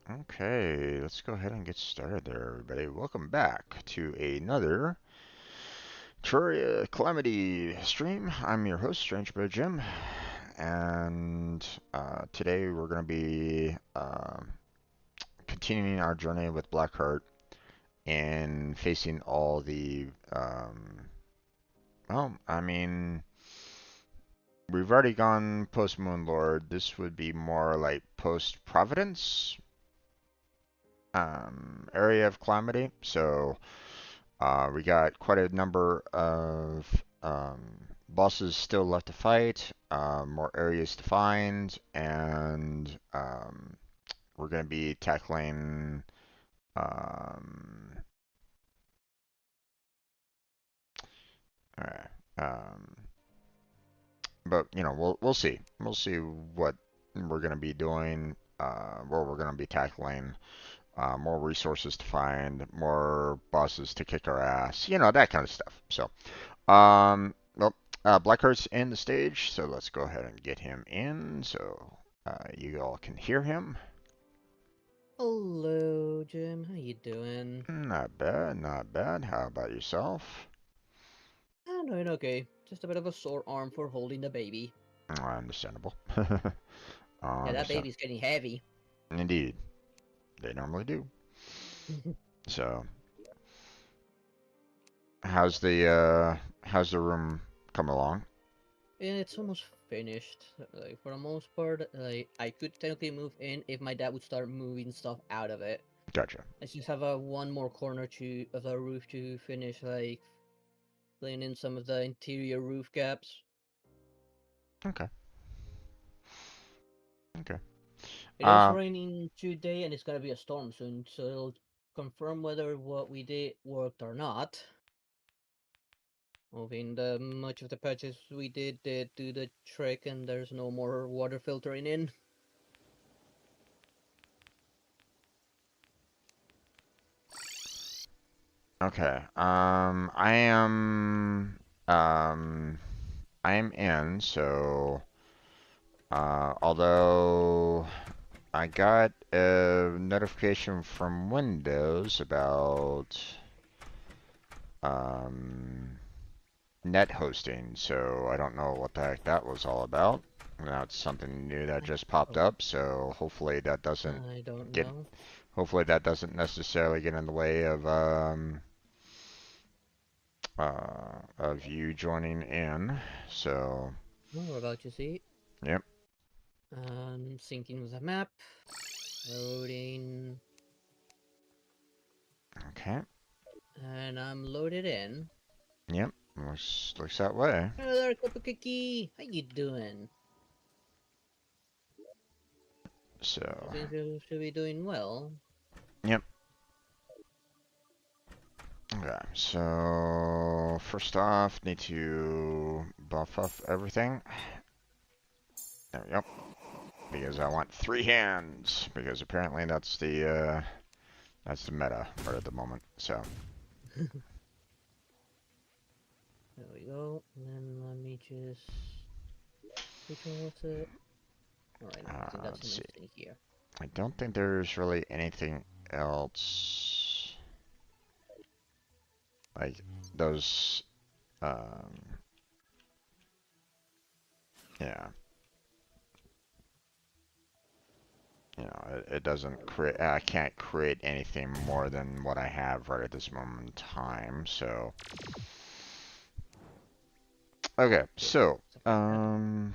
Okay, let's go ahead and get started there, everybody. Welcome back to another Terraria Calamity stream. I'm your host, Strange Bro Jim, and today we're going to be continuing our journey with Blackheart and facing all the, well, I mean, we've already gone post Moon Lord. This would be more like post Providence area of Calamity, so. We got quite a number of bosses still left to fight, more areas to find, and we're going to be tackling. Um, Alright, but you know, we'll see. We'll see what we're going to be doing, what we're going to be tackling. More resources to find, more bosses to kick our ass, you know, that kind of stuff. So. Well, Blackheart's in the stage, so let's go ahead and get him in so you all can hear him. Hello, Jim. How you doing? Not bad, not bad. How about yourself? I'm doing okay. Just a bit of a sore arm for holding the baby. Understandable. Yeah, that Understand. baby's getting heavy. Indeed, they normally do. And So, how's the room come along? it's almost finished. Like for the most part, like I could technically move in if my dad would start moving stuff out of it. Gotcha. I just have a one more corner to of the roof to finish, like filling in some of the interior roof gaps. Okay. Okay. It is Uh, raining today, and it's gonna be a storm soon, so it'll confirm whether what we did worked or not. Moving the much of the patches we did do the trick, and there's no more water filtering in. okay. I am in, so. Although I got a notification from Windows about um, net hosting, so I don't know what the heck that was all about. That's something new that just popped Oh, up, so hopefully that doesn't I don't get, know. hopefully that doesn't necessarily get in the way of you joining in. So, Oh, we're about to see. yep, Syncing with the map. Loading. okay, And I'm loaded in. yep, looks that way. Hello there, Cookie. How you doing? So, Seems you should be doing well. yep. Okay, so first off, need to buff up everything. There we go. Because I want 3 hands, because apparently that's the meta right at the moment. So, There we go. And then let me just. Which one was it? Alright, no, I think that's let's the see. next thing here. I don't think there's really anything else like those. Um, yeah, you know, it doesn't create. I can't create anything more than what I have right at this moment in time. So. Okay, Okay, so stuff like that.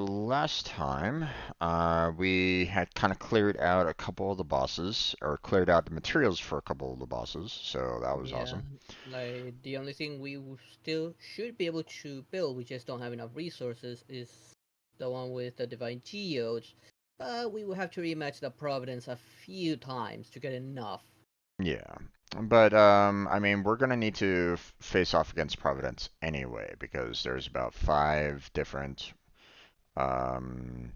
last time we had kind of cleared out a couple of the bosses, or cleared out the materials for a couple of the bosses, so that was Yeah, awesome. like the only thing still should be able to build, we just don't have enough resources, is the one with the divine geodes. We will have to rematch the Providence a few times to get enough. Yeah, but I mean, we're gonna need to face off against Providence anyway because there's about 5 different um,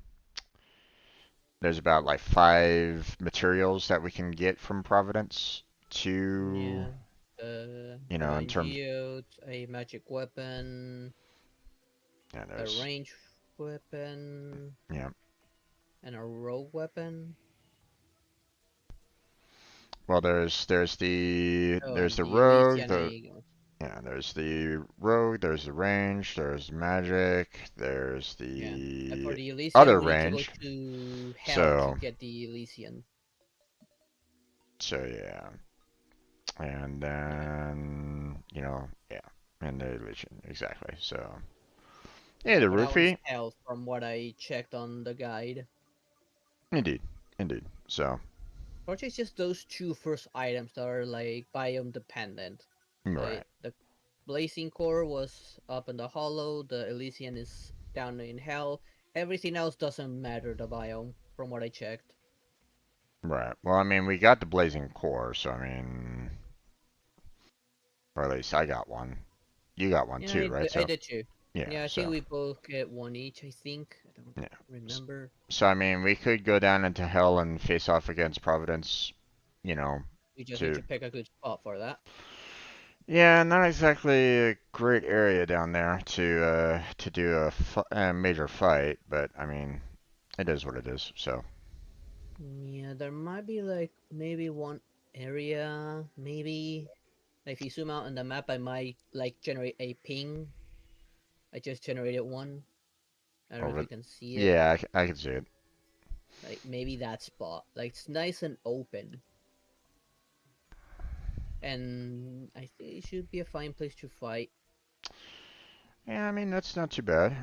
there's about like 5 materials that we can get from Providence to, Yeah, in divine terms. geodes, a magic weapon, Yeah, a there's range weapon. yeah. weapon? Well, there's the The rogue, Elysian the Eagle. yeah, there's the rogue, there's the range, there's magic, there's Yeah. And for the the Elysian, other we need to go range. to Hell to So get the Elysian. so yeah, and Yeah. then yeah, and the illusion exactly. So yeah, the So that one's roofie, Hell from what I checked on the guide. indeed, indeed. So Or it's just those two first items that are like biome dependent. right, Like the Blazing Core was up in the Hollow, the Elysian is down in Hell. Everything else doesn't matter the biome, from what I checked. right. Well, I mean, we got the blazing core, so I mean, or at least I got one. You got one Yeah, too, right? I So did too. yeah, Yeah, I think so we both get one each, I think. I don't yeah. remember. So I mean, we could go down into hell and face off against Providence, you know, You just need to to pick a good spot for that. yeah, not exactly a great area down there to do a major fight, but I mean, it is what it is. So Yeah, there might be like maybe one area, maybe. Like, if you zoom out on the map, I might like generate a ping. I just generated one. I don't know if over, you can see it. yeah, I can see it. Like maybe that spot. Like it's nice and open. And I think it should be a fine place to fight. Yeah, I mean that's not too bad.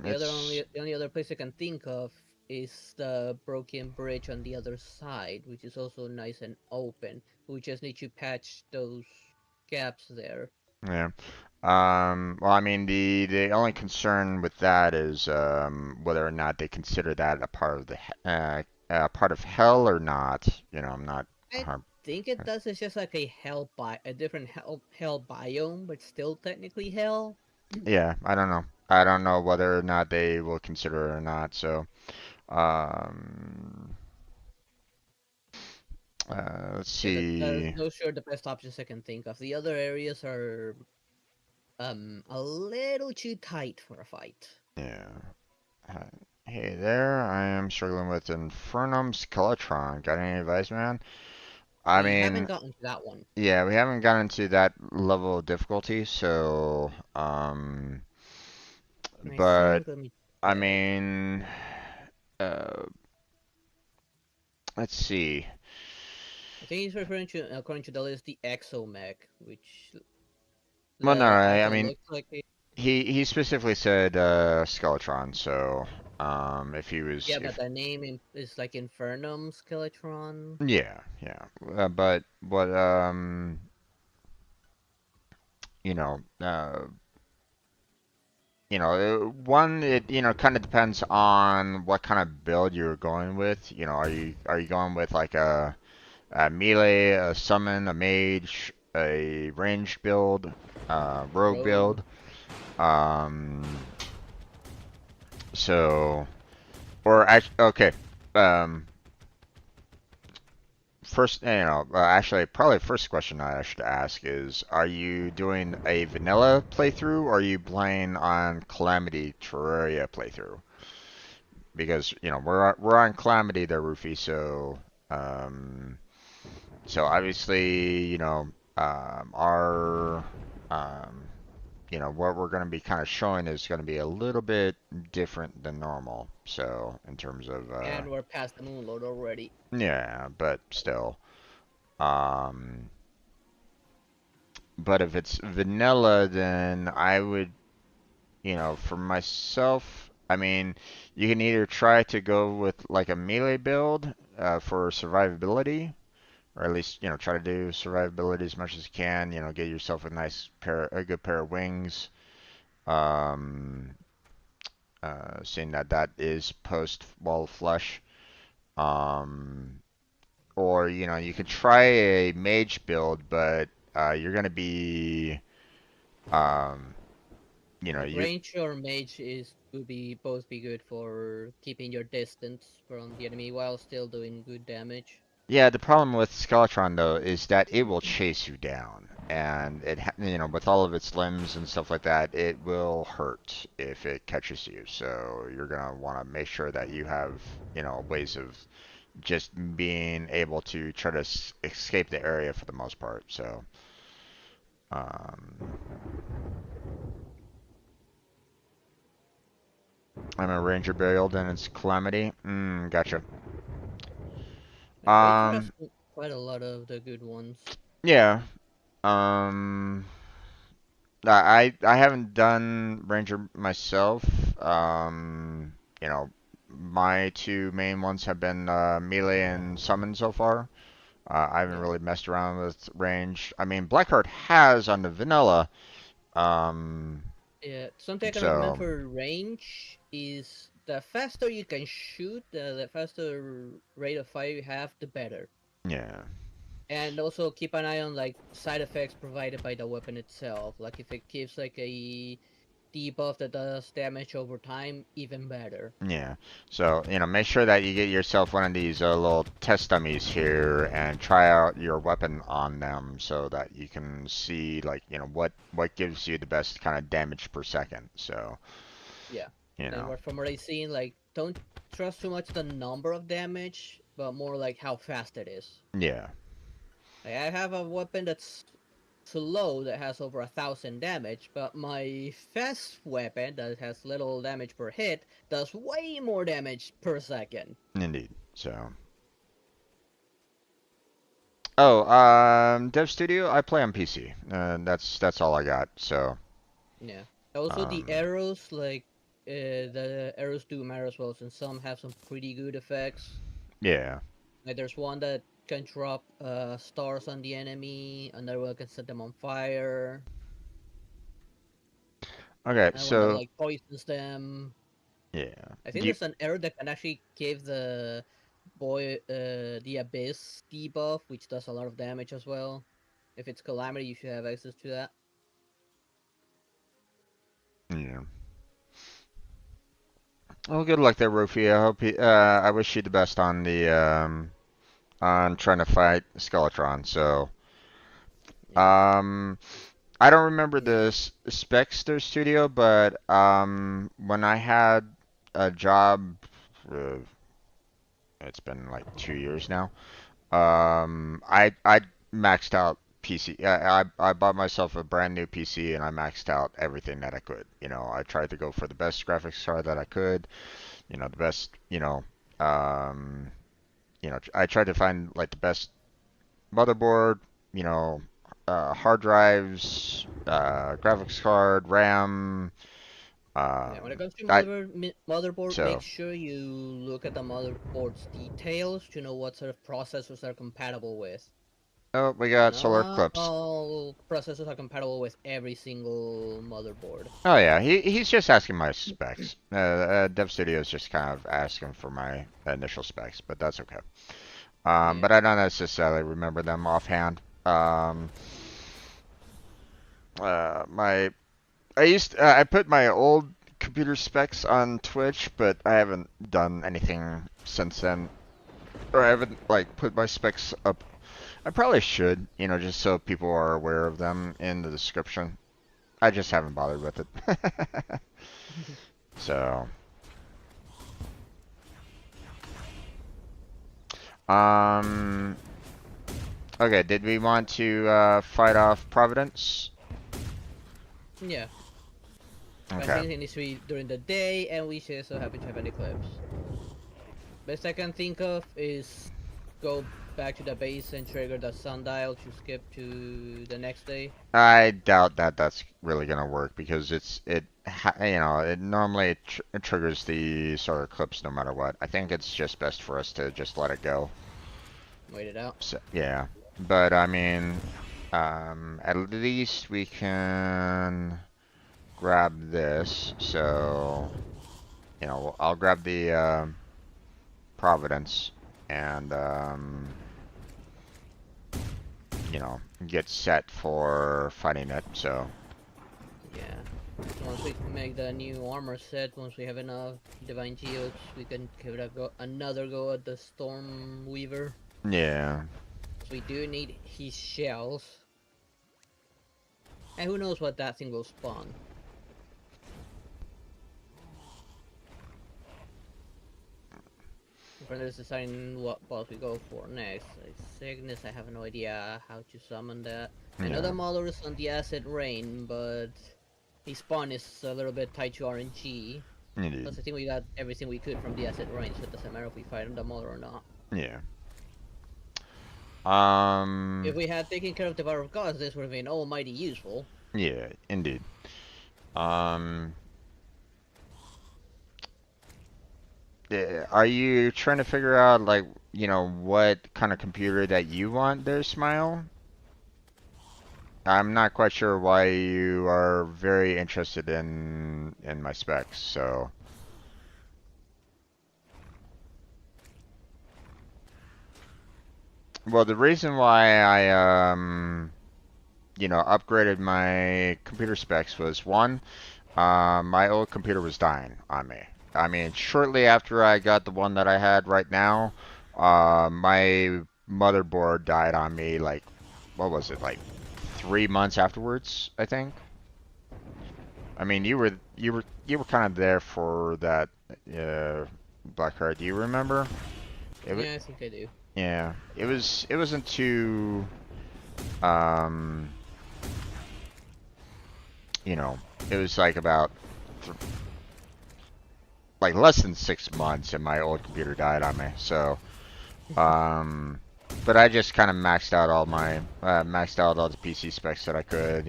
Because It's the only other place I can think of is the broken bridge on the other side, which is also nice and open. We just need to patch those gaps there. yeah. Well, I mean, the only concern with that is whether or not they consider that a part of the part of hell or not. I'm not. I think it does. It's just like a different hell biome, but still technically hell. Yeah, I don't know. I don't know whether or not they will consider it or not. So, um, let's Yeah, see. those are the best options I can think of. The other areas are a little too tight for a fight. Yeah. Uh, Hey there, I am struggling with Infernum Skeletron. Got any advice, man? I We haven't mean, gotten to that one. yeah, we haven't gotten to that level of difficulty, so, I but think let me I check. mean, uh, let's see. I think he's referring to, according to the list, the Exomech, which Well, no, the I icon mean, looks like a. he specifically said Skeletron, so if he was Yeah, but if the name is like Infernum Skeletron. yeah, yeah, but what you know uh one it kind of depends on what kind of build you're going with. Are you going with like a melee, a summon, a mage, a ranged build, rogue Rogue. build? Um, so or okay. Um, First, actually, probably the first question I should ask is, are you doing a vanilla playthrough or are you playing on Calamity Terraria playthrough? Because, we're on Calamity there, Rufy, um, so obviously, our, um, what we're going to be kind of showing is going to be a little bit different than normal. So, in terms of, And we're past the Moonlord already. yeah, but still. Um, But if it's vanilla, then I would, for myself, I mean, you can either try to go with like a melee build for survivability, or at least, try to do survivability as much as you can. Get yourself a good pair of wings. Um, Seeing that is post wall flush. Um, or you could try a mage build, but you're gonna be um, Like you range or mage is would be both be good for keeping your distance from the enemy while still doing good damage. yeah, the problem with Skeletron though is that it will chase you down, and with all of its limbs and stuff like that, it will hurt if it catches you. So you're gonna want to make sure that you have, ways of just being able to try to escape the area for the most part. So, um, I'm a ranger build and it's Calamity. Gotcha. Yeah, Ranger has Um, quite a lot of the good ones. yeah. Um, I haven't done Ranger myself. Um, you know, my two main ones have been melee and summon so far. I haven't Yeah. really messed around with range. I mean, Blackheart has on the vanilla. Um, Yeah, something I can recommend so for range is the faster you can shoot, the faster rate of fire you have, the better. yeah, And also keep an eye on like side effects provided by the weapon itself. Like if it gives like a debuff that does damage over time, even better. yeah. So make sure that you get yourself one of these little test dummies here and try out your weapon on them so that you can see like what gives you the best kind of damage per second. So Yeah. you And know, from what I've seen, like don't trust too much the number of damage, but more like how fast it is. yeah, Like, I have a weapon that's slow that has over 1,000 damage, but my fast weapon that has little damage per hit does way more damage per second. indeed. So. Oh, Dev Studio, I play on PC. That's all I got. So, Yeah. Also, the um, arrows, like the arrows do matter as well, since some have some pretty good effects. yeah. Like there's one that can drop stars on the enemy, another one can set them on fire, Okay, and one that so like poisons them. yeah. I think Do you, there's an arrow that can actually give the abyss debuff, which does a lot of damage as well. If it's Calamity, you should have access to that. yeah. Well, good luck there, Rufy. I wish you the best on the on trying to fight Skeletron. So, Yeah, um, I don't remember the specs Dev Studio, but when I had a job, uh, it's been like 2 years now. I maxed out PC. I bought myself a brand new PC and I maxed out everything that I could. I tried to go for the best graphics card that I could. The best. Um, I tried to find like the best motherboard. You know, hard drives, graphics card, RAM. yeah. When it Um, comes to I motherboard, make so sure you look at the motherboard's details to know what sort of processors are compatible with. oh we got Solar Not Eclipse. all processors are compatible with every single motherboard. Oh yeah, he's just asking my specs. Dev Studio is just kind of asking for my initial specs, but that's okay. Yeah, But I don't necessarily remember them offhand. My I put my old computer specs on Twitch, but I haven't done anything since then, or I haven't like put my specs up. I probably should, just so people are aware of them in the description. I just haven't bothered with it. So. Um. Okay. Did we want to fight off Providence? yeah. I Okay. think it needs to be during the day, and we should also happen to have an eclipse. Best I can think of is go back to the base and trigger the sundial to skip to the next day. I doubt that that's really gonna work because it normally it triggers the solar eclipse no matter what. I think it's just best for us to just let it go. Wait it out. So yeah, but I mean, at least we can grab this. So I'll grab the Providence and get set for fighting it. So Yeah. Once we make the new armor set, once we have enough divine geodes, we can give it another go at the Storm Weaver. yeah, So we do need his shells. And who knows what that thing will spawn. We're just deciding what boss we go for next. Like Cygnus, I have no idea how to summon that. I know Yeah, the model is on the acid rain, but his spawn is a little bit tied to RNG. indeed. Plus, I think we got everything we could from the acid rain, so it doesn't matter if we fight on the model or not. Yeah. If we had taken care of the Power of Gods, this would have been almighty useful. Yeah, indeed. Um, yeah, are you trying to figure out, like, what kind of computer that you want there, Smile? I'm not quite sure why you are very interested in my specs, so. Well, the reason why I upgraded my computer specs was one, my old computer was dying on me. I mean, shortly after I got the one that I had right now, my motherboard died on me, like, what was it, like 3 months afterwards, I think. I mean, you were kind of there for that Black Card. Do you remember? It was, Yeah, I think I do. yeah, it wasn't too um you know, it was like about like less than 6 months, and my old computer died on me. So, um, but I just kind of maxed out all the PC specs that I could.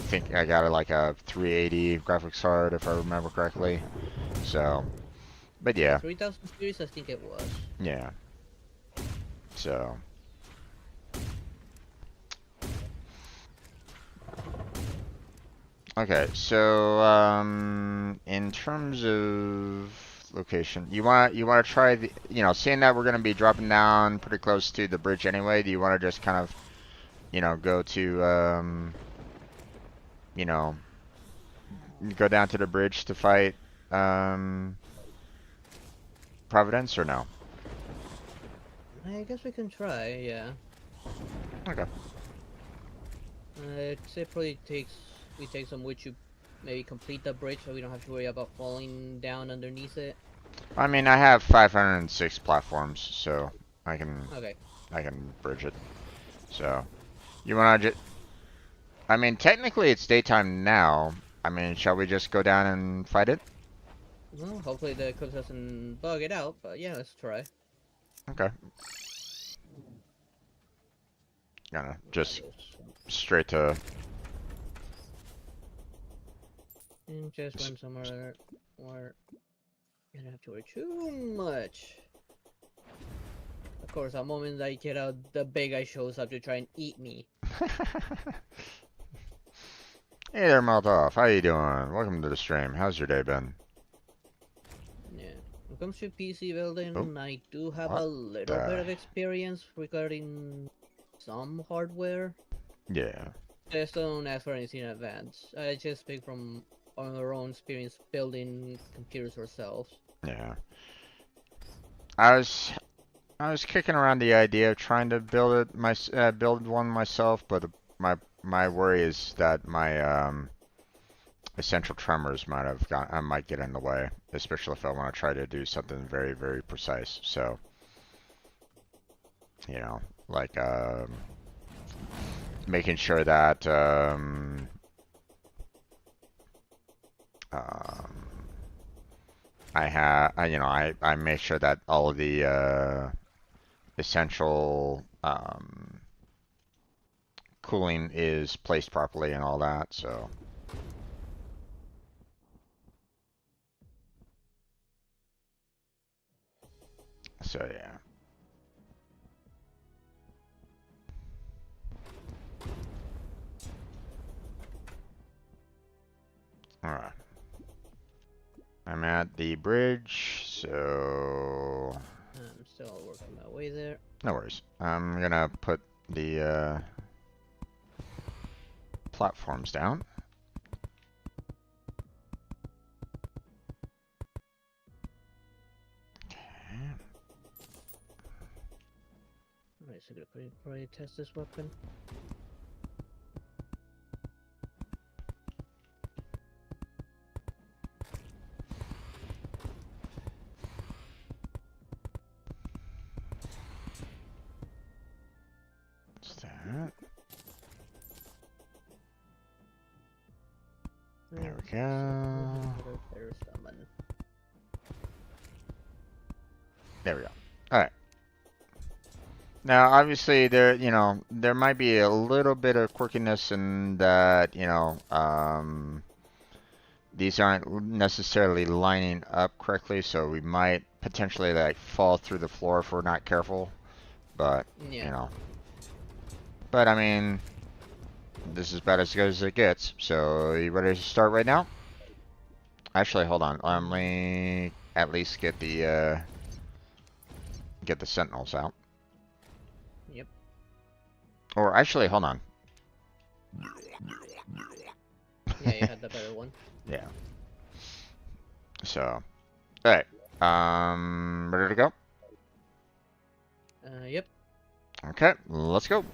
Think I got like a 380 graphics card if I remember correctly. So, but The yeah, 3000 series, I think it was. yeah. So, okay. So, in terms of location, you want to try seeing that we're gonna be dropping down pretty close to the bridge anyway. Do you want to just kind of go to you know, go down to the bridge to fight um Providence or no? I guess we can try, yeah. Okay. I'd say probably we take some wood to maybe complete the bridge so we don't have to worry about falling down underneath it. I mean, I have 506 platforms, so I can Okay. I can bridge it. So you wanna just? I mean, technically it's daytime now. I mean, shall we just go down and fight it? Well, hopefully the eclipse doesn't bug it out, but yeah, let's try. Okay. Gonna Alright, just straight to. and just went somewhere where you don't have to worry too much. Of course, the moment I get out, the big guy shows up to try and eat me. Hey there, Molotov. How you doing? Welcome to the stream. How's your day been? Yeah. When it comes to PC Oh, building, I do have what a little bit the? of experience regarding some hardware. Yeah. Just don't ask for anything in advance. I just speak from our own experience building computers ourselves. Yeah. I was I was kicking around the idea of trying to build one myself, but my worry is that my essential tremors might get in the way, especially if I want to try to do something very, very precise. So, like making sure that um, I make sure that all of the essential cooling is placed properly and all that. So yeah. All right. I'm at the bridge, so I'm still working my way there. no worries. I'm gonna put the platforms down. Okay. Alright, so gonna probably test this weapon. There we go. All right. Now, obviously, there might be a little bit of quirkiness in that, these aren't necessarily lining up correctly, so we might potentially like fall through the floor if we're not careful. But, Yeah. you know, but I mean, this is about as good as it gets. So, are you ready to start right now? Actually, hold on. Let me at least get the sentinels out. Yep. Or actually, hold on. Yeah, you had the better one. Yeah. So, alright. Ready to go? Yep. Okay, let's go.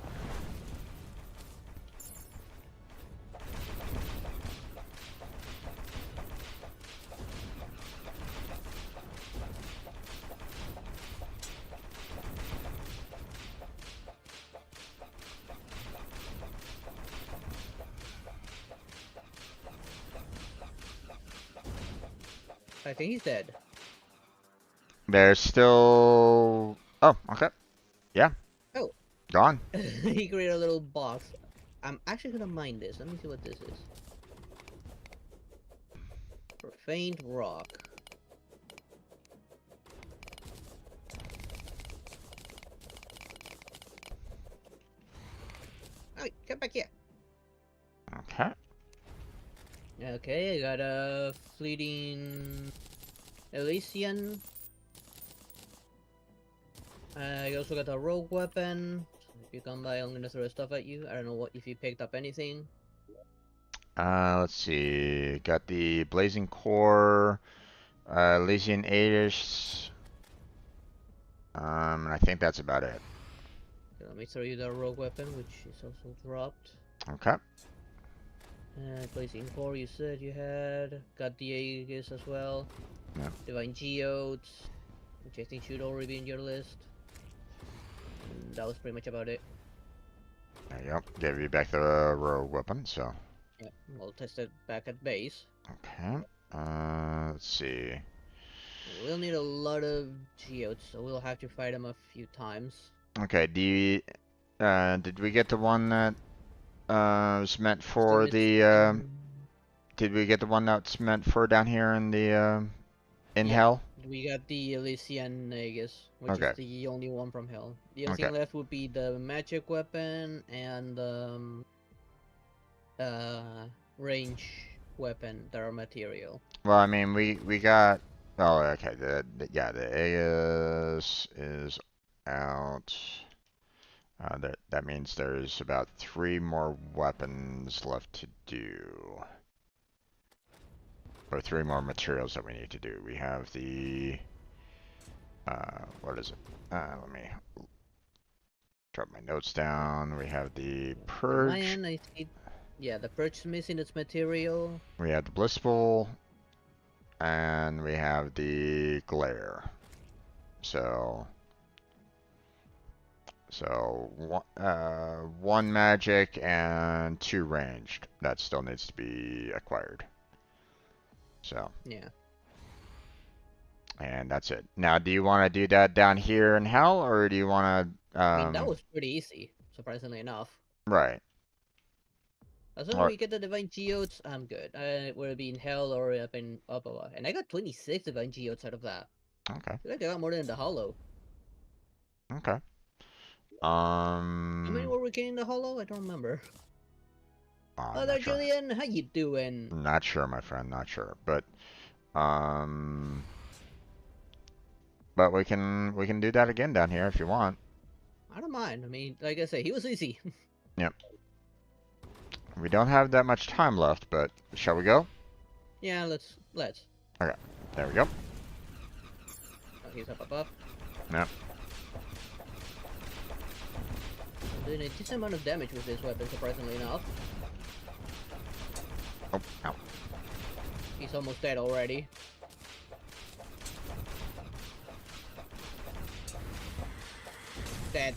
I think he's dead. There's still... Oh, okay. Yeah. Oh. Gone. He created a little box. I'm actually gonna mine this. Let me see what this is. Profaned rock. Alright, come back here. Okay. Okay, I got a fleeting Elysian. I also got a rogue weapon. So if you come by, I'm gonna throw stuff at you. I don't know what if you picked up anything. Let's see. Got the Blazing Core, Elysian Aegis. And I think that's about it. Okay, let me throw you the rogue weapon, which is also dropped. Okay. Blazing core, you said you had. Got the Aegis as well. Yep. Divine Geodes, which I think should already be in your list. And that was pretty much about it. There you go. Gave you back the rogue weapon, so. Yeah, I'll test it back at base. Okay. Let's see. We'll need a lot of geodes, so we'll have to fight them a few times. Okay, did we get the one that was meant Still for the missing. did we get the one that's meant for down here in the in Yeah, hell? we got the Elysian Aegis, which is Okay. the only one from hell. The only Okay. thing left would be the magic weapon and range weapon that are material. Well, I mean, we got. Oh, okay. Yeah, the Aegis is out. That means there's about 3 more weapons left to do, or 3 more materials that we need to do. We have the what is it? Let me drop my notes down. We have the On my purge. end, I see. Yeah, the purge is missing its material. We have the blissful, and we have the glare. So one magic and 2 ranged. That still needs to be acquired. So, Yeah. and that's it. Now, do you want to do that down here in hell, or do you want to, I mean, that was pretty easy, surprisingly enough. right. As long as Or, we get the Divine Geodes, I'm good. Whether it be in Hell or up in up above. And I got 26 Divine Geodes out of that. okay, I feel like I got more than the Hollow. okay. How many were we getting in the Hollow? I don't remember. I'm Oh, there, not sure. Julian. How you doing? Not sure, my friend, not sure. Um, but we can do that again down here if you want. I don't mind. I mean, like I say, he was easy. Yep. We don't have that much time left, but shall we go? Yeah, let's. Okay, there we go. Oh, he's up. Yep. I'm doing a decent amount of damage with this weapon, surprisingly enough. Oh, ow. He's almost dead already. Dead.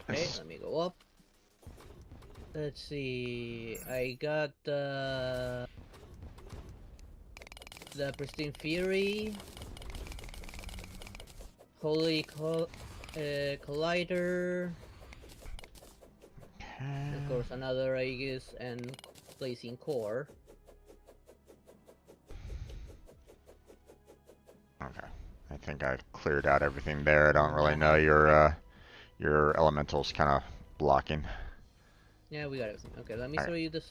Okay, let me go up. Let's see. I got the Pristine Fury, Holy Collider, of Okay. course another Aegis, and Blazing Core. Okay. I think I cleared out everything there. I don't really know Nice. Okay. your elementals kind of blocking. Yeah, we got everything. Okay, let me All right. show you the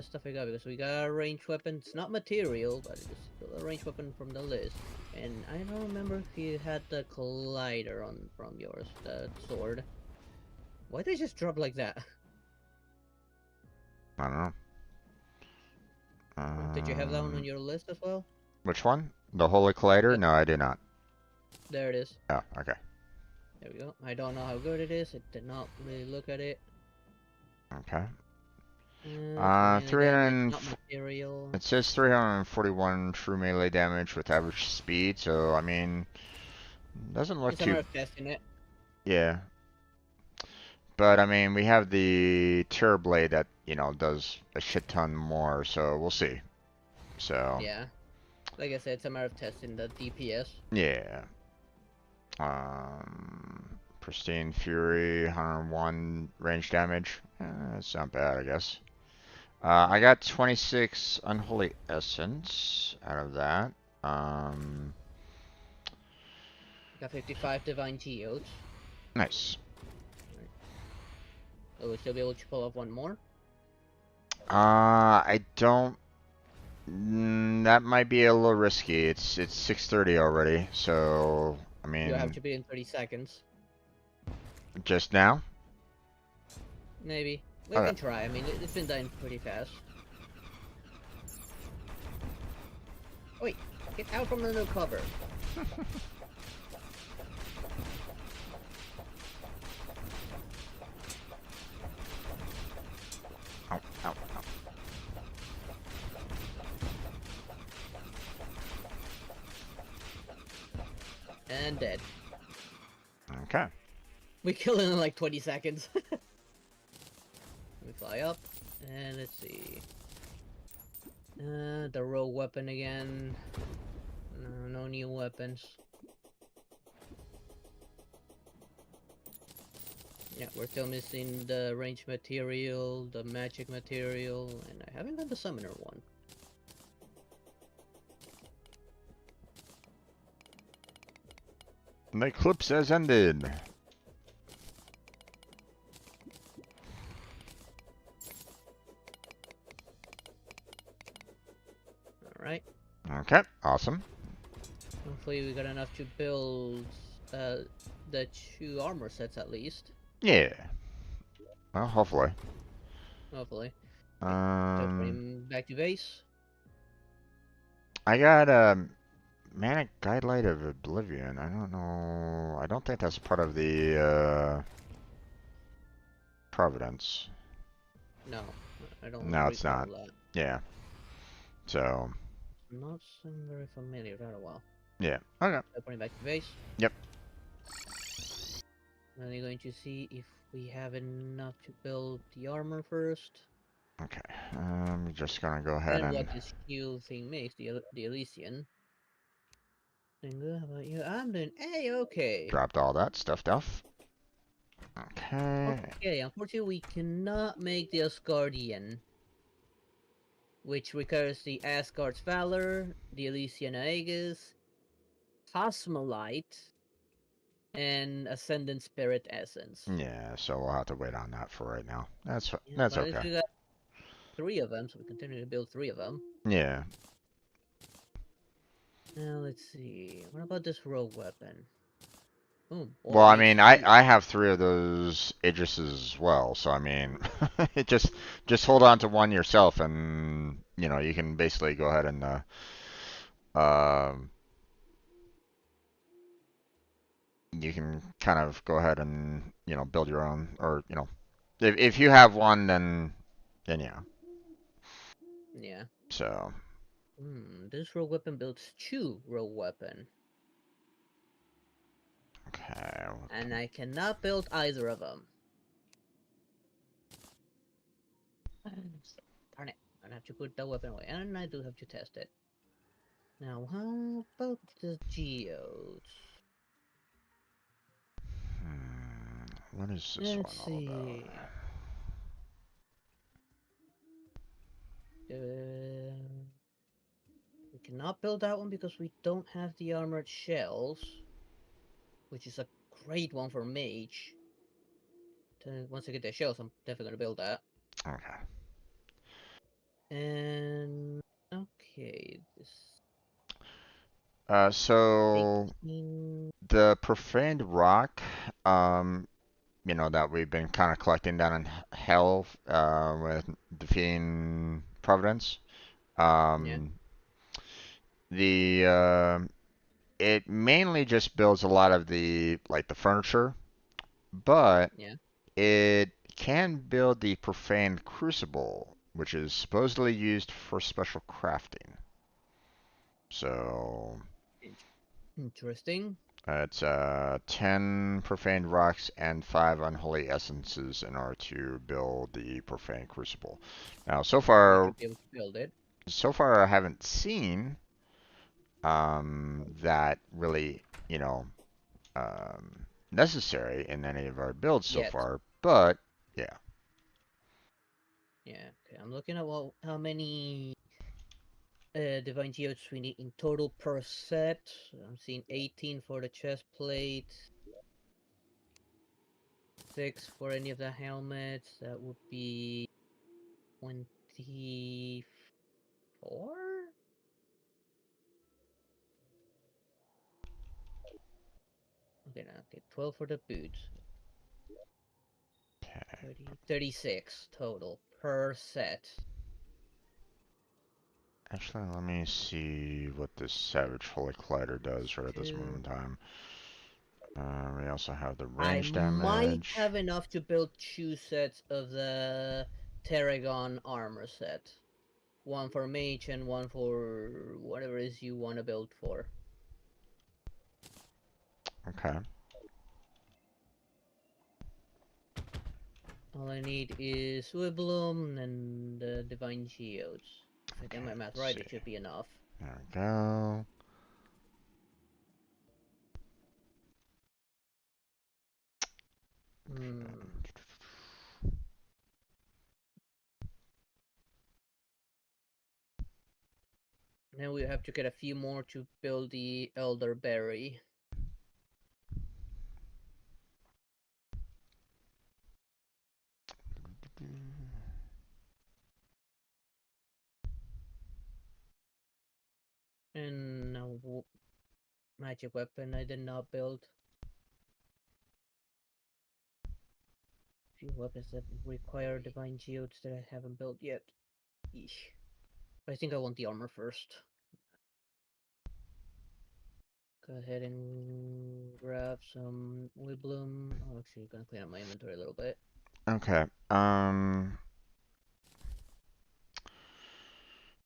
stuff I got, because we got a ranged weapon. It's not material, but it's still a ranged weapon from the list. And I don't remember if you had the Collider on from yours, the sword. Why did it just drop like that? I don't know. Did you have that one on your list as well? Which one? The Holy Collider? Yep, No, I do not. there it is. Oh, okay. There we go. I don't know how good it is. I did not really look at it. Okay. 20 melee damage, 300. not material. It says 341 true melee damage with average speed, so I mean, doesn't look It's a too. matter of testing it. Yeah. But I mean, we have the Terror Blade that, does a shit ton more, so we'll see. So, Yeah. Like I said, it's a matter of testing the DPS. yeah. Pristine Fury, 101 range damage. That's not bad, I guess. I got 26 Unholy Essence out of that. Um, Got 55 Divine Geodes. nice. Will we still be able to pull off one more? I don't. That might be a little risky. It's 6:30 already, so I You'll have mean, to be in 30 seconds. just now. Maybe. We Okay. can try. I mean, it's been dying pretty fast. Wait, get out from the cover. Ow, ow, ow. And dead. Okay. We kill it in like 20 seconds. We fly up, and let's see. The rogue weapon again. No new weapons. Yeah, we're still missing the range material, the magic material, and I haven't got the summoner one. The eclipse has ended. Alright. Okay. Awesome. Hopefully we got enough to build the 2 armor sets at least. Yeah. Well, hopefully. Hopefully. Um, Teleporting back to base. I got Manic Guidelight of Oblivion. I don't know. I don't think that's part of the Providence. No, I don't No, it's recall not. that. Yeah. So, Not seem very familiar at all. yeah. Okay. Teleporting back to base. Yep. Then going to see if we have enough to build the armor first. Okay. I'm just gonna go ahead And and what this Q thing makes, the Elysian. Doing good, how about you? I'm doing A-okay. dropped all that stuffed off. Okay. Okay, unfortunately we cannot make the Asgardian, which requires the Asgard's Valor, the Elysian Aegis, Cosmolite, and Ascendant Spirit Essence. Yeah, so we'll have to wait on that for right now. Yeah, That's but at least okay. we got 3 of them, so we continue to build 3 of them. Yeah. Now let's see. What about this rogue weapon? Boom. Well, Or I mean, HP. I have 3 of those Idrises as well, so I mean, it just hold on to one yourself, and you can basically go ahead and um you can kind of go ahead and build your own, or if you have one, then yeah. Yeah. So This rogue weapon builds 2 rogue weapon. okay. And I cannot build either of them. Darn it. I have to put that weapon away. And I do have to test it. Now, how about the geodes? What is this one Let's all about? see. We cannot build that one because we don't have the armored shells, which is a great one for mage. Once I get the shells, I'm definitely gonna build that. Okay. And okay, this So 18. the profaned rock, that we've been kind of collecting down in hell, with defeating Providence. Yeah, Um, the it mainly just builds a lot of the like the furniture, but yeah. it can build the profaned crucible, which is supposedly used for special crafting. So Interesting. it's 10 profaned rocks and 5 unholy essences in order to build the profaned crucible. Now, so So we can far, be able to build it. I haven't seen that really, necessary in any of our builds so Yet. far. But yeah, Yeah. Okay. I'm looking at how many divine geodes we need in total per set. I'm seeing 18 for the chest plate, 6 for any of the helmets. That would be 24. Okay, now, okay, 12 for the boots. okay. 30, 36 total per set. Actually, let me see what this Savage Holy Collider does right at this moment in 2. time. We also have the I range might damage. have enough to build 2 sets of the Terragon armor set. One for mage and one for whatever it is you want to build for. Okay. All I need is Wiblum and the Divine Geodes. If I get Okay, my math let's right, see. it should be enough. There we go. Hmm. Now we have to get a few more to build the Elderberry. And now magic weapon I did not build. Few weapons that require divine geodes that I haven't built yet. Eesh. But I think I want the armor first. Go ahead and grab some Wiblum. Oh, actually, gonna clean up my inventory a little bit. Okay.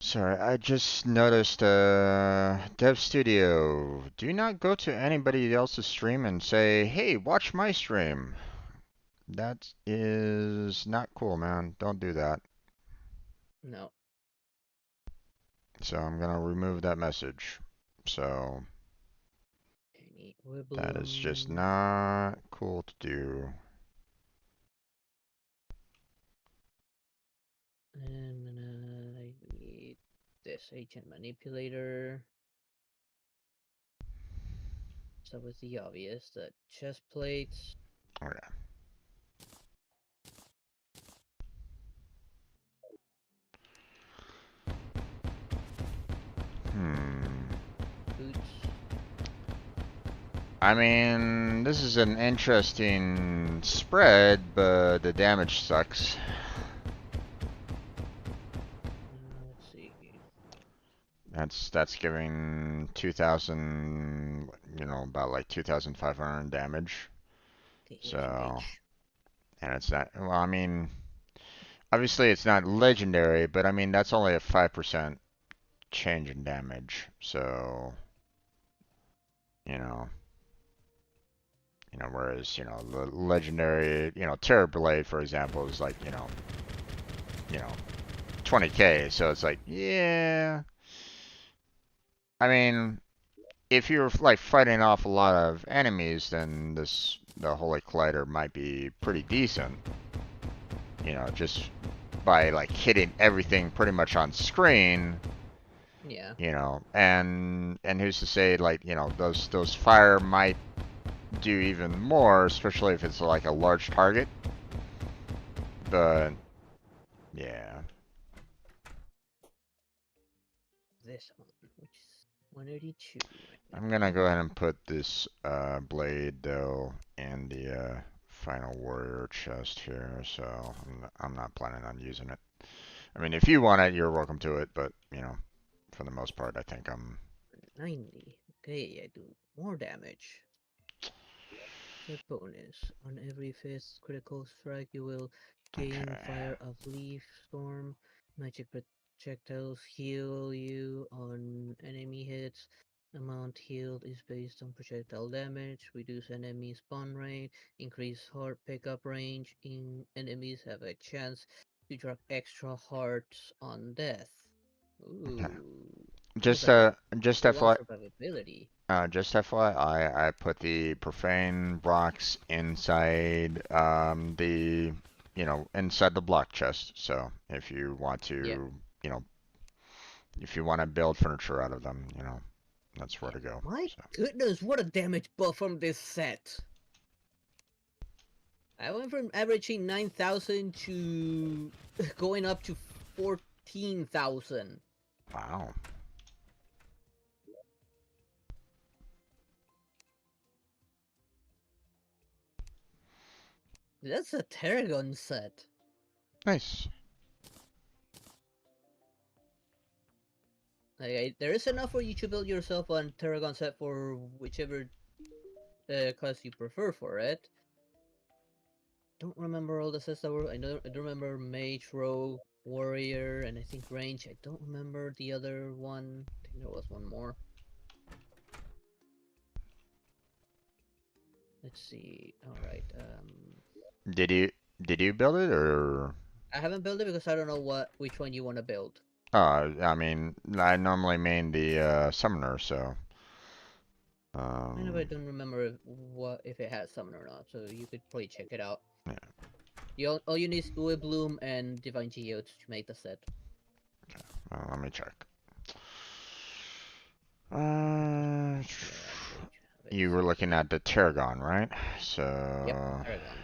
Sorry, I just noticed, Dev Studio. Do not go to anybody else's stream and say, "Hey, watch my stream." That is not cool, man. Don't do that. No. So I'm gonna remove that message. So I need that is just Wiblum. not cool to do. And I need this agent manipulator. So with the obvious, the chest plates. Okay. Hmm. Boots. I mean, this is an interesting spread, but the damage sucks. Let's see. That's giving 2,000, about like 2,500 damage. Okay, here's So, mage. and it's not, well, I mean, obviously it's not legendary, but I mean, that's only a 5% change in damage. So, you know, whereas, the legendary, Terror Blade, for example, is like, you know, 20k. So it's like, yeah, I mean, if you're like fighting off a lot of enemies, then the Holy Collider might be pretty decent. You know, just by like hitting everything pretty much on screen. Yeah. You know, and who's to say like those fire might do even more, especially if it's like a large target. But yeah, This one, which is 182. I'm gonna go ahead and put this blade though in the final warrior chest here, so I'm not planning on using it. I mean, if you want it, you're welcome to it, but for the most part, I think I'm 90. Okay, I do more damage. The bonus. On every fifth critical strike, you will gain okay. Fire of Leaf Storm. Magic projectiles heal you on enemy hits. Amount healed is based on projectile damage. Reduce enemy spawn rate. Increase heart pickup range. Enemies have a chance to drop extra hearts on death. Okay. Ooh. Almost Just like uh, just full on FY, survivability. just FYI, I put the profane rocks inside inside the block chest. So if you want Yeah, to, you know, if you want to build furniture out of them, that's where yeah. to go. My So goodness, what a damage buff from this set. I went from averaging 9,000 to going up to 14,000. wow, That's a Terragon set. nice. There is enough for you to build yourself a Terragon set for whichever class you prefer for it. Don't remember all the sets that were. I don't remember Mage, Rogue, Warrior, and I think Range. I don't remember the other one. I think there was one more. Let's see. All right. Did you did you build it or? I haven't built it because I don't know which one you want to build. I mean, I normally main the summoner, so I know, but I um, don't remember if it has summon or not. So you could probably check it out. yeah. All you need is Uwe Bloom and Divine Geodes to make the set. Let me check. Uh, Here, actually, have it you were looking here. at the Tarragon, right? Yep, So, Paragon.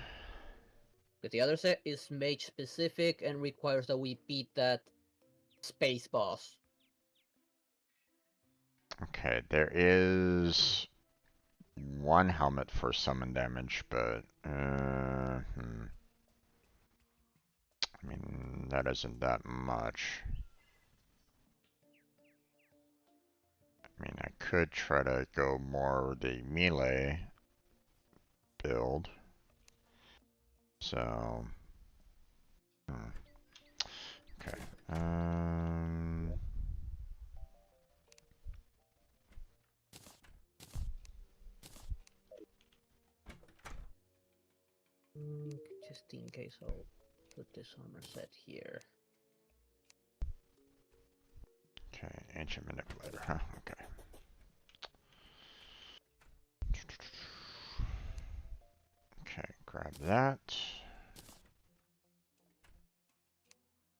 But the other set is mage specific and requires that we beat that space boss. okay, there is one helmet for summon damage, but I mean that isn't that much. I mean, I could try to go more the melee build. So, hmm, okay. Just in case, I'll put this armor set here. Okay, ancient manipulator, huh? Okay. Okay, grab that.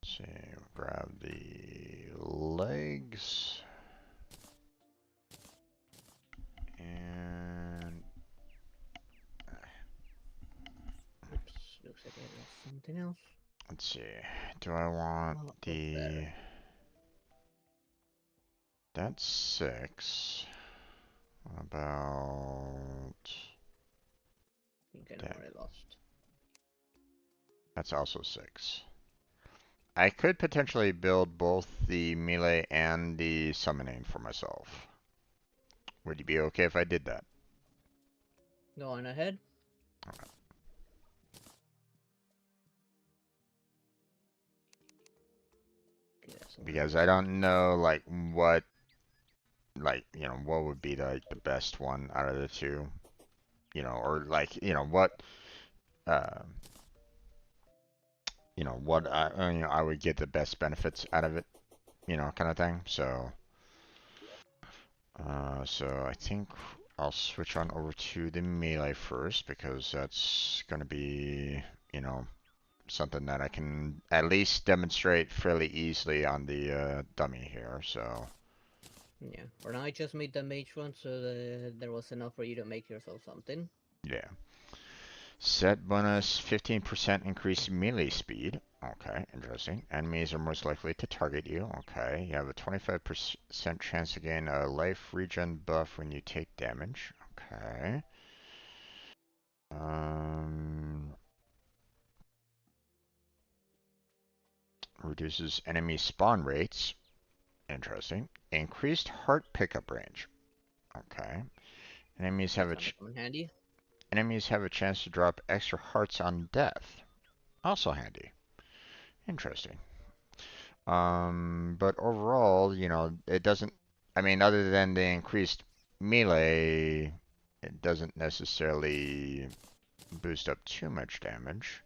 Let's see, we'll grab the legs. And Oops, looks like I lost something else. let's see, do I want Oh, look the... better. That's 6. What about I think I know that? where I lost. That's also 6. I could potentially build both the melee and the summoning for myself. Would you be okay if I did that? Go on ahead. Yeah, so let me Because I don't know like what would be like the best one out of the two, or like what uh what I would get the best benefits out of it, kind of thing. So So I think I'll switch on over to the melee first because that's going to be, you know, something that I can at least demonstrate fairly easily on the dummy here. So Yeah. For now, I just made the mage one so that there was enough for you to make yourself something. yeah. Set bonus 15% increased melee speed. Okay, interesting. Enemies are most likely to target you. Okay, you have a 25% chance to gain a life regen buff when you take damage. Okay. Um, reduces enemy spawn rates. Interesting. Increased heart pickup range. Okay. Enemies have That's a gonna come in handy. enemies have a chance to drop extra hearts on death. Also handy. Interesting. But overall, you know, it doesn't. I mean, other than the increased melee, it doesn't necessarily boost up too much damage.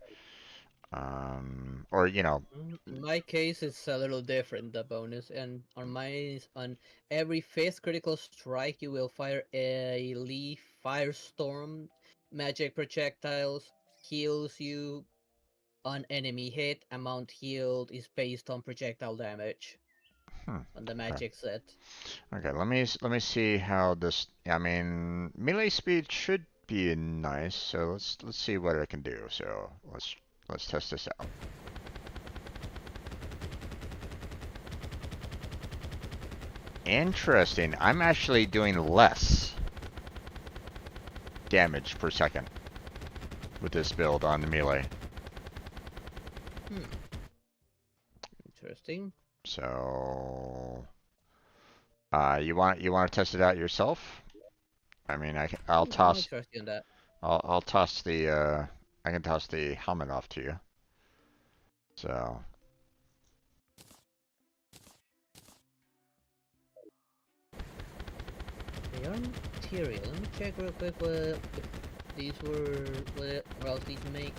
Or you know, In my case, it's a little different, the bonus, and on mine is on every fifth critical strike, you will fire a leaf firestorm, magic projectiles, heals you on enemy hit. Amount healed is based on projectile damage on the okay. magic set. Okay, let me see how this. I mean, melee speed should be nice. So let's see what I can do. So let's test this out. Interesting. I'm actually doing less damage per second with this build on the melee. Hmm, interesting. So, you want to test it out yourself? I mean, I'll Yeah, I'm toss interested in that. I'll toss the I can toss the helmet off to you. So, They are material. Let me check real quick what if these were what else these make.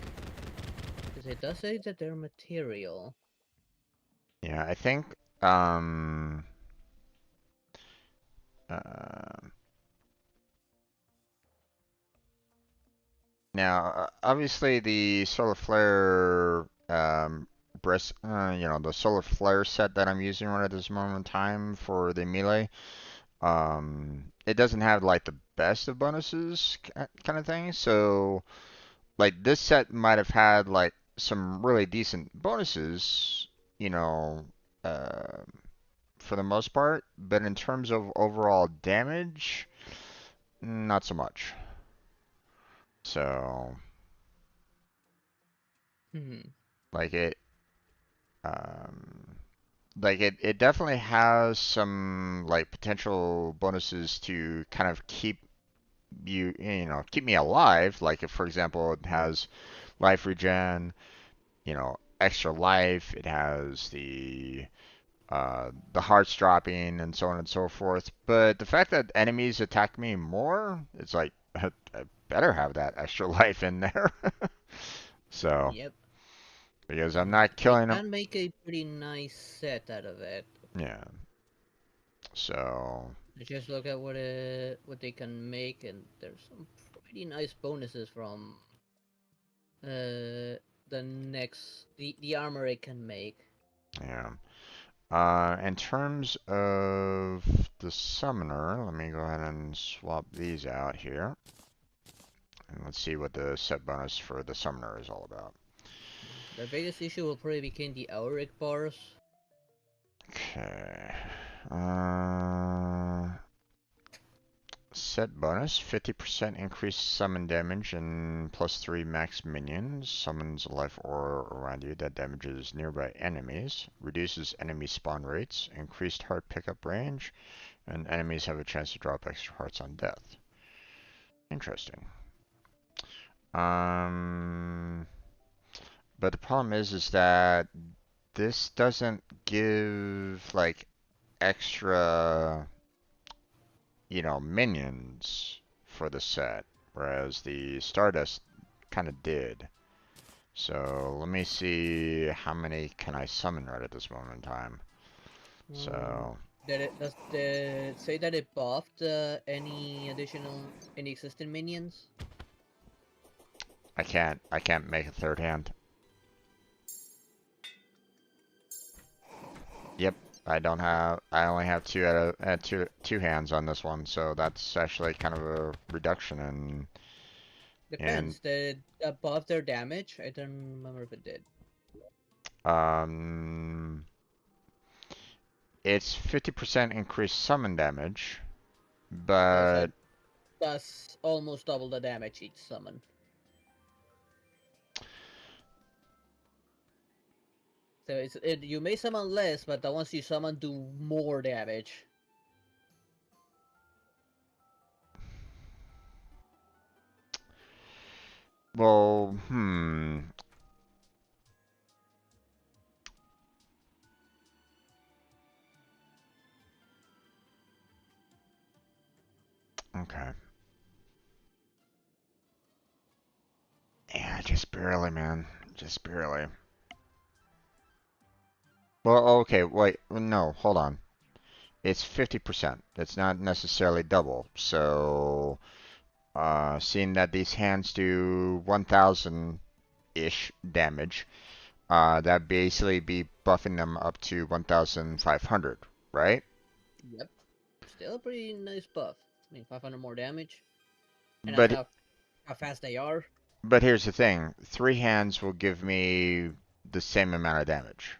Because it does say that they're material. yeah, I think um uh, now obviously the solar flare the solar flare set that I'm using right at this moment in time for the melee. It doesn't have like the best of bonuses kind of thing. So like this set might have had like some really decent bonuses, you know, uh, for the most part. But in terms of overall damage, not so much. So Hmm. like um, it definitely has some like potential bonuses to kind of keep me alive. Like if, for example, it has life regen, extra life. It has the hearts dropping and so on and so forth. But the fact that enemies attack me more, it's like I better have that extra life in there. So Yep. because I'm And not they killing them. can make a pretty nice set out of it. Yeah. So Just look at what they can make, and there's some pretty nice bonuses from the armor it can make. yeah. In terms of the summoner, let me go ahead and swap these out here. And let's see what the set bonus for the summoner is all about. The biggest issue will probably become the auric bars. Okay. Uh, Set bonus 50% increased summon damage and +3 max minions. Summons a life aura around you that damages nearby enemies. Reduces enemy spawn rates. Increased heart pickup range. And enemies have a chance to drop extra hearts on death. Interesting. Um, but the problem is that this doesn't give like extra, minions for the set, whereas the Stardust kind of did. So let me see how many can I summon right at this moment in time. Um, So Does the say that it buffed any existing minions? I can't make a third hand. Yep, I only have two hands on this one, so that's actually kind of a reduction in Depends. Did that buff their damage? I don't remember if it did. um it's 50% increased summon damage, Okay, so but that's almost double the damage each summon. So you may summon less, but the ones you summon do more damage. well, okay. Yeah, just barely, man. Just barely. Well, okay, wait, no, hold on. It's 50%. It's not necessarily double. So, seeing that these hands do 1,000-ish damage, that basically be buffing them up to 1,500, right? Yep. Still a pretty nice buff. I mean, 500 more damage, and that's But how fast they are. but here's the thing: three hands will give me the same amount of damage.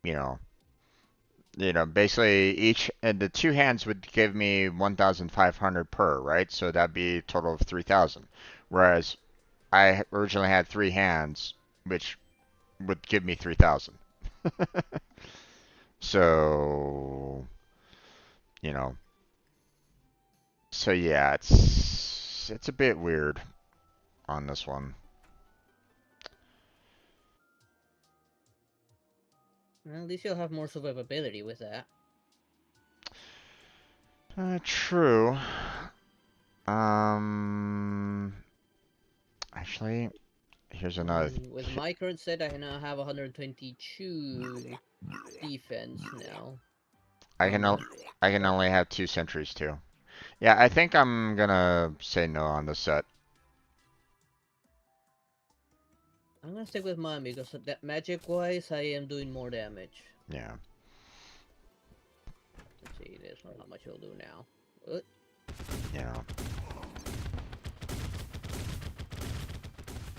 You know, basically each and the two hands would give me 1,500 per, right? So that'd be a total of 3,000. Whereas I originally had three hands, which would give me 3,000. So, you know, so yeah, it's a bit weird on this one. Well, at least you'll have more survivability with that. True. Um, actually, here's another. With my current set, I now have 122 defense now. I can Um, I can only have two sentries too. Yeah, I think I'm gonna say no on this set. I'm gonna stick with mine because that magic-wise, I am doing more damage. Yeah. Let's see this one, how much it'll do now. You know.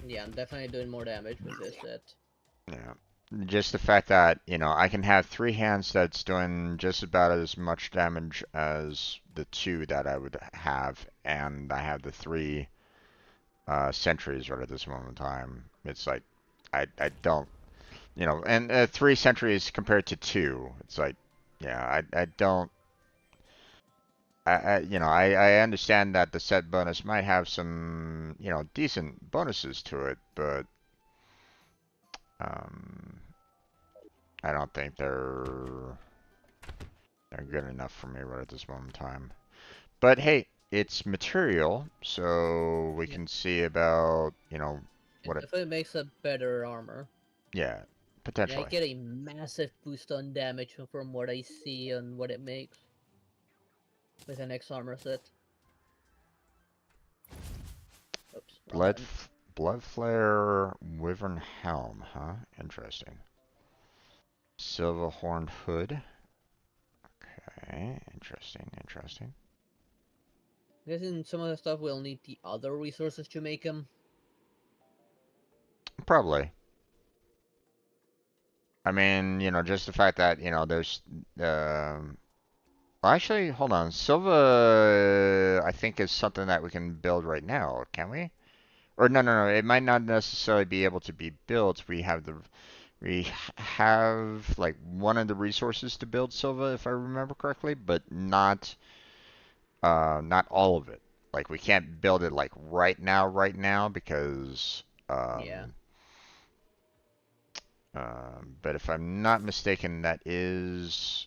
Yeah, I'm definitely doing more damage with this set. Yeah. Just the fact that, I can have three hands that's doing just about as much damage as the two that I would have, and I have the three sentries right at this moment in time. It's like, I don't, and three sentries compared to two. It's like, yeah, I don't, I understand that the set bonus might have some, decent bonuses to it, but um, I don't think they're good enough for me right at this moment in time. But hey, it's material, so we Yeah, can see about, it what it, definitely makes a better armor. yeah, And I potentially. get a massive boost on damage from what I see and what it makes with an X armor set. Oops, wrong Blood, button. Blood Flare Wyvern Helm, huh? Interesting. Silver Horned Hood. Okay, interesting, interesting. I guess in some of the stuff we'll need the other resources to make them. Probably. I mean, just the fact that, there's, well, actually, hold on. Silva, I think, is something that we can build right now, can we? Or no, no, no. It might not necessarily be able to be built. We have like one of the resources to build Silva, if I remember correctly, but not all of it. Like we can't build it like right now, because Yeah. but if I'm not mistaken, that is,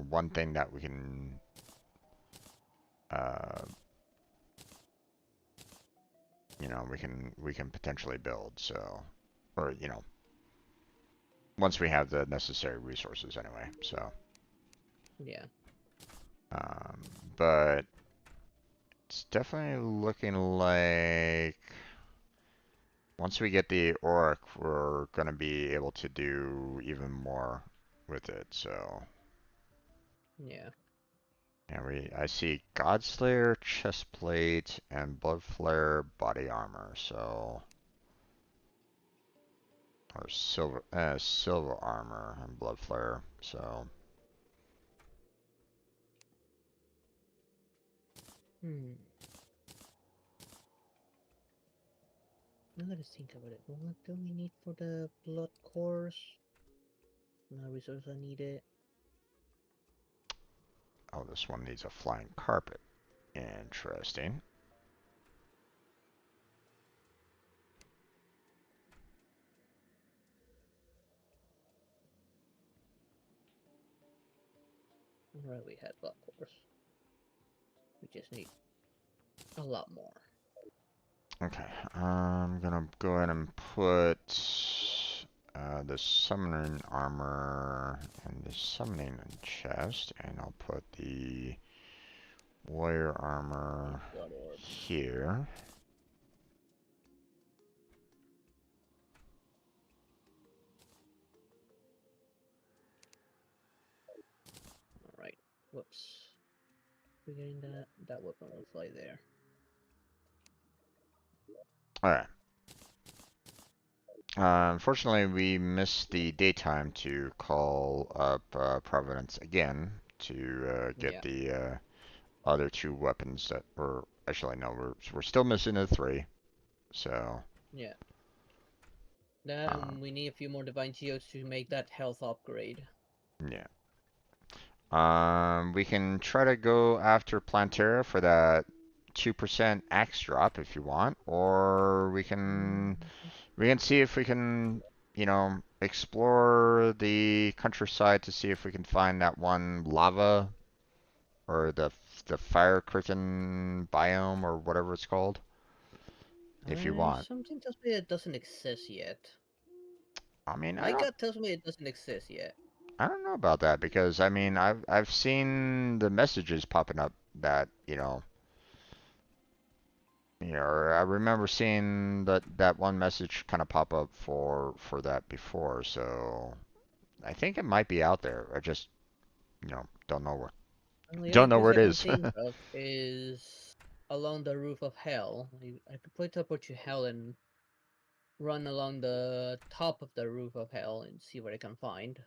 one thing that uh, we can potentially build. So, or once we have the necessary resources anyway. So, Yeah. um, but it's definitely looking like once we get the Auric, we're gonna be able to do even more with it. So, Yeah. and I see Godslayer chestplate and Bloodflare body armor. So, or silver armor and Bloodflare. So, Hmm. Now let us think about it. What do we need for the blood course? No resource I need it. oh, this one needs a flying carpet. Interesting. Alright, we had blood course. We just need a lot more. Okay, I'm gonna go ahead and put the summoning armor and the summoning chest, and I'll put the warrior armor Blood orbs. here. Alright. Whoops. We're getting that weapon will fly there. Alright. Unfortunately, we missed the daytime to call up Providence again to get Yeah. the other two weapons that were actually no, we're still missing the three. So Yeah. That um, we need a few more divine geodes to make that health upgrade. yeah. We can try to go after Plantera for that 2% axe drop if you want, or we can see if we can, explore the countryside to see if we can find that one lava or the fire curtain biome or whatever it's called, if you want. Something tells me it doesn't exist yet. I mean, My gut tells me it doesn't exist yet. I don't know about that because I mean, I've seen the messages popping up that, or I remember seeing that one message kind of pop up for that before, so I think it might be out there. I just, don't know The don't only know place where I it can is. think of is along the roof of hell. I could probably teleport to hell and run along the top of the roof of hell and see what I can find.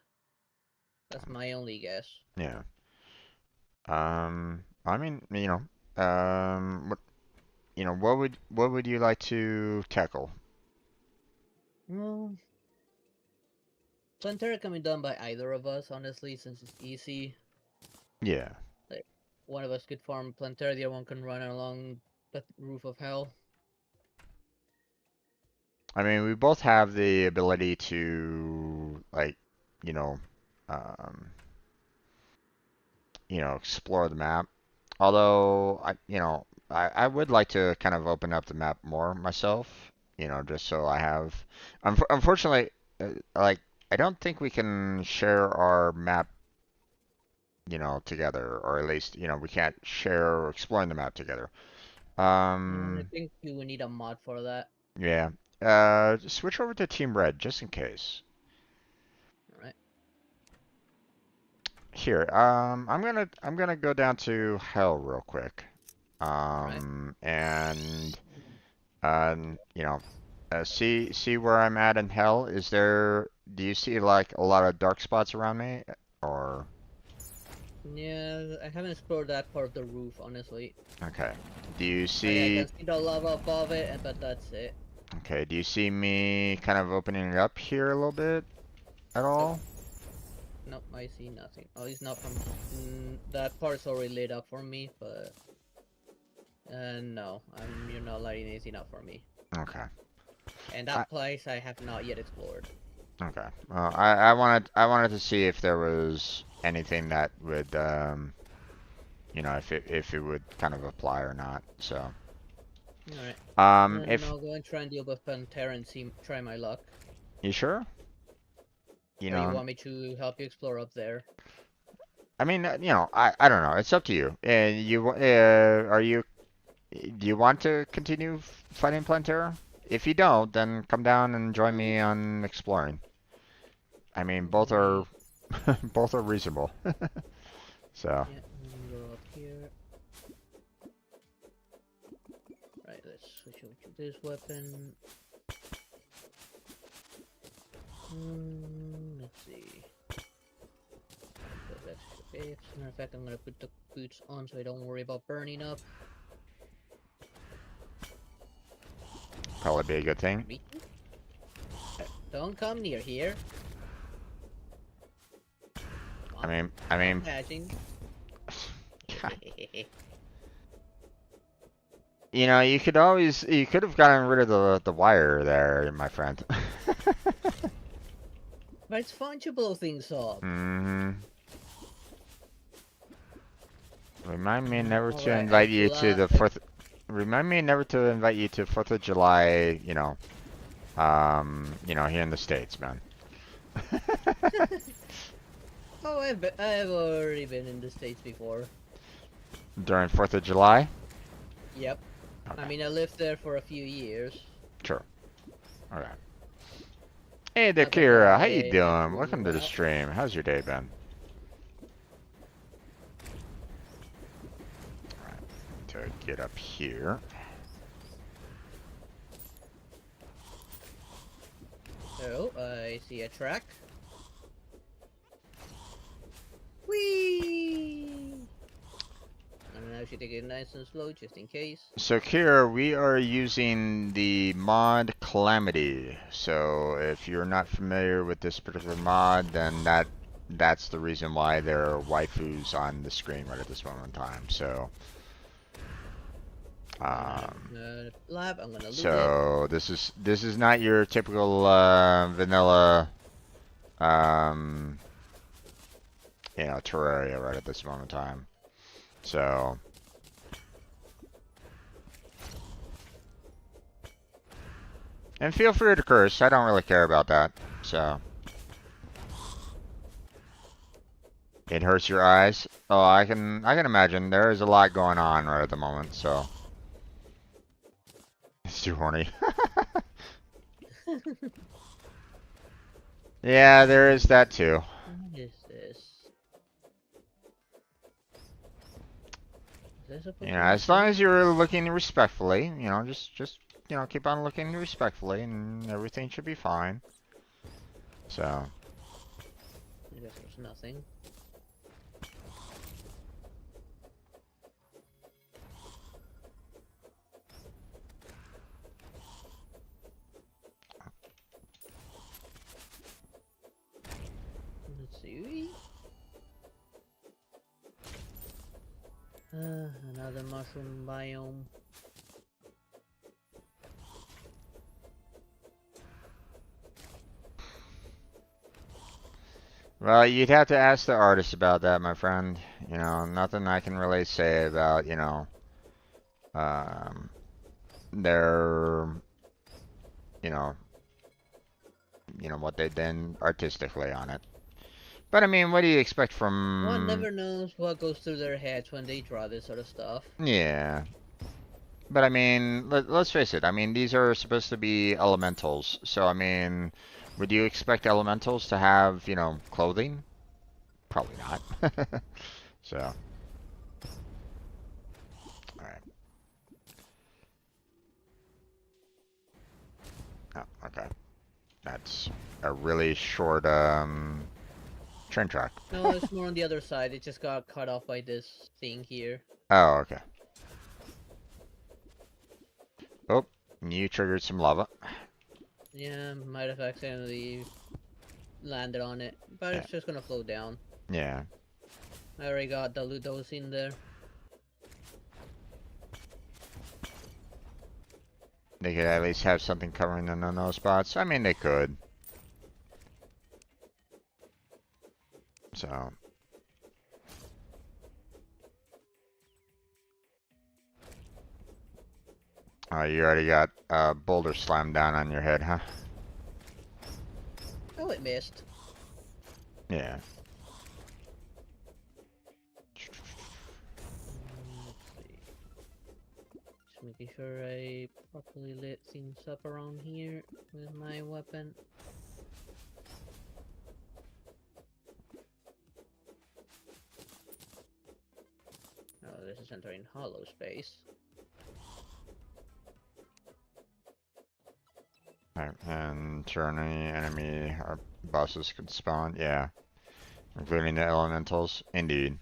That's my only guess. Yeah. I mean, what would you like to tackle? Well, Plantera can be done by either of us, honestly, since it's easy. Yeah. Like, one of us could farm Plantera, the other one can run along the roof of hell. I mean, we both have the ability to like, you know, um, explore the map. Although I would like to kind of open up the map more myself, just so I have. Unfortunately, like I don't think we can share our map, together, or at least, we can't share exploring the map together. I Um, think you would need a mod for that. yeah. Switch over to Team Red just in case. Alright. Here, I'm gonna go down to Hell real quick. Alright. And see where I'm at in Hell. Do you see like a lot of dark spots around me, or Yeah, I haven't explored that part of the roof, honestly. okay? Do you Like, I see? can see the lava above it, but that's it. Okay, do you see me kind of opening it up here a little bit at Nope. all? Nope, I see nothing. At least not from... that part's already lit up for me, but... no. You're not lighting anything up for me. Okay. And I, that place I have not yet explored. okay. Well, I wanted to see if there was anything that would if it would kind of apply or not. So Alright. Then if I'll go and try and deal with Pantera and try my luck. you sure? You Or you know, want me to help you explore up there? I mean, you know, I don't know. It's up to you. And are you, do you want to continue fighting Plantera? If you don't, then come down and join me on exploring. I mean, both Let are me, both are reasonable. So, yeah, let me go up here. Right, let's switch over to this weapon. Let's see. Those extra bits. Matter of fact, I'm gonna put the boots on so I don't worry about burning up. probably be a good thing. Don't come near here. Come I on. mean, Stop dashing. you know, you could have gotten rid of the wire there, my friend. But it's fun to blow things up. Hmm. Remind me never to Alright, I invite you still to the Fourth. Remind me never to invite you to 4th of July. Here in the States, man. Oh, I've already been in the States before. During 4th of July. Yep. Okay. I mean, I lived there for a few years. Sure. Okay. Hey there, Not gonna Kira. How you lie, I doing? flew Welcome to the out. stream. How's your day been? Alright. To get up here. Oh, I see a track. Whee! And now I should take it nice and slow, just in case. So Kira, we are using the mod Calamity. So if you're not familiar with this particular mod, then that's the reason why there are waifus on the screen right at this moment in time. So Lab, I'm gonna loot it. so this is not your typical vanilla Terraria right at this moment in time. So and feel free to curse. I don't really care about that. So it hurts your eyes. Oh, I can imagine. There is a lot going on right at the moment. So it's too horny. Yeah, there is that too. What is this? Is this supposed to Yeah, be as long as something? you're looking respectfully, just keep on looking respectfully, and everything should be fine. So. I guess there's nothing. Let's see. Another mushroom biome. Well, you'd have to ask the artist about that, my friend. Nothing I can really say about, um, their, you know, what they did artistically on it. But I mean, what do you expect One from? never knows what goes through their heads when they draw this sort of stuff. Yeah. But I mean, let's face it. I mean, these are supposed to be elementals. So I mean, would you expect elementals to have, clothing? Probably not. So, all right. Oh, okay. That's a really short train track. No, it's more on the other side. It just got cut off by this thing here. Oh, okay. Oh, you triggered some lava. Yeah, might have accidentally landed on it, but Yeah. it's just gonna flow down. Yeah. I already got the loot that was in there. They could at least have something covering the no-no spots. I mean, they could. So. You already got a boulder slammed down on your head, huh? Oh, it missed. Yeah. Let's see. Just making sure I properly lit things up around here with my weapon. Oh, this is entering hollow space. Right, and turning enemy bosses can spawn. Yeah. Including the elementals. Indeed.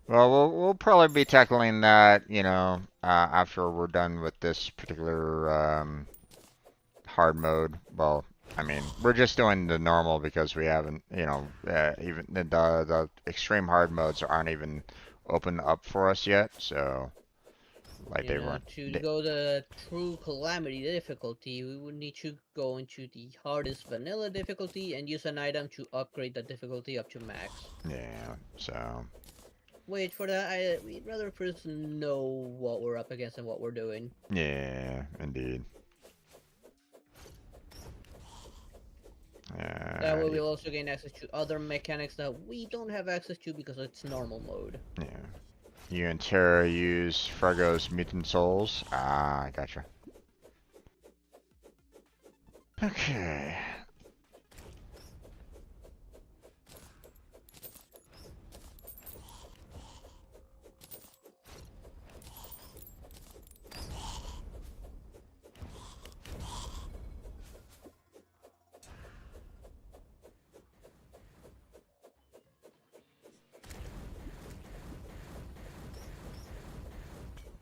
Well, we'll probably be tackling that, you know, after we're done with this particular hard mode. Well, I mean, we're just doing the normal because we haven't, you know, even the extreme hard modes aren't even open up for us yet. So, like You they know, weren't. to go the true Calamity difficulty, we would need to go into the hardest vanilla difficulty and use an item to upgrade the difficulty up to max. Yeah. So. Wait, for that, we'd rather first know what we're up against and what we're doing. Yeah. Indeed. That way we'll also gain access to other mechanics that we don't have access to because it's normal mode. Yeah. You and Terra use Frego's Mutant Souls. Ah, I gotcha. Okay.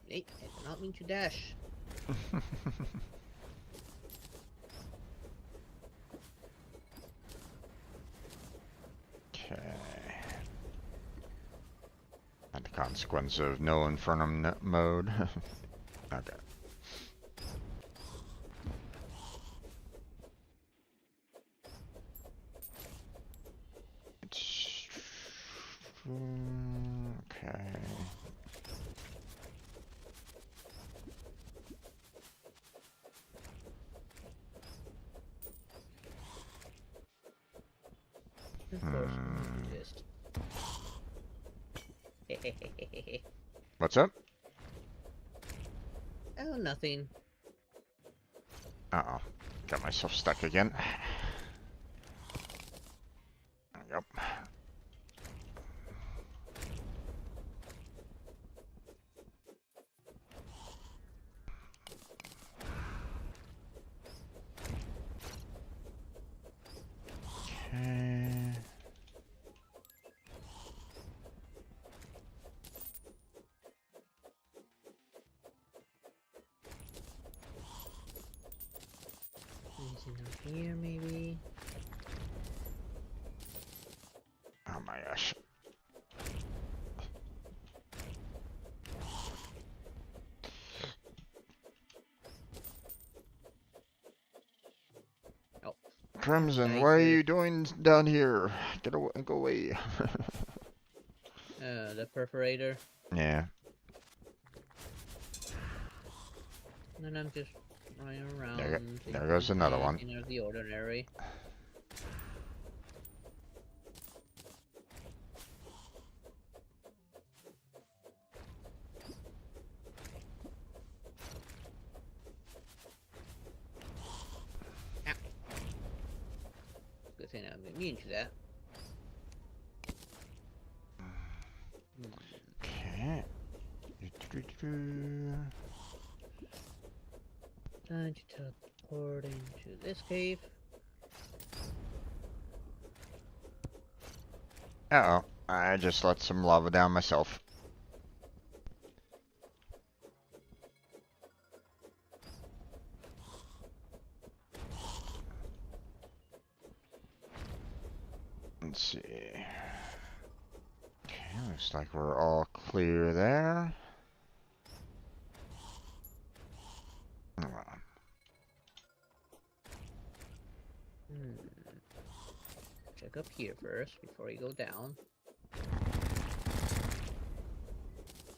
Hey, I did not mean to dash. Okay. Not the consequence of no Infernum mode. Okay. Okay. Of course, we do this. What's up? Oh, nothing. Uh-oh. Got myself stuck again. Yep. Okay. Anything down here, maybe? Oh my gosh. Oh. Crimson, Nice. what are you doing down here? Get away, go away. The perforator. Yeah. And then I'm just running around. There goes another one. Out of the ordinary. Ow. Good thing I'm immune to that. Okay. Time to teleport into this cave. Uh-oh. I just let some lava down myself. Let's see. Okay, looks like we're all clear there. Check up here first before you go down.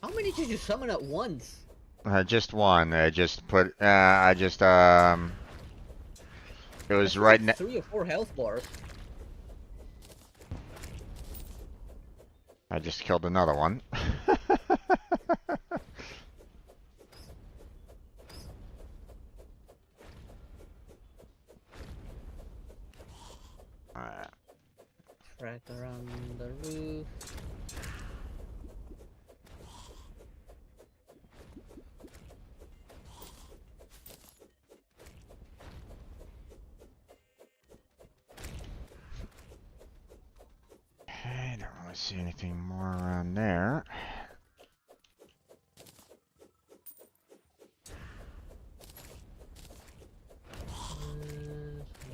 How many did you summon at once? Just one. I just put. I just. It was right like 3 or 4 health bars. I just killed another one. Alright. Track around the roof. Okay, don't really see anything more around there.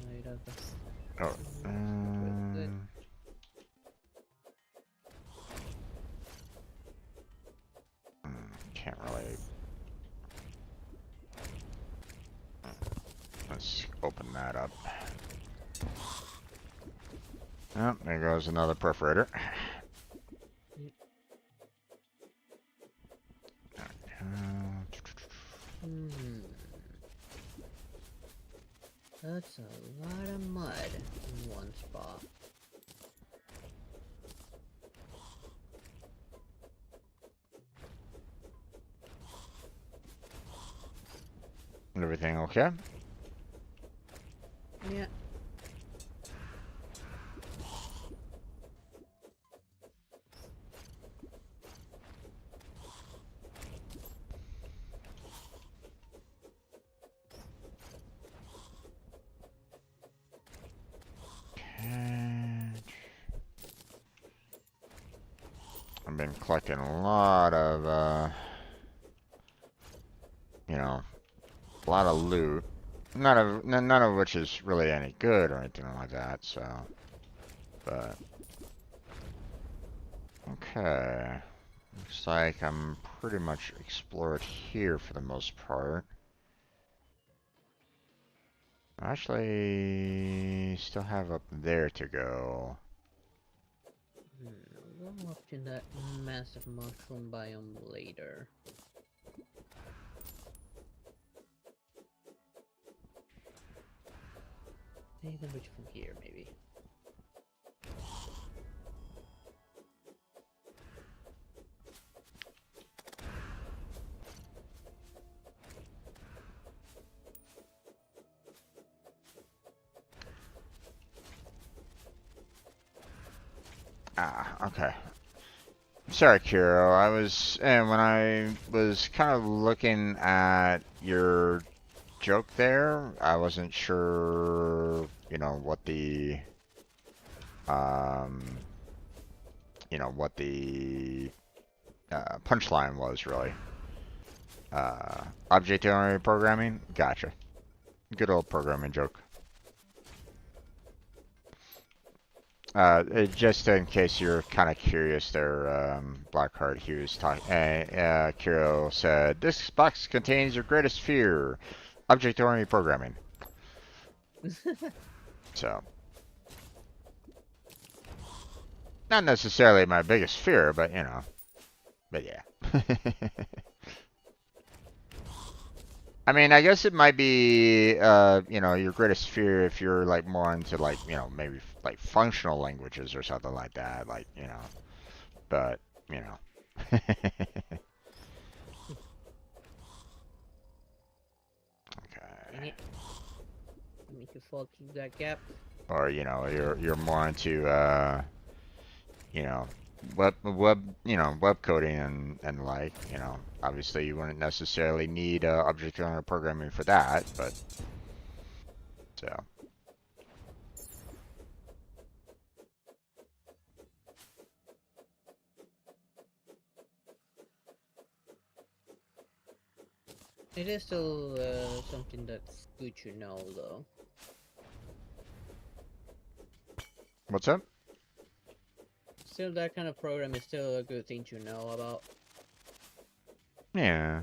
Right up the Oh, can't really. Let's open that up. Oh, there goes another perforator. That's a lot of mud in one spot. Everything okay? Yeah. I've been collecting a lot of, you know, a lot of loot. None of which is really any good or anything like that, so. But. Okay. Looks like I'm pretty much explored here for the most part. Actually, still have up there to go. We'll go up to that massive mushroom biome later. Even reach from here, maybe. Ah, okay. Sorry, Kiro. When I was kind of looking at your joke there, I wasn't sure, um, what the punchline was really. Object-oriented programming? Gotcha. Good old programming joke. Just in case you're kind of curious there, Blackheart, he was talking, Kiro said, this box contains your greatest fear, object-oriented programming. So, not necessarily my biggest fear, but, but yeah. I mean, I guess it might be, your greatest fear if you're, like, more into, like, maybe, like, functional languages or something like that, like, but, Dang Okay. it. Let me to fall through that gap. Or, you're more into, you know, web coding and like, obviously you wouldn't necessarily need object-oriented programming for that, but so. It is still something that's good to know, though. What's up? Still, that kind of program is still a good thing to know about. Yeah.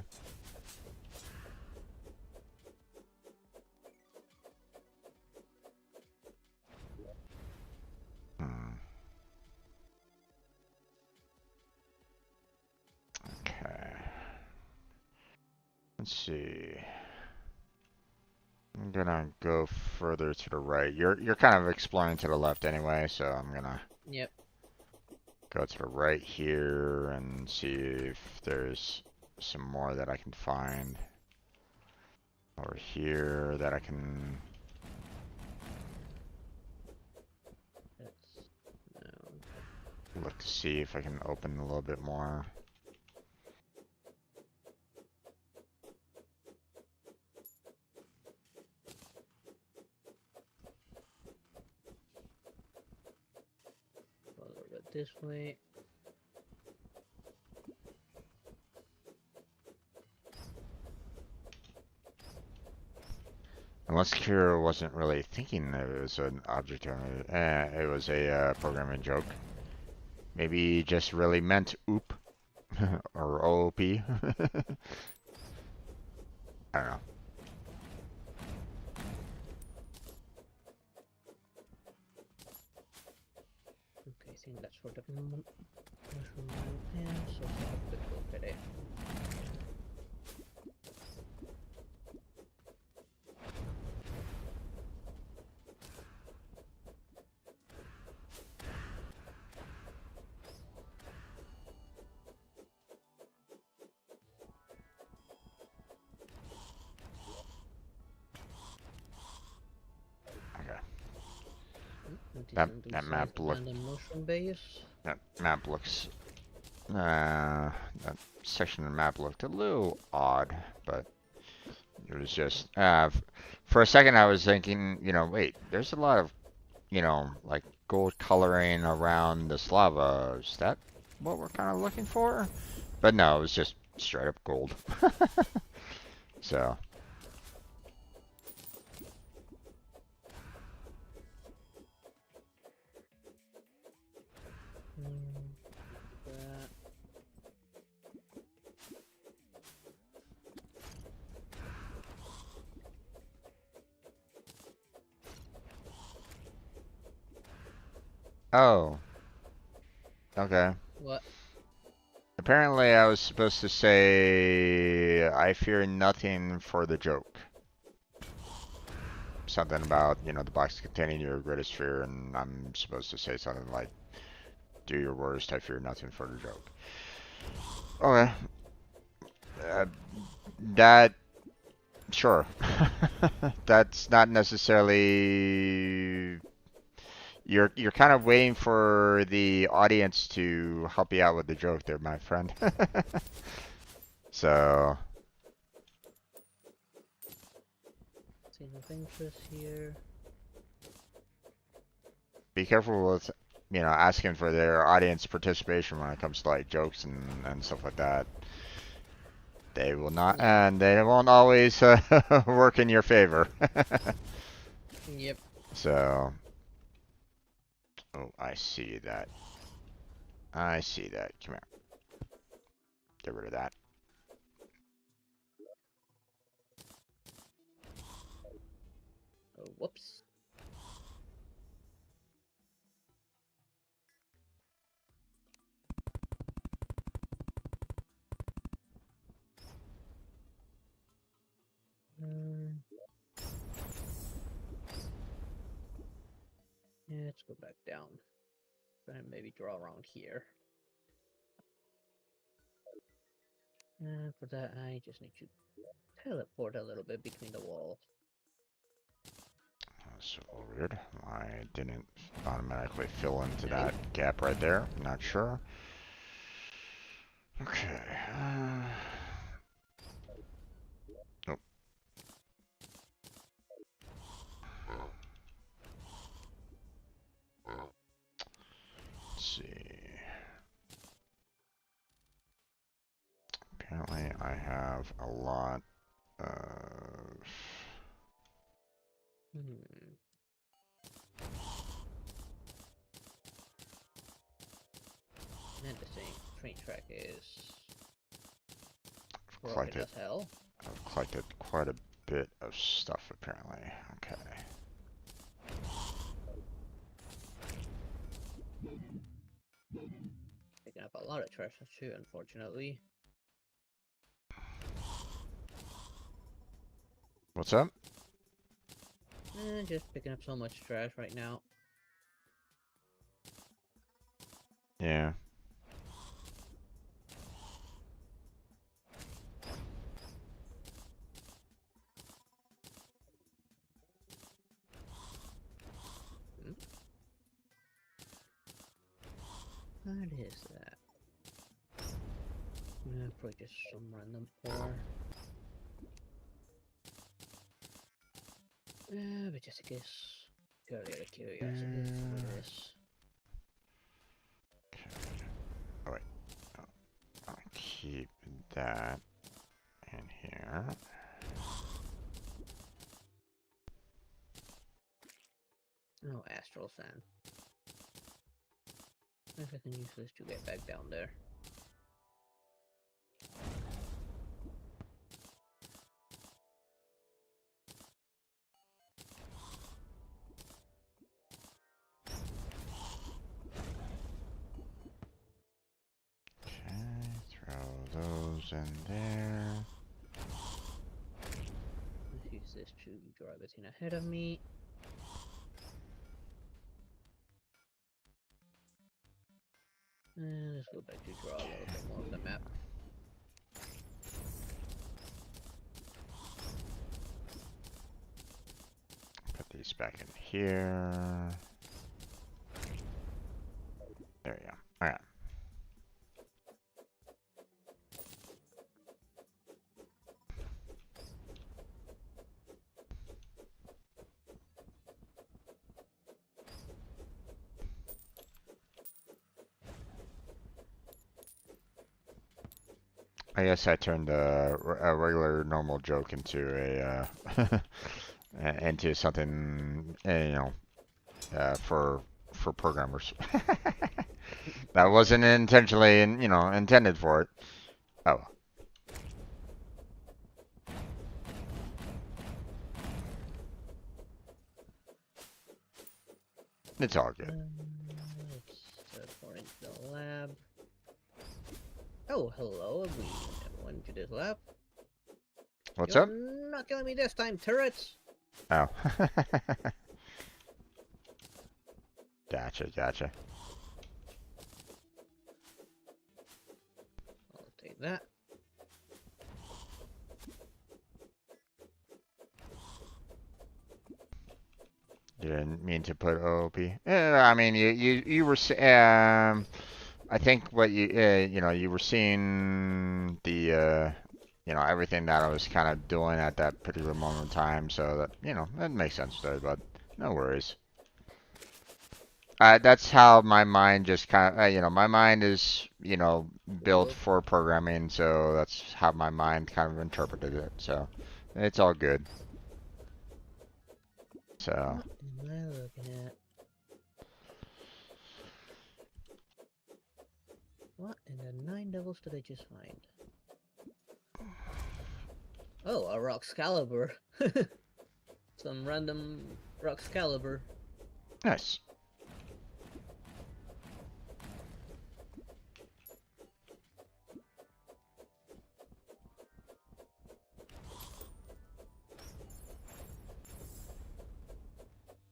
Hmm. Okay. Let's see. I'm gonna go further to the right. You're kind of exploring to the left anyway, so I'm gonna. Yep. go to the right here and see if there's some more that I can find. Over here that I can... No. look to see if I can open a little bit more. Go a little bit this way. Unless Kira wasn't really thinking that it was an object, it was a programming joke. Maybe he just really meant oop or OOP. I don't know. Okay, I think that's for the mushroom. Yeah, so let's have a quick look at it. That map look. Mushroom base. That map looks. That section of the map looked a little odd, but it was just. For a second, I was thinking, you know, wait, there's a lot of, you know, like gold coloring around this lava. Is that what we're kind of looking for? But no, it was just straight up gold. So. That. Oh. Okay. What? Apparently, I was supposed to say, I fear nothing for the joke. Something about, you know, the box containing your greatest fear, and I'm supposed to say something like, do your worst, I fear nothing for the joke. Okay. That, sure. That's not necessarily... You're kind of waiting for the audience to help you out with the joke there, my friend. So... See no interest here. be careful with, you know, asking for their audience participation when it comes to like jokes and stuff like that. They will not, and they won't always work in your favor. Yep. So, oh, I see that. I see that. Come here. Get rid of that. Oh, whoops. Yeah, let's go back down. And maybe draw around here. And for that, I just need to teleport a little bit between the walls. That's weird. I didn't automatically fill into that gap right there. Not sure. Okay. Nope. Let's see. Apparently, I have a lot of... And the same train track is broken collected, as hell. I've collected quite a bit of stuff apparently. Okay. Picking up a lot of trash too, unfortunately. What's up? Just picking up so much trash right now. Yeah. Hmm? What is that? Probably just some random ore. But just in case. Purely out of curiosity, let's see what it is. Oh wait. Oh, I'll keep that in here. Oh, astral sand. If I can use this to get back down there. Okay, throw those in there. Let's use this to draw everything ahead of me. And let's go back to draw a little bit more of the map. Put these back in here. There we go. Alright. I guess I turned a regular normal joke into a into something for programmers. That wasn't intentionally intended for it. Oh, it's all good. Let's teleport into the lab. Oh, hello, everyone to this lab. What's You're up? not killing me this time, turrets! Oh. Gotcha, gotcha. I'll take that. Didn't mean to put OP. I mean, you were I think what you were seeing the everything that I was kind of doing at that particular moment in time, so that that makes sense there, but no worries. That's how my mind just kind of my mind is built Whoop. for programming, so that's how my mind kind of interpreted it. So it's all good. So. What am I looking at? What in the nine devils did I just find? Oh, a rock's caliber. Some random rock's caliber. Nice.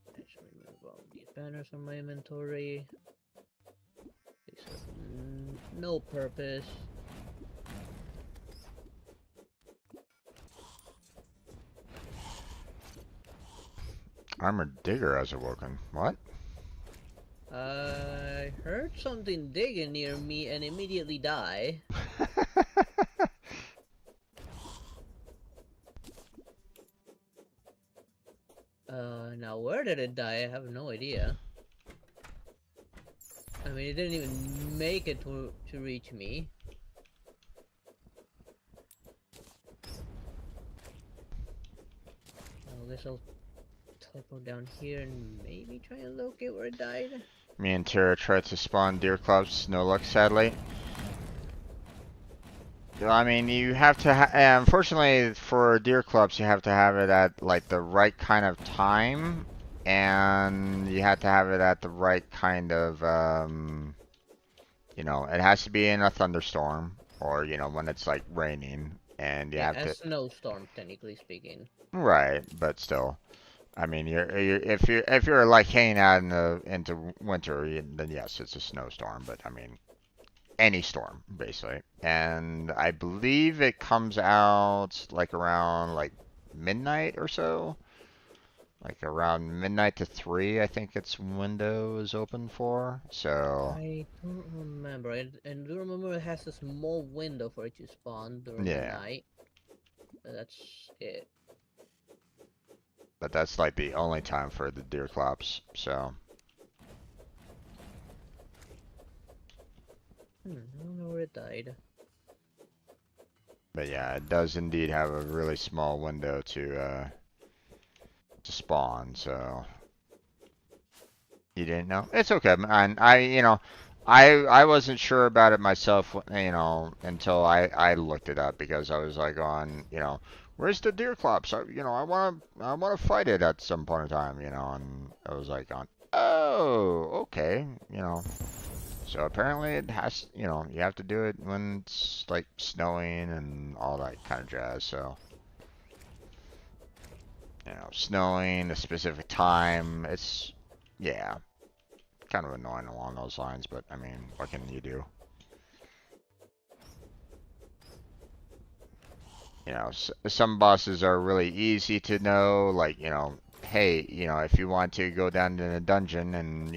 Let's remove all these banners from my inventory. These have no purpose. Armored digger has awoken. What? I heard something digging near me and immediately die. Now where did it die? I have no idea. I mean, it didn't even make it to reach me. I guess I'll teleport down here and maybe try and locate where it died. Me and Tara tried to spawn deer clubs. No luck, sadly. I mean, you have to. Unfortunately, for deer clubs, you have to have it at like the right kind of time, and you have to have it at the right kind of. It has to be in a thunderstorm, or when it's like raining, and you Yeah, have a to. snowstorm, technically speaking. Right, but still. I mean, if you're like hanging out into winter, then yes, it's a snowstorm. But I mean, any storm basically. And I believe it comes out like around like midnight or so. Like around midnight to 3, I think its window is open for. So, I don't remember. I do remember it has a small window for it to spawn during the yeah. night. That's it. But that's like the only time for the deer clops. So, I don't know where it died. but yeah, it does indeed have a really small window to spawn. So, you didn't know? It's okay, man. I wasn't sure about it myself, until I looked it up because I was like on, where's the deer clops? I want to fight it at some point in time, and I was like on, oh, okay, So apparently it has, you have to do it when it's like snowing and all that kind of jazz. So, snowing, a specific time, yeah, kind of annoying along those lines, but I mean, what can you do? Some bosses are really easy to know, like, hey, if you want to go down in a dungeon and,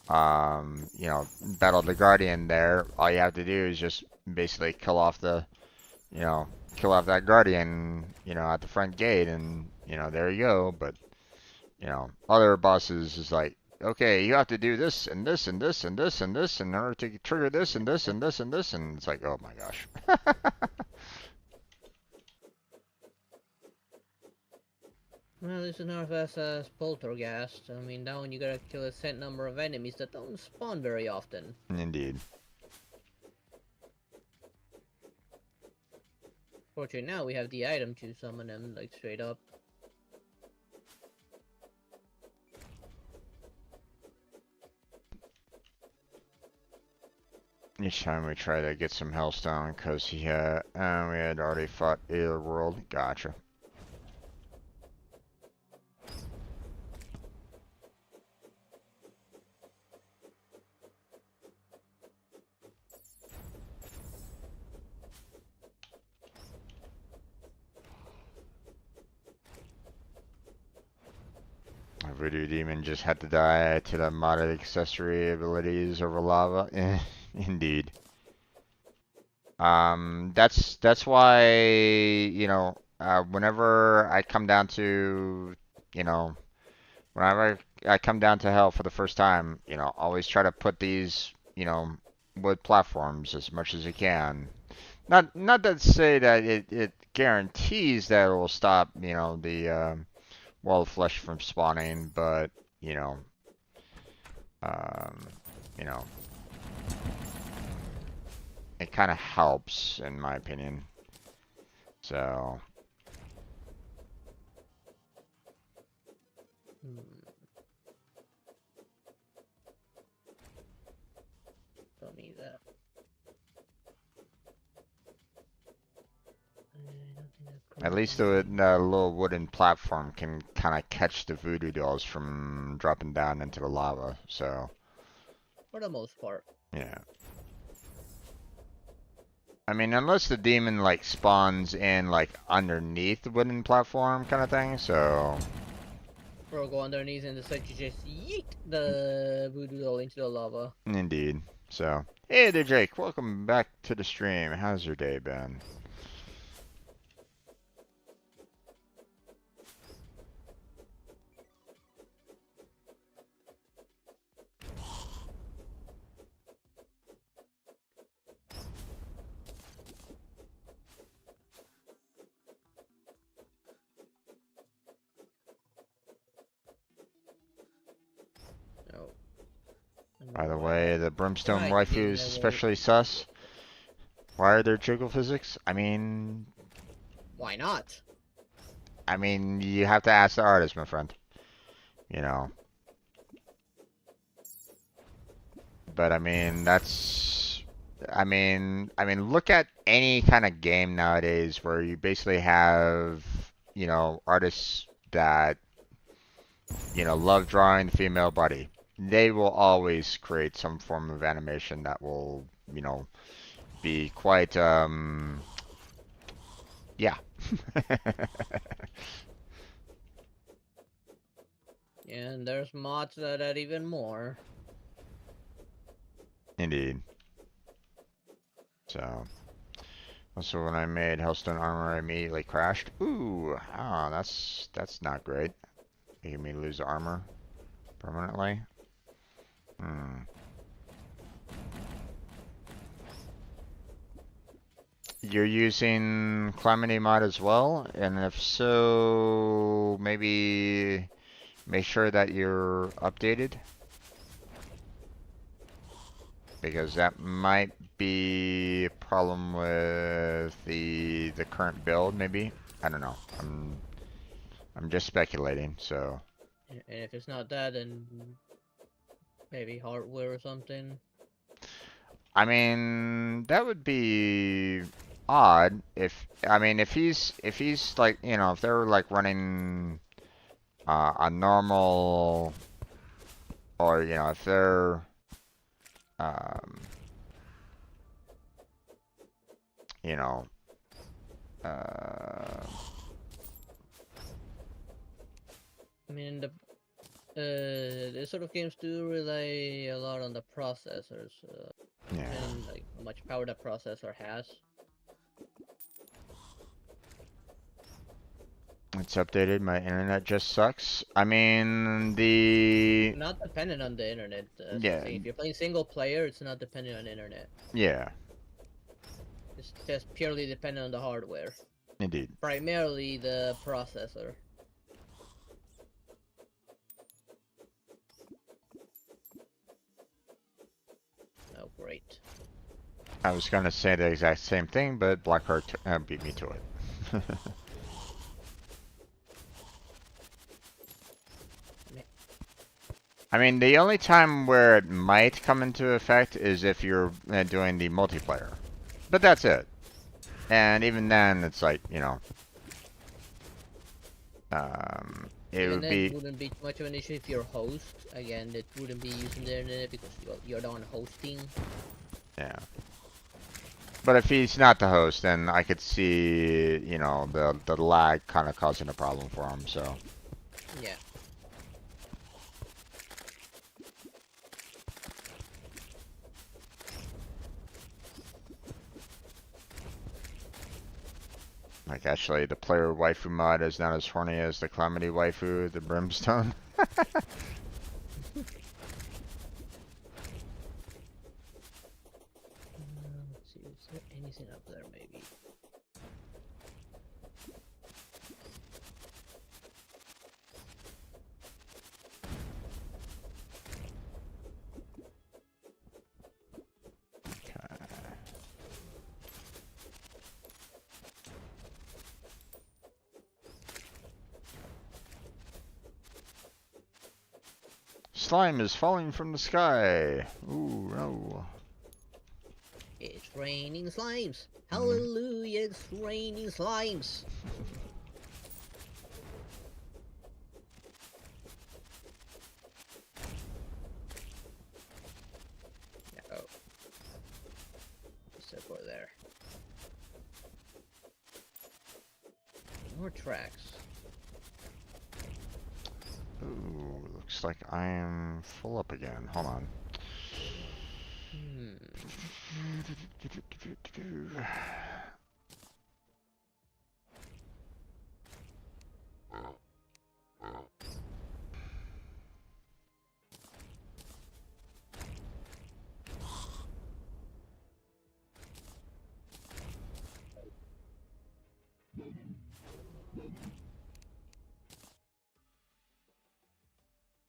battle the guardian there, all you have to do is just basically you know, kill off that guardian, at the front gate and, there you go. But, other bosses is like, okay, you have to do this and this and this and this and this in order to trigger this and this and this and this, and it's like, oh my gosh. Well, this is not as poltergeist. I mean, that one you gotta kill a set number of enemies that don't spawn very often. Indeed. Fortunately, now we have the item to summon them, like, straight up. Each time we try to get some hellstone, because we had already fought either world. Gotcha. A voodoo demon just had to die to the modded accessory abilities over lava. Indeed. That's why, whenever I come down to, you know, whenever I come down to hell for the first time, always try to put these, wood platforms as much as you can. Not to say that it guarantees that it will stop, the wall of flesh from spawning, but, you know, um, you know, it kind of helps in my opinion. So, Hmm. Don't need that. I don't think at least that. the little wooden platform can kind of catch the voodoo dolls from dropping down into the lava. So, For the most part. yeah. I mean, unless the demon like spawns in like underneath the wooden platform kind of thing. So, Or go underneath and decide to just yeet the voodoo doll into the lava. indeed. So, hey there, Jake. Welcome back to the stream. How's your day been? No. By the way, the brimstone I waifu think is I will. especially sus. Why are there jiggle physics? Why not? You have to ask the artist, my friend. You know. But look at any kind of game nowadays where you basically have, artists that love drawing the female body. They will always create some form of animation that will, be quite, yeah. And there's mods that add even more. Indeed. So, also when I made Hellstone armor, I immediately crashed. Ooh, that's not great. Making me lose armor permanently. Hmm. You're using Calamity mod as well, and if so, maybe make sure that you're updated, because that might be a problem with the current build. Maybe, I don't know. I'm just speculating. So And if it's not that, then maybe hardware or something. I mean that would be odd if he's like if they're like running a normal, or if they're um, you know uh, I mean, these sort of games do rely a lot on the processors, yeah, and like how much power the processor has. it's updated. My internet just sucks. I mean the Not dependent on the internet. yeah, If you're playing single player, it's not dependent on internet. yeah, It's just purely dependent on the hardware. indeed. Primarily the processor. Oh, great. I was gonna say the exact same thing, but Blackheart beat me to it. I mean, the only time where it might come into effect is if you're doing the multiplayer. But that's it. And even then, it's like, it Even would then, it be, wouldn't be too much of an issue if you're host. Again, it wouldn't be using the internet because you're the one hosting. yeah. But if he's not the host, then I could see, the lag kind of causing a problem for him, so. Yeah. Like, actually, the player waifu mod is not as horny as the Calamity waifu, the Brimstone. Let's see, is there anything up there maybe? Slime is falling from the sky. Ooh, no. It's raining slimes. Hallelujah, it's raining slimes. Oh. So for there. More tracks. Ooh, looks like I am full up again. Hold on.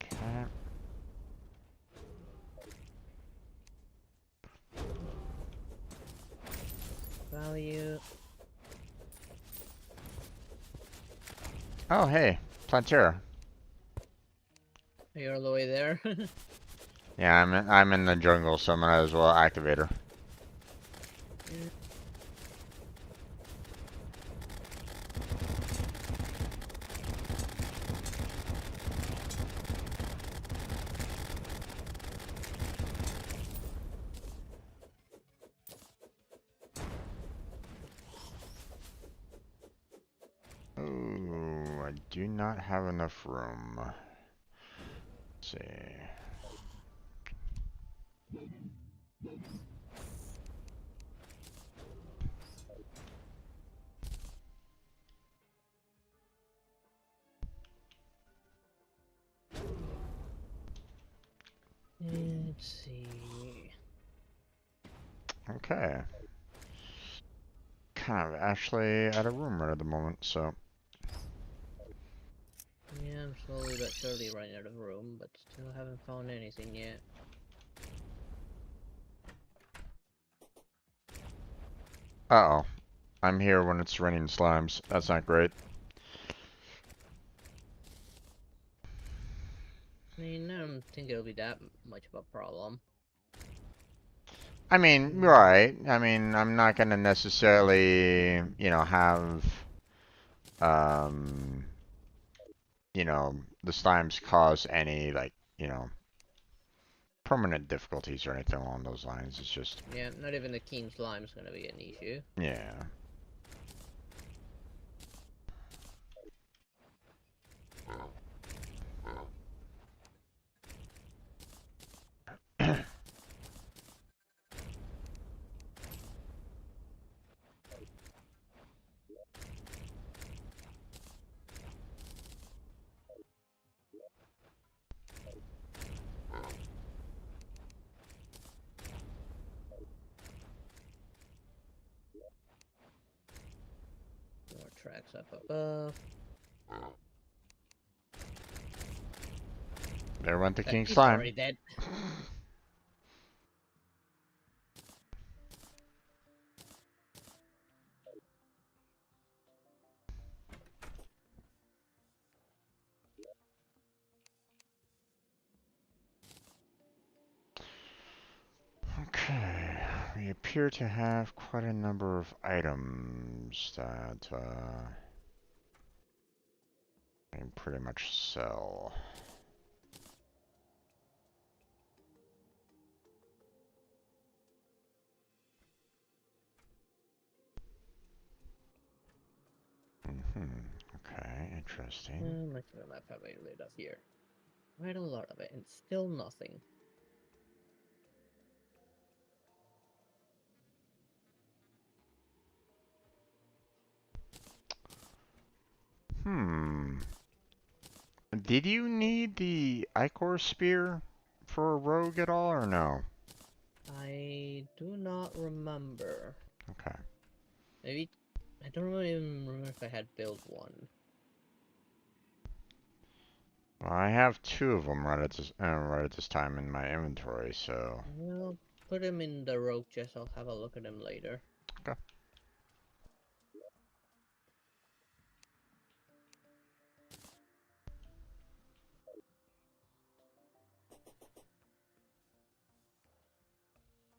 Okay. Value. Oh, hey, Plantera. You're all the way there. Yeah, I'm in the jungle, so I might as well activate her. Yeah. do not have enough room. Let's see. Let's see. Okay. Kind of actually out of room right at the moment, so. Yeah, I'm slowly but surely running out of room, but still haven't found anything yet. Uh-oh. I'm here when it's raining slimes. That's not great. I mean, I don't think it'll be that much of a problem. I mean, right. I mean, I'm not gonna necessarily, have, um, the slimes cause any, like, permanent difficulties or anything along those lines. It's just, Yeah, not even the king slime's gonna be an issue. yeah. More tracks up above. There went the king He's slime. already dead. Okay, we appear to have quite a number of items that I can pretty much sell. Okay, interesting. Much of the map have I lit up here? Quite a lot of it, and still nothing. Did you need the Ichor Spear for a rogue at all, or no? I do not remember. Okay. Maybe I don't really even remember if I had built one. Well, I have two of them right at this time in my inventory, so. Well, put him in the rogue chest. I'll have a look at him later. Okay.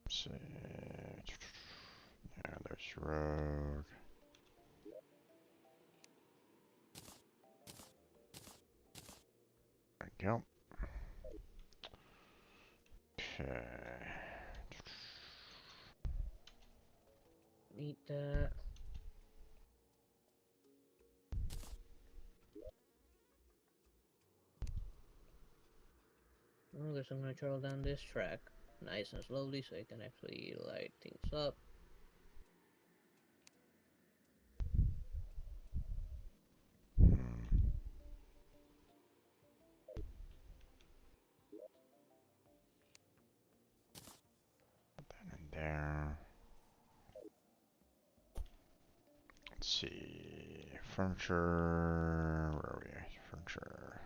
Let's see. Yeah, there's rogue. There we go. Okay. Need that. Oh, guess I'm gonna travel down this track nice and slowly so I can actually light things up. Hmm. Put that in there. Let's see. Furniture. Where are we? Furniture.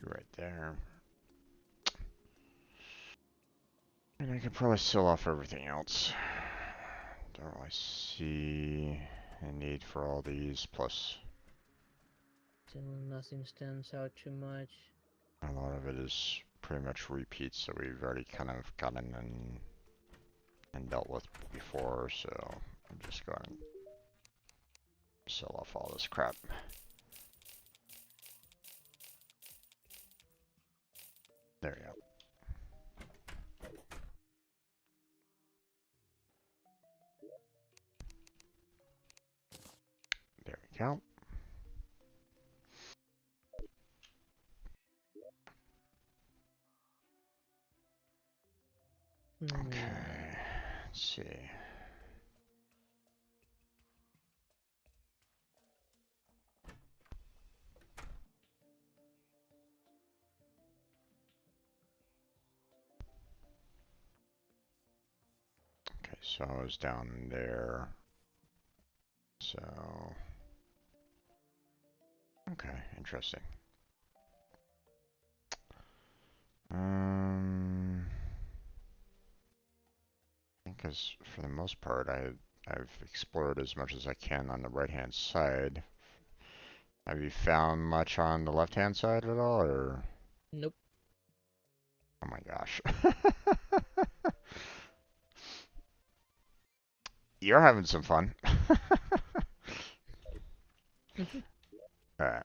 You right there. And I could probably sell off everything else. Don't really see a need for all these, plus Still nothing stands out too much. a lot of it is pretty much repeats that we've already kind of gotten and dealt with before, so I'm just going to sell off all this crap. There you go. out. Okay, let's see. Okay, so I was down there. So, okay, interesting. Because for the most part, I've explored as much as I can on the right-hand side. Have you found much on the left-hand side at all, or? Nope. Oh my gosh. You're having some fun. Alright.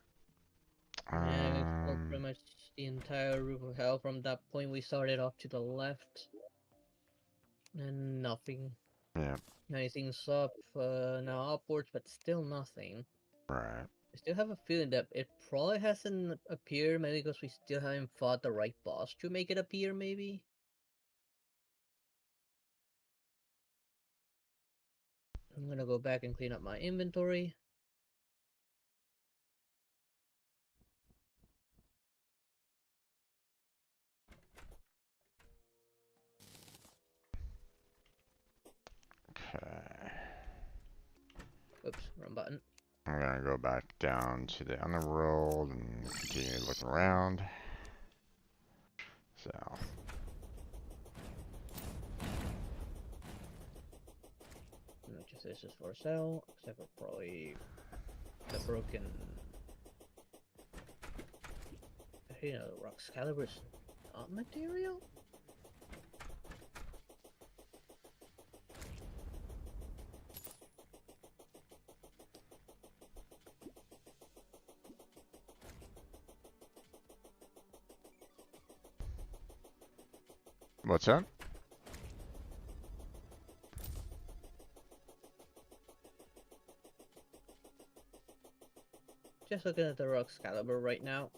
Yeah, I've explored pretty much the entire roof of hell from that point we started off to the left. And nothing. Yeah, Anything's up, now upwards, but still nothing. right. I still have a feeling that it probably hasn't appeared, maybe because we still haven't fought the right boss to make it appear, maybe? I'm gonna go back and clean up my inventory. Okay. Oops, wrong button. I'm gonna go back down to the underworld and continue looking around. So, Which is this is for sale, except for probably the broken. You know, rock's caliber's not material? what's that? Just looking at the rock's caliber right now.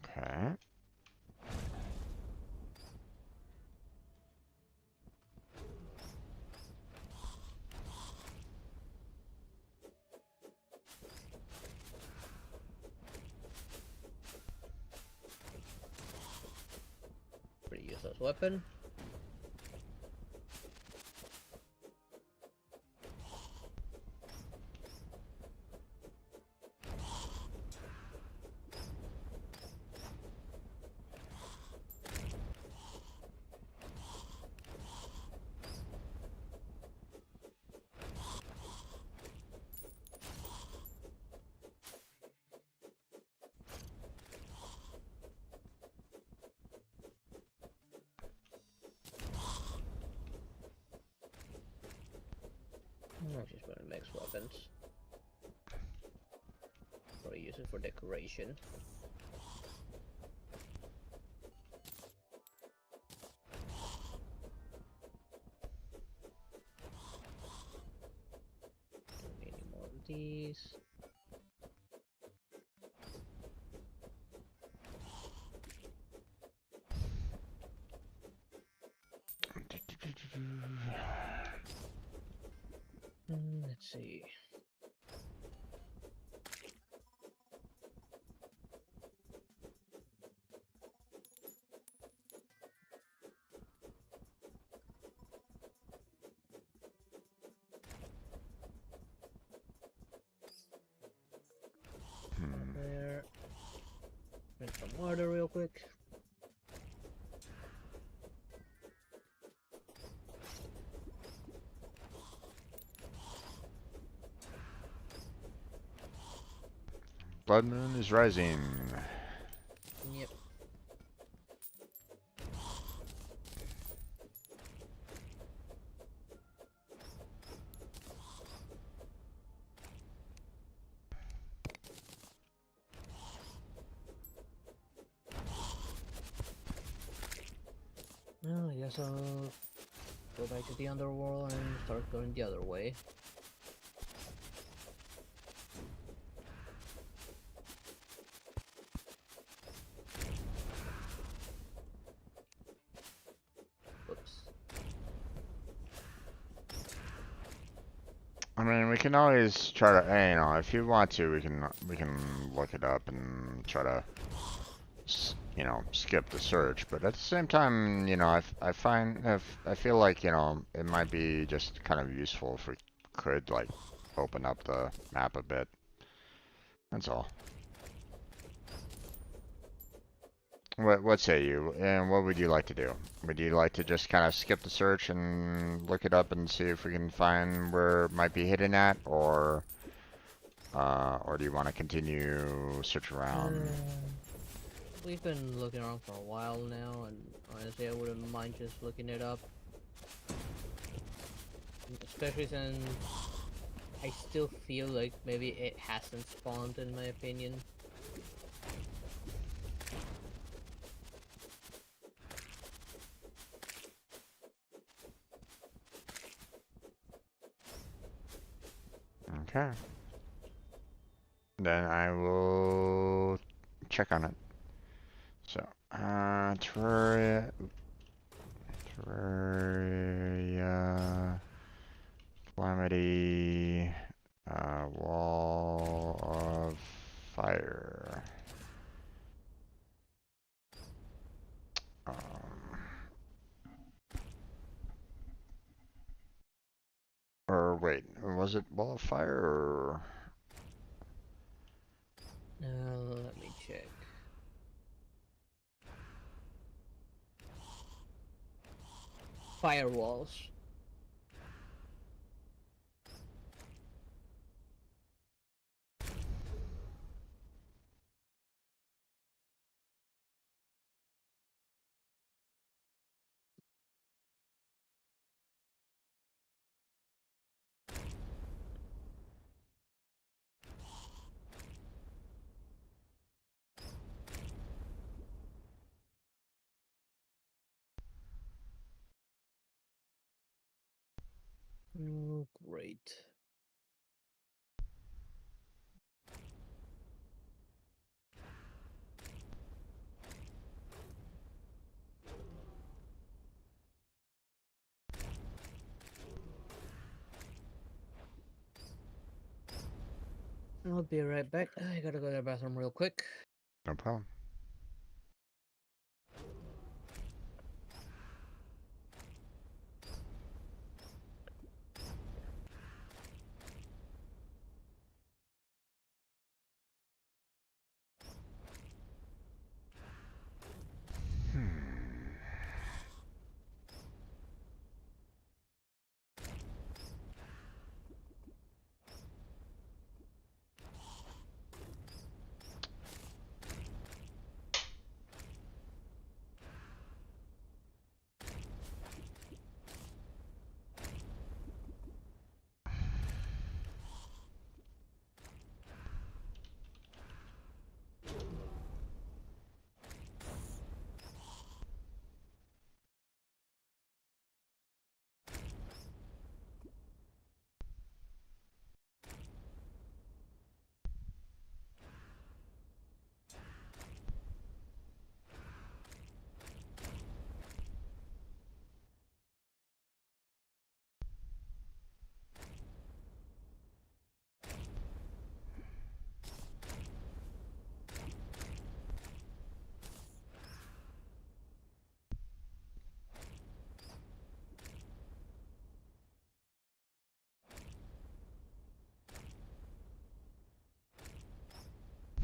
Okay. Pretty useless weapon. I'm just gonna mix weapons. Probably use it for decoration. Any more of these? Let's see. There. Drink some water real quick. Blood moon is rising. Yep. guess I'll go back to the underworld and start going the other way. Oops. I mean, we can always try to, you know, if you want to, we can look it up and try to, you know, skip the search. But at the same time, you know, I find if I feel like, you know, it might be just kind of useful if we could like open up the map a bit. That's all. What say you? And what would you like to do? Would you like to just kind of skip the search and look it up and see if we can find where it might be hidden at, or do you want to continue search around? We've been looking around for a while now, and honestly, I wouldn't mind just looking it up. Especially since I still feel like maybe it hasn't spawned, in my opinion. Okay. Then I will check on it. So, Terraria, Terraria, Calamity, Wall of Fire. Um, or wait, was it Wall of Fire or? Let me check. Firewalls. Oh, great. I'll be right back. I gotta go to the bathroom real quick. No problem.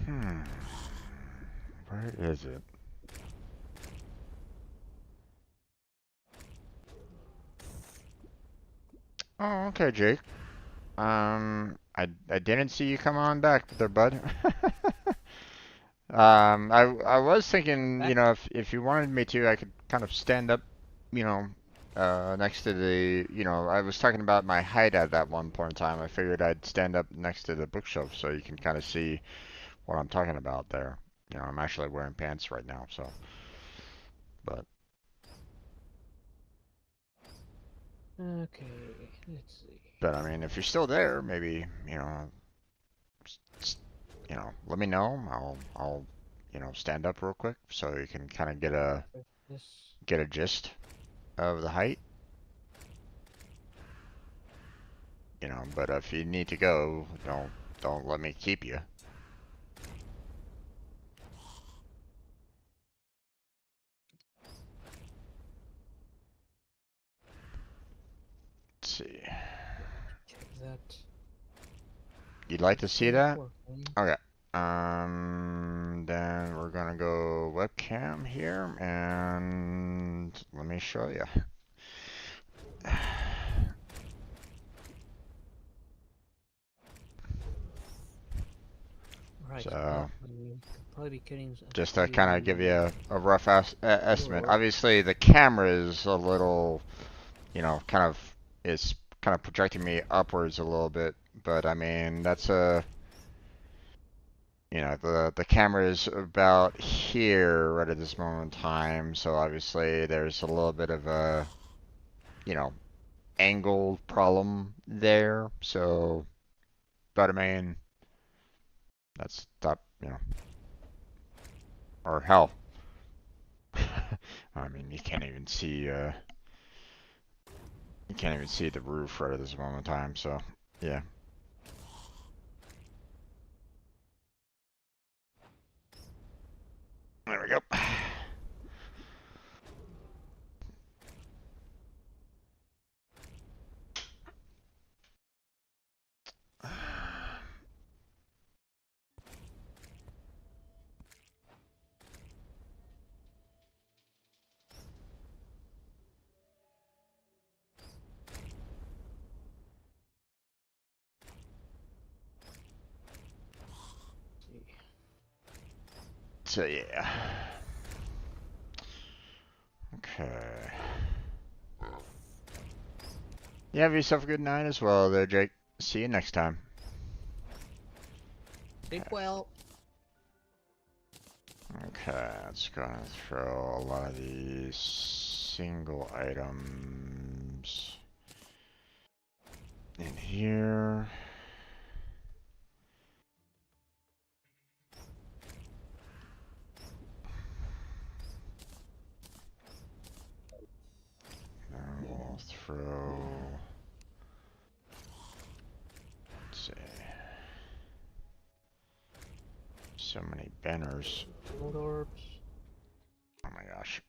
Hmm. Where is it? Oh, okay, Jake. I didn't see you come on back there, bud. I was thinking, you Back. know, if you wanted me to, I could kind of stand up, you know, next to the, you know, I was talking about my height at that one point in time. I figured I'd stand up next to the bookshelf so you can kind of see what I'm talking about there. You know, I'm actually wearing pants right now, so, but Okay, let's see. But I mean, if you're still there, maybe let me know. I'll stand up real quick so you can kind of This. get a gist of the height. But if you need to go, don't let me keep you. Let's see. Check that. You'd like to It's see still that? working. Okay. Then we're gonna go webcam here, and let me show you. Right, So, we could probably be getting a just to kind of give you few a rough estimate. more. Obviously, the camera is a little, is kind of projecting me upwards a little bit, but I mean, that's the camera is about here right at this moment in time, so obviously there's a little bit of a, you know, angle problem there. So, but I mean, that's that, or hell. I mean, you can't even see the roof right at this moment in time. So, yeah. There we go. So yeah. Okay. You have yourself a good night as well there, Jake. See you next time. Sleep well. Okay, let's go and throw a lot of these single items in here. And we'll throw, let's see, so many banners. Gold orbs. Oh my gosh.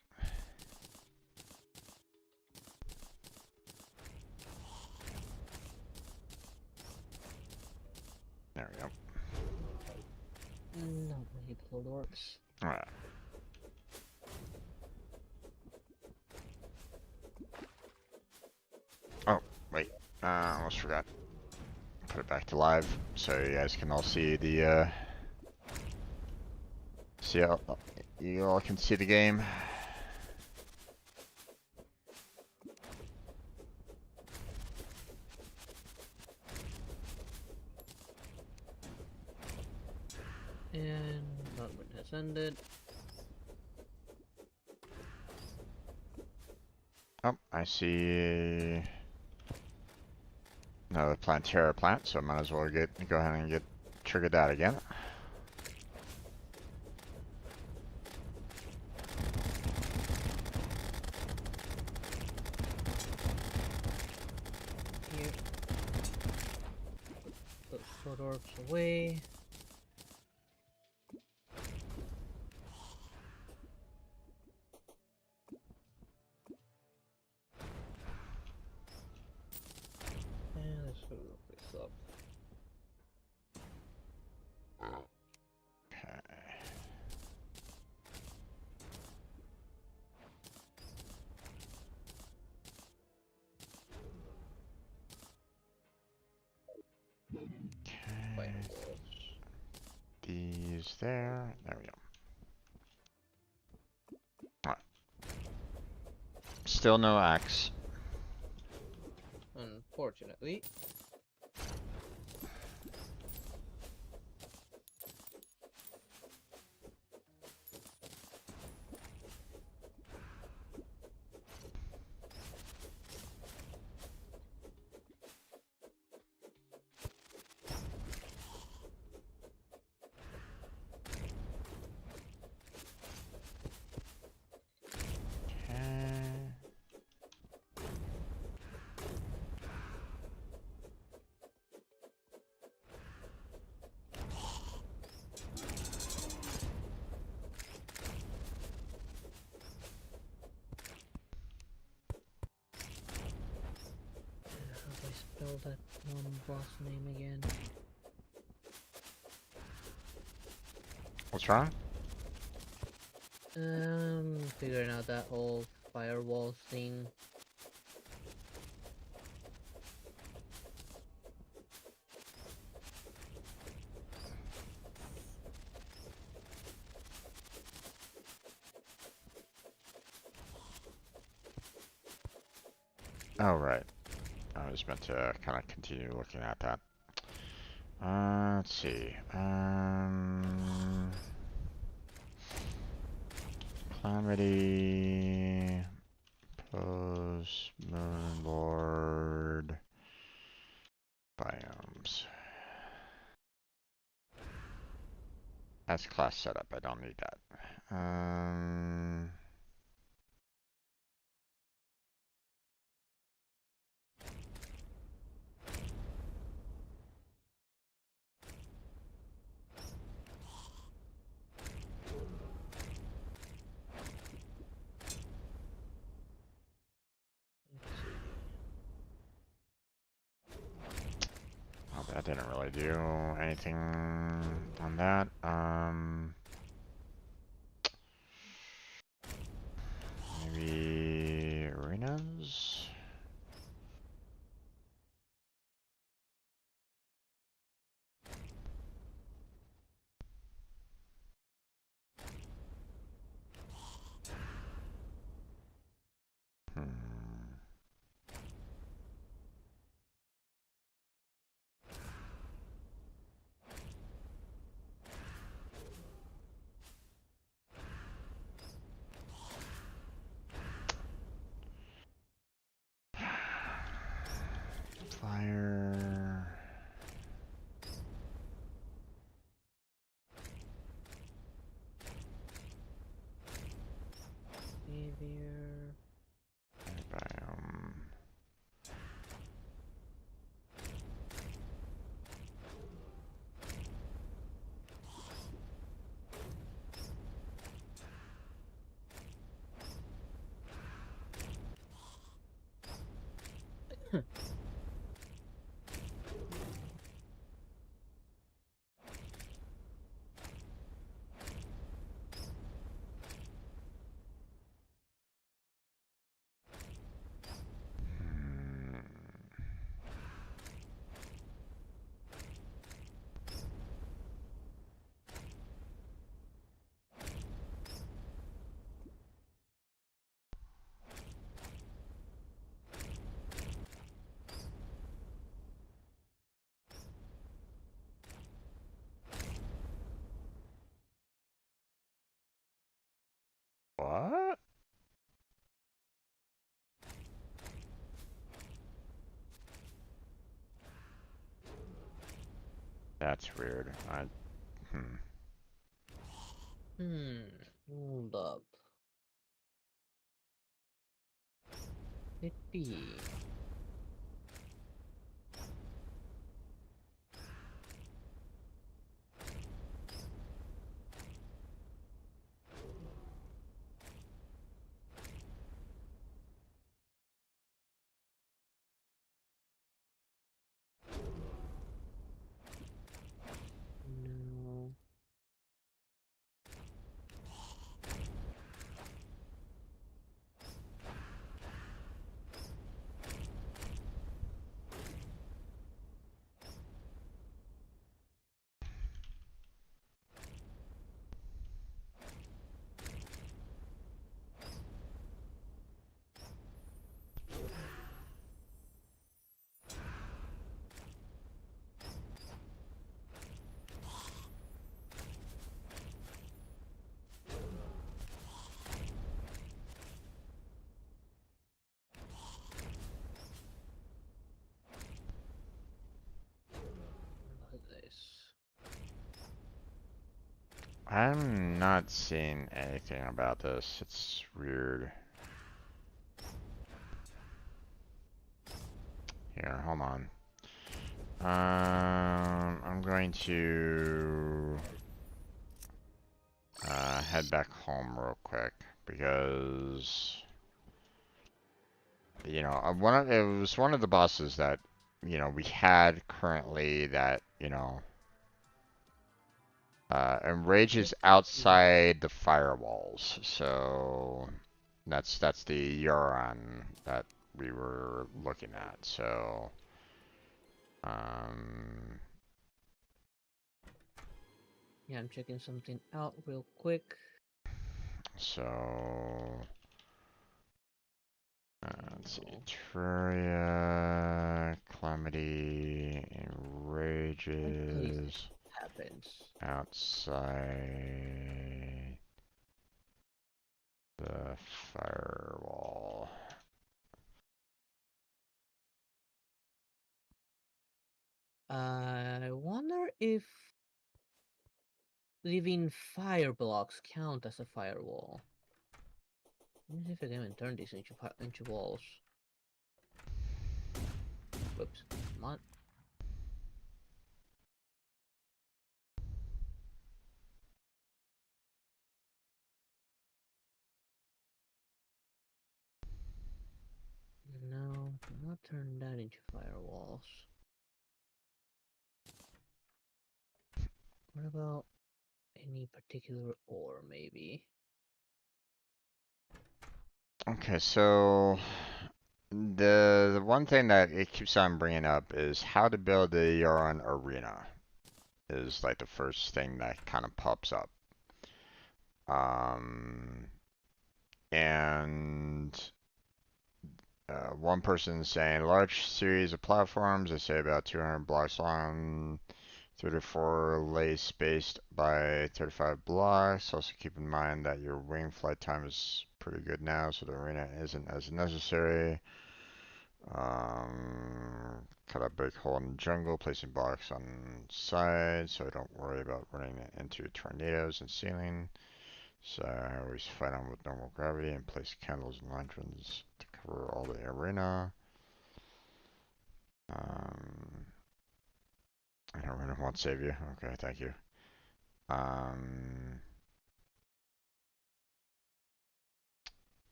There we go. Not many gold orbs. Alright. Oh, wait. Almost forgot. Put it back to live so you guys can all see the, you all can see the game. And movement has ended. Oh, I see another Terra plant, so I might as well go ahead and trigger that again. Here. Put gold orbs away. And let's hook this up. Okay. Final Okay. orbs. These there. There we go. Alright. Still no axe. Unfortunately. hell that boss name again? What's wrong? Figuring out that whole firewall thing. Oh, right. I was meant to kind of continue looking at that. Let's see. Calamity, post, moonboard, biomes. That's class setup. I don't need that. Oh, that didn't really do anything on that. Maybe arenas? Hmm. Fire. Savior. Biome. Hmm. What? That's weird. Hmm. Hold up. It be. No. What is this? I'm not seeing anything about this. It's weird. Here, hold on. I'm going to head back home real quick because it was one of the bosses that we had currently that, Enrage is outside the firewalls, so that's the Euron that we were looking at. So, um, Yeah, I'm checking something out real quick. so let's see, No. Terraria, Calamity, What place this Enrages happens? outside the firewall. I wonder if leaving fire blocks count as a firewall. Let me see if I can even turn these into walls. Whoops. Come on. No, cannot turn that into firewalls. What about any particular ore, maybe? Okay, so the one thing that it keeps on bringing up is how to build a Euron arena is like the first thing that kind of pops up. Um, and one person saying large series of platforms. They say about 200 blocks long, 34 lays spaced by 35 blocks. Also keep in mind that your wing flight time is pretty good now, so the arena isn't as necessary. Cut a big hole in the jungle, placing blocks on sides so I don't worry about running into tornadoes and ceiling. So I always fight on with normal gravity and place candles and lanterns to cover all the arena. Um, I don't really want to save you. Okay, thank you. Um,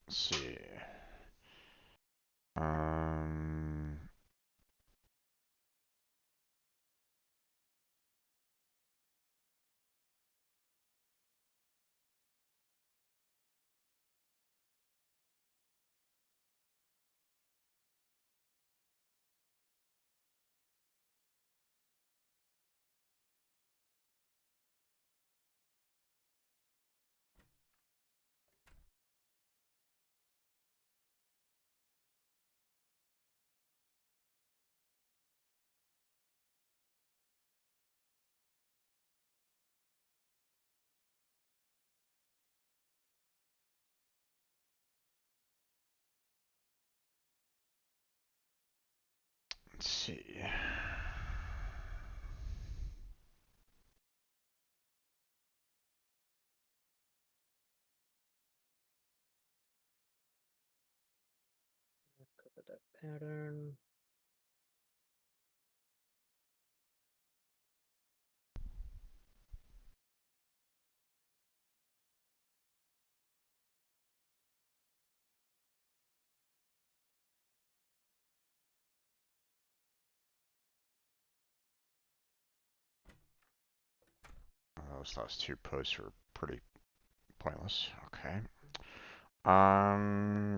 let's see. Um, let's see. Cover that pattern. Those last two posts were pretty pointless. Okay.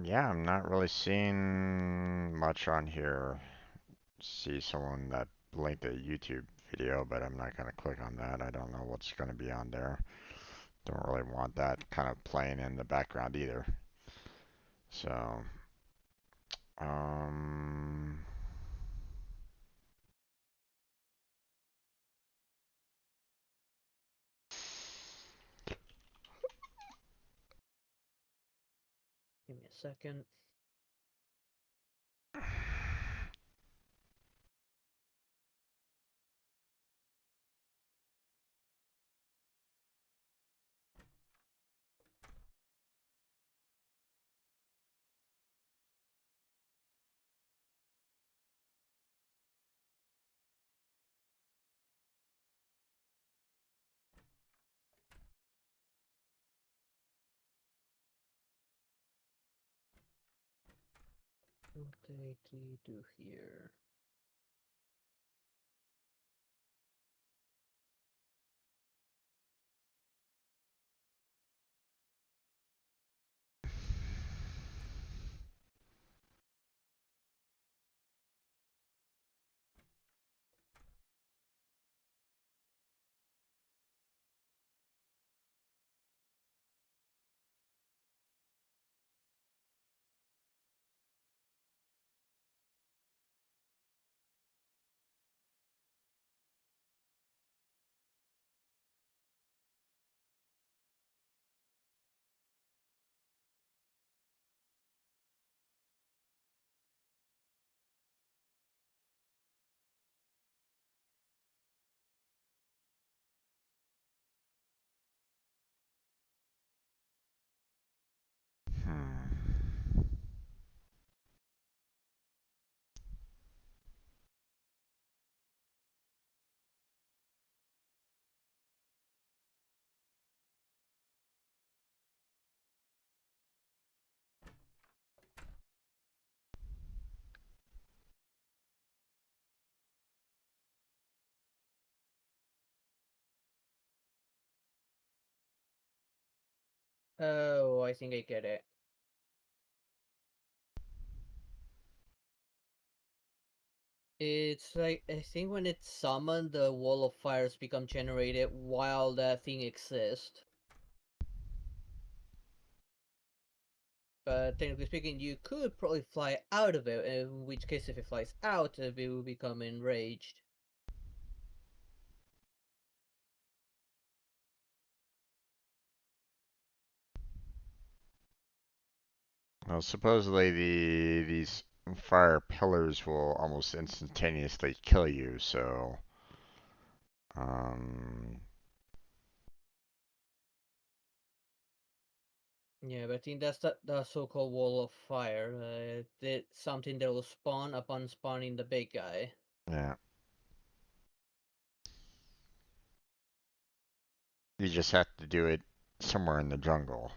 Yeah, I'm not really seeing much on here. See someone that linked a YouTube video, but I'm not gonna click on that. I don't know what's gonna be on there. Don't really want that kind of playing in the background either. So, um, Give me a second. What did we do here? Oh, I think I get it. It's like, I think when it's summoned, the wall of fires become generated while that thing exists. But technically speaking, you could probably fly out of it, in which case if it flies out, it will become enraged. Well, supposedly these fire pillars will almost instantaneously kill you, so um Yeah, but I think that's the so-called wall of fire. Something that will spawn upon spawning the big guy. yeah. You just have to do it somewhere in the jungle.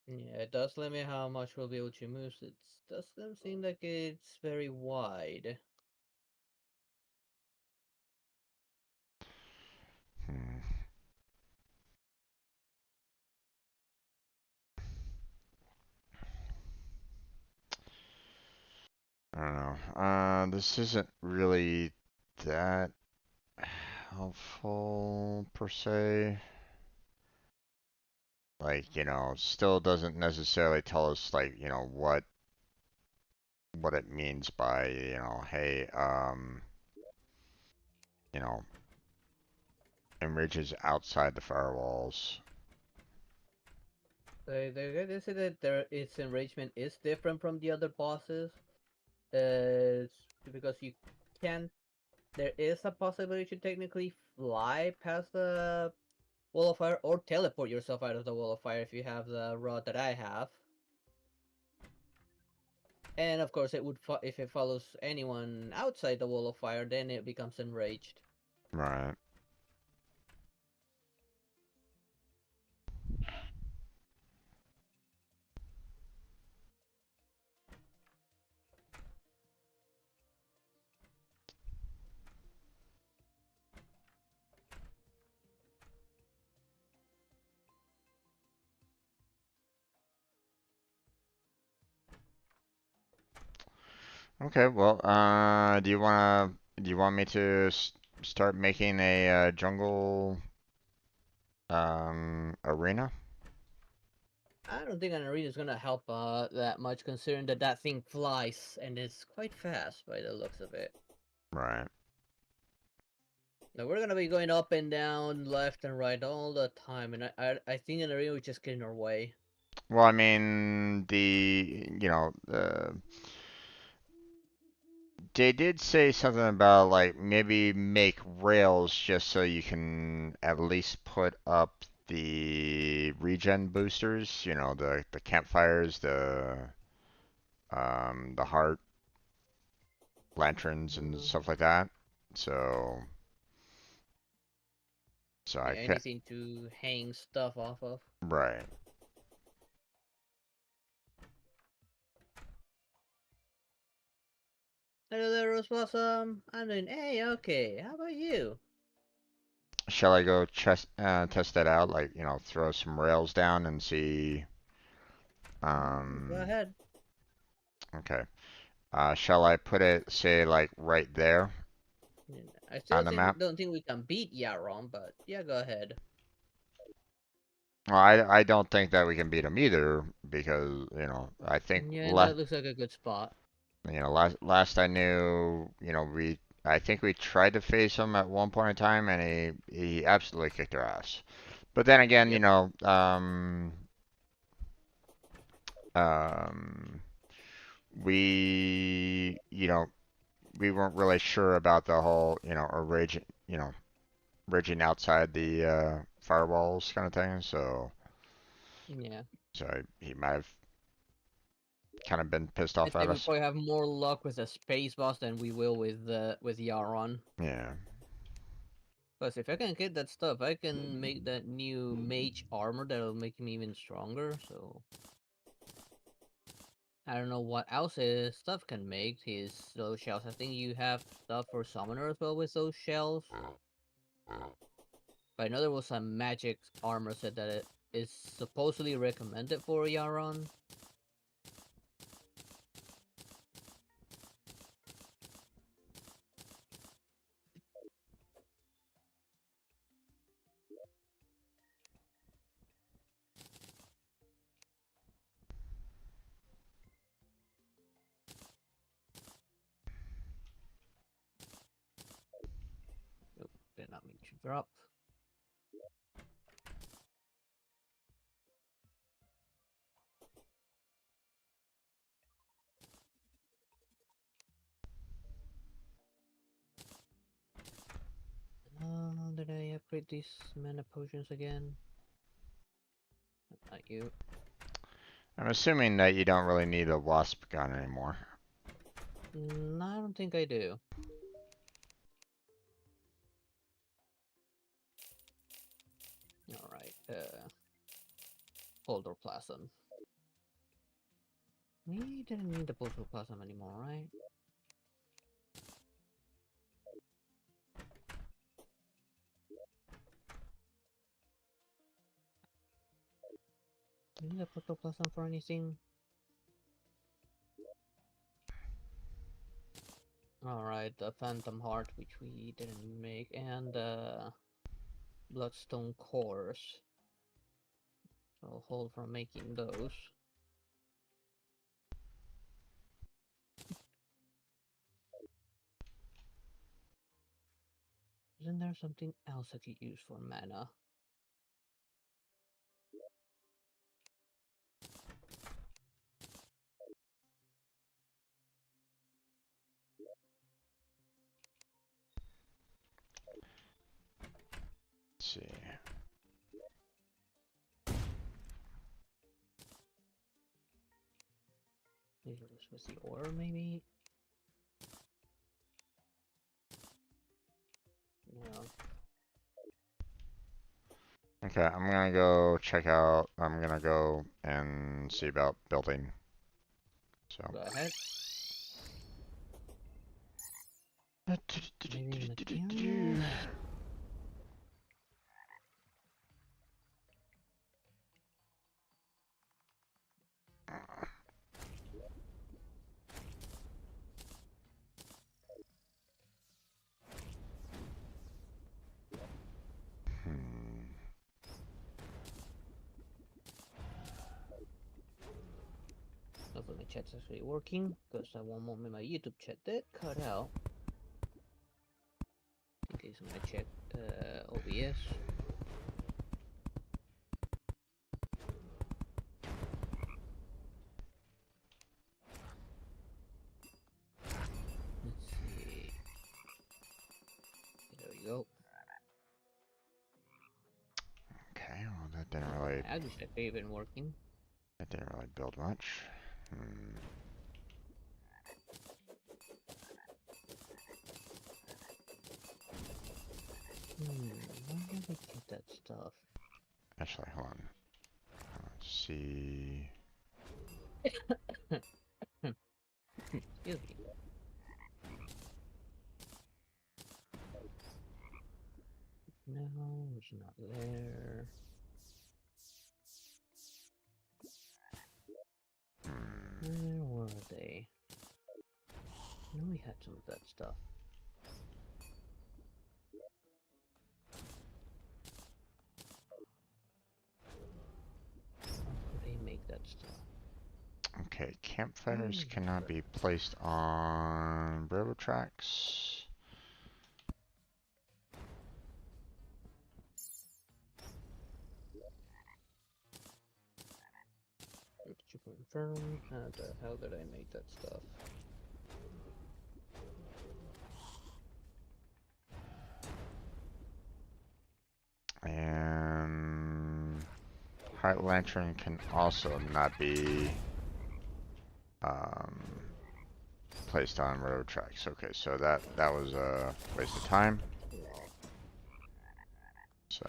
Yeah, it does limit how much we'll be able to move. It doesn't seem like it's very wide. Hmm. I don't know. This isn't really that helpful per se. Like, still doesn't necessarily tell us like, what it means by, hey, you know, enriches outside the firewalls. They say that its enragement is different from the other bosses. Because you can. There is a possibility to technically fly past the wall of fire or teleport yourself out of the wall of fire if you have the rod that I have. And of course, it would if it follows anyone outside the wall of fire, then it becomes enraged. Right. Okay, well, do you want me to start making a jungle arena? I don't think an arena is gonna help that much, considering that that thing flies and is quite fast by the looks of it. Right. Now we're gonna be going up and down, left and right all the time, and I think an arena would just get in our way. Well, I mean, they did say something about like maybe make rails just so you can at least put up the regen boosters, the campfires, the heart lanterns and Mm, stuff like that. So so yeah, I can anything to hang stuff off of. right. Hello there, Rose Blossom. I'm doing okay. How about you? Shall I go test that out? Like, throw some rails down and see. Go Um, ahead. okay. Shall I put it, say, like right there I on still the map? don't think we can beat Yaron, but yeah, go ahead. Well, I don't think that we can beat him either because, I think Yeah, that looks like a good spot. last I knew, I think we tried to face him at one point in time and he absolutely kicked our ass. But then again, Yep. um, we, we weren't really sure about the whole, raging outside the firewalls kind of thing. Yeah. So he might have kind of been pissed I off at think we us. probably have more luck with the space boss than we will with Yaron. Yeah. Plus, if I can get that stuff, I can make that new mage armor that'll make him even stronger. So I don't know what else his stuff can make. His those shells. I think you have stuff for summoner as well with those shells. I know there was a magic armor set that it is supposedly recommended for Yaron. Nope, did not mean to drop. Did I upgrade these mana potions again? Not you. I'm assuming that you don't really need a wasp gun anymore. I don't think I do. Alright, Polder Plasm. We didn't need the Polder Plasm anymore, right? Do we need the Polder Plasm for anything? Alright, the Phantom Heart, which we didn't make, and Bloodstone Cores. So I'll hold from making those. Isn't there something else I could use for mana? Let's see. Maybe this was the ore, maybe? No. Okay, I'm gonna go check out. I'm gonna go and see about building. So. Go ahead. Maybe material? Hopefully my chat's actually working, because at one moment my YouTube chat did cut out. In case I'm gonna check OBS. Let's see. There we go. Okay, well that didn't really. I wish that could been working. That didn't really build much. Where did I get that stuff? Actually, hold on. Let's see. Excuse me. No, it's not there. Where were they? I know we had some of that stuff. How could they make that stuff? Okay, campfires cannot be placed on railroad tracks. To confirm, how the hell did I make that stuff? And Heart Lantern can also not be placed on railroad tracks. Okay, so that was a waste of time. So.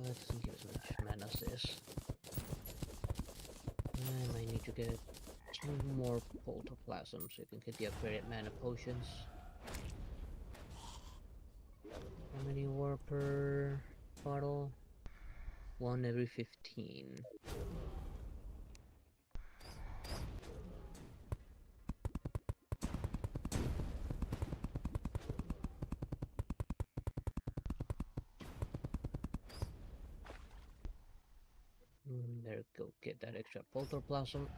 Let's see how much mana this. I might need to get 2 more Polterplasm so you can get the upgraded mana potions. How many ore per bottle? 1 every 15. There we go, get that extra protoplasm.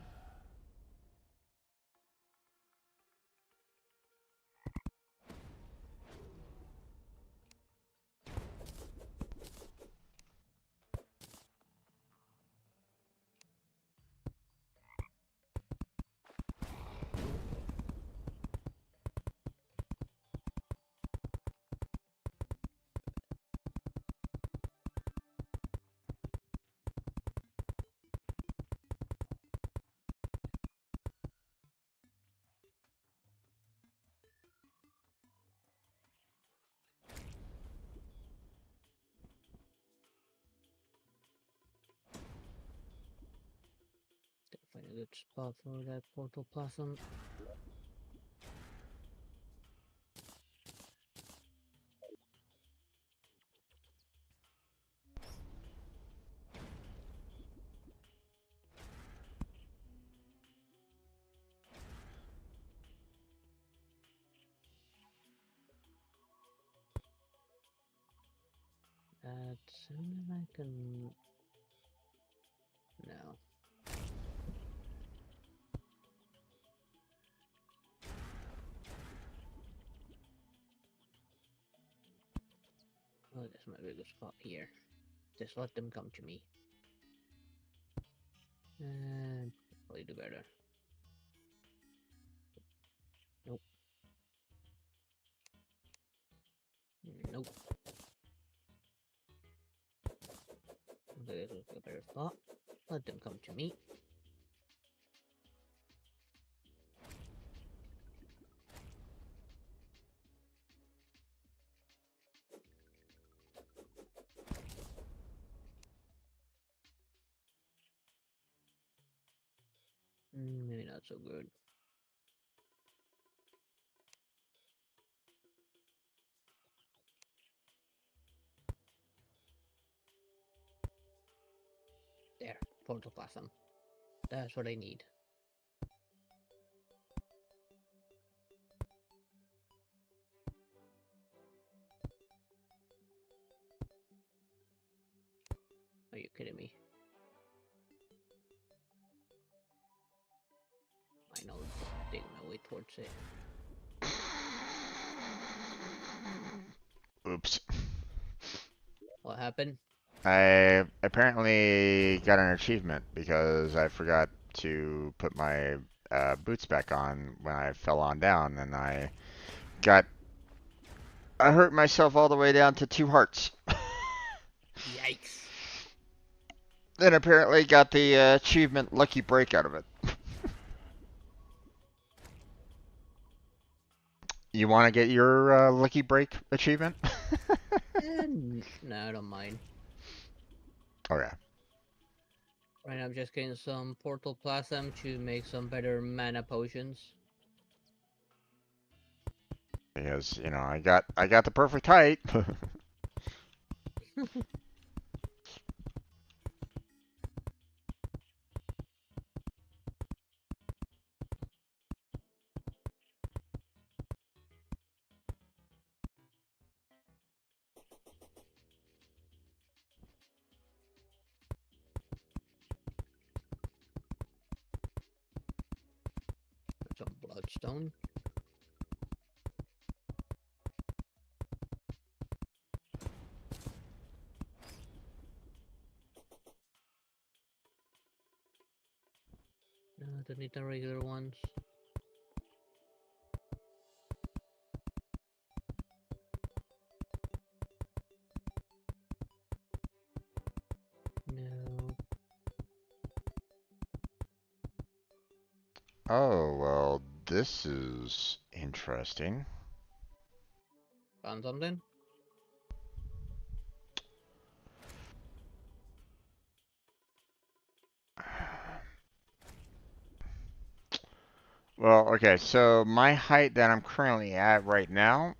Find a good spot for that protoplasm. That sounded like a... No. Oh, this might be a good spot here. Just let them come to me. And probably do better. Nope. Nope. This is a better spot. Let them come to me. Maybe not so good. There, protoplasm. That's what I need. Are you kidding me? I know, dig my way towards it. Oops. What happened? I apparently got an achievement because I forgot to put my boots back on when I fell on down, and I hurt myself all the way down to 2 hearts. Yikes. Then apparently got the achievement Lucky Break out of it. You want to get your Lucky Break achievement? No, I don't mind. Okay. Right now I'm just getting some protoplasm to make some better mana potions. Because, you know, I got the perfect height. Some bloodstone. No, I don't need the regular ones. No. Oh, well, this is interesting. Found something? Well, okay, so my height that I'm currently at right now,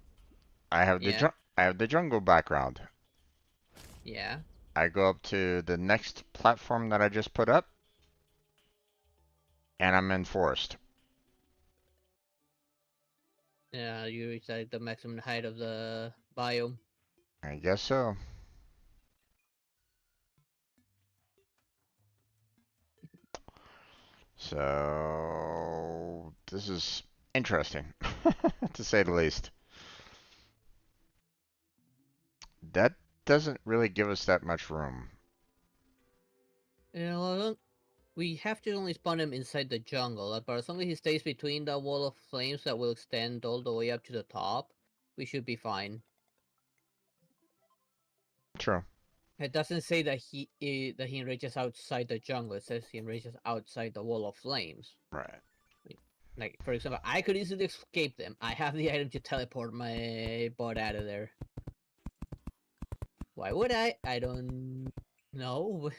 I have the Yeah. jump. I have the jungle background. Yeah. I go up to the next platform that I just put up, and I'm in forest. Yeah, you reach like the maximum height of the biome. I guess so. So this is interesting, to say the least. That doesn't really give us that much room. You know, we have to only spawn him inside the jungle, but as long as he stays between the wall of flames that will extend all the way up to the top, we should be fine. True. It doesn't say that he enrages outside the jungle. It says he enrages outside the wall of flames. Right. Like, for example, I could easily escape them. I have the item to teleport my bot out of there. Why would I? I don't know.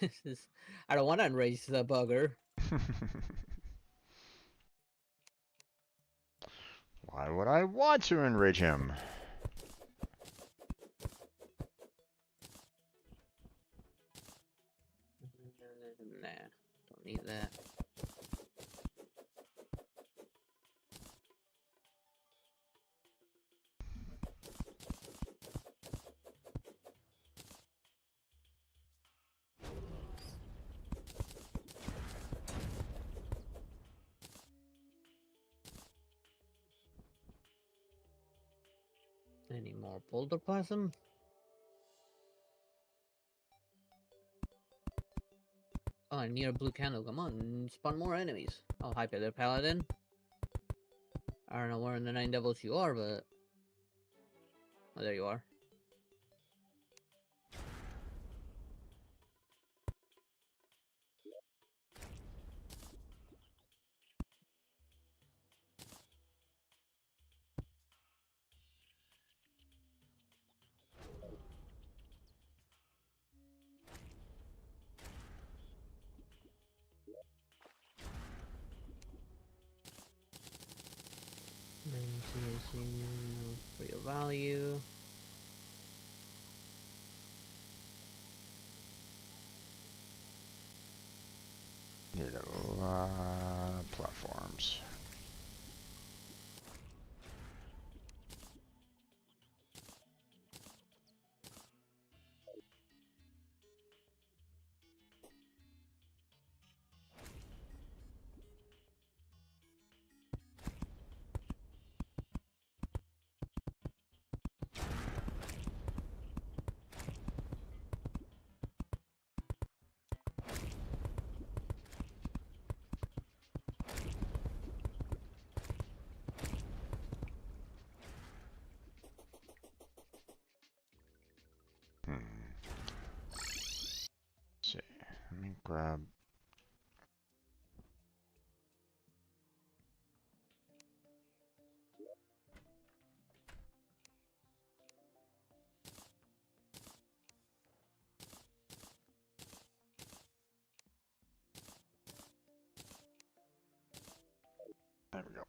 I don't want to enrage the bugger. Why would I want to enrage him? Nah, don't need that. Any more boulder plasm? Oh, I need a blue candle. Come on, spawn more enemies. Oh, hi there, Paladin. I don't know where in the Nine Devils you are, but... Oh, there you are. For your value. Need a lot of platforms. Hmm. Let's see. Let me grab. There we go.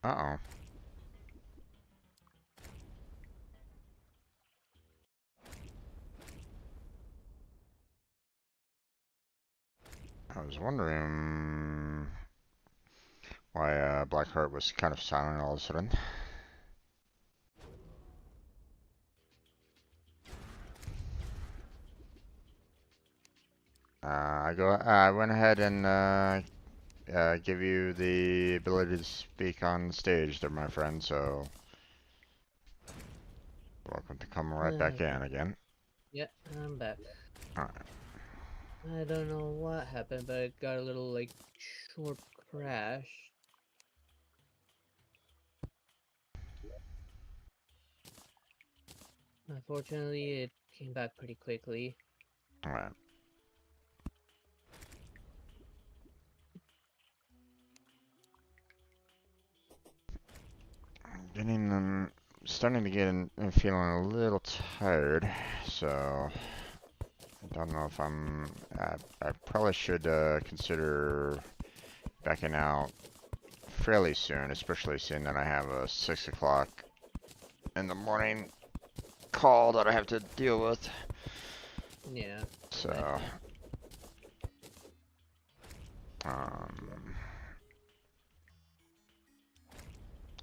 Uh-oh. I was wondering why Blackheart was kind of silent all of a sudden. I went ahead and give you the ability to speak on stage there, my friend, so welcome to come right back in again. Yeah, I'm back. Alright. I don't know what happened, but it got a little, like, short crash. Unfortunately, it came back pretty quickly. Alright. Starting to get in, feeling a little tired, so I don't know if I probably should consider backing out fairly soon, especially seeing that I have a 6 o'clock in the morning call that I have to deal with. Yeah. So, um,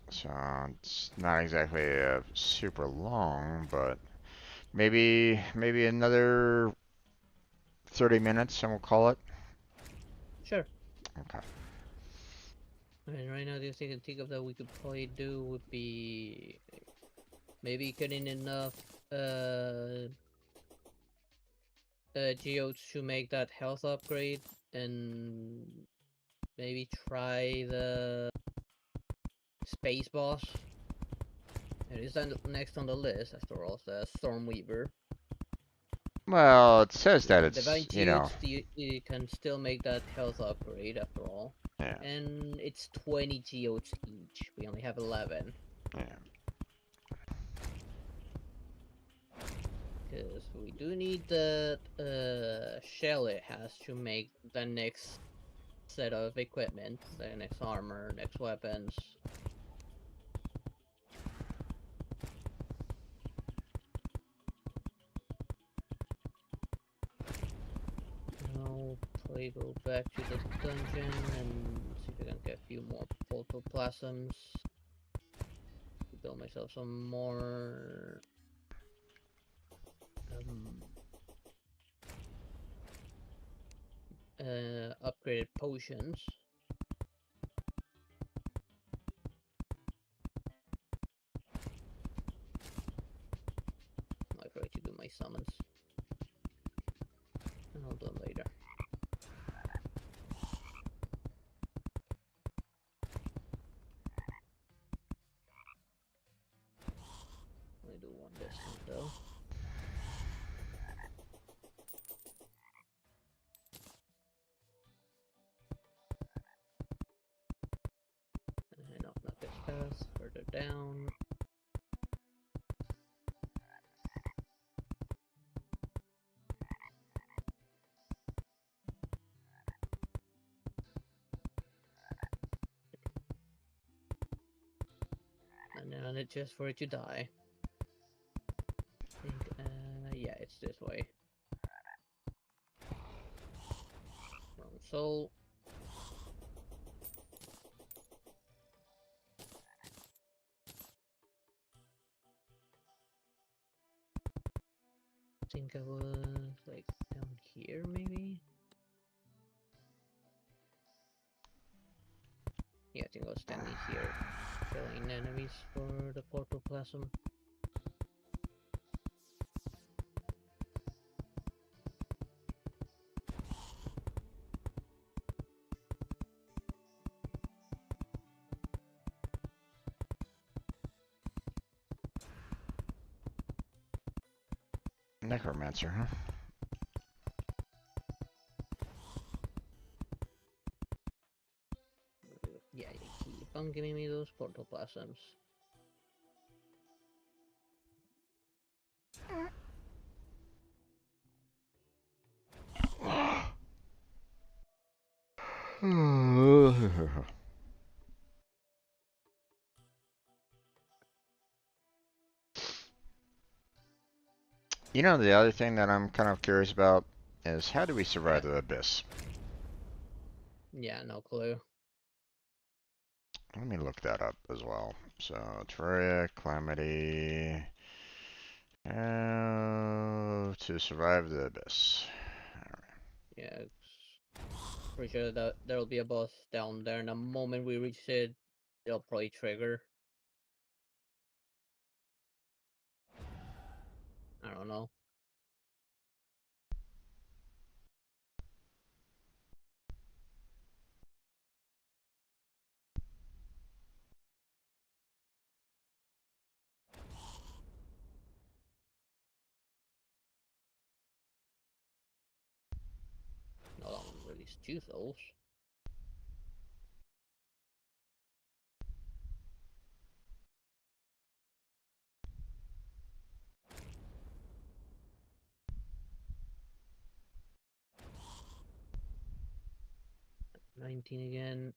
so it's not exactly super long, but maybe another 30 minutes and we'll call it. Sure. Okay. And right now, the thing I can think of that we could probably do would be maybe getting enough geodes to make that health upgrade, and maybe try the space boss. It is next on the list, after all, the Stormweaver. Well, it says that Yeah, it's, Divine you know, Geodes, you can still make that health upgrade, after all. yeah, And it's 20 geodes each. We only have 11. yeah. Because we do need the shell it has to make the next set of equipment, the next armor, next weapons. I'll probably go back to the dungeon and see if I can get a few more protoplasms. Build myself some more upgraded potions. I forgot to do my summons. I'll do them later. I do one this time though. And off Knuckles Pass, further down. And then it's just for it to die. I think, yeah, it's this way. Wrong soul. I think I was, like, down here, maybe? Yeah, I think I was standing here, killing enemies for the protoplasm. Necromancer, huh? Yeah, you keep on giving me those protoplasms. You know, the other thing that I'm kind of curious about is how do we survive Yeah. the abyss? Yeah, no clue. Let me look that up as well. So, Terraria, Calamity, how to survive the abyss. Yeah, pretty sure that there'll be a boss down there, and the moment we reach it, it'll probably trigger. I don't know. No, that one released 2 souls. Alright. 19 again.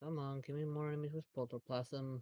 Come on, give me more enemies with protoplasm.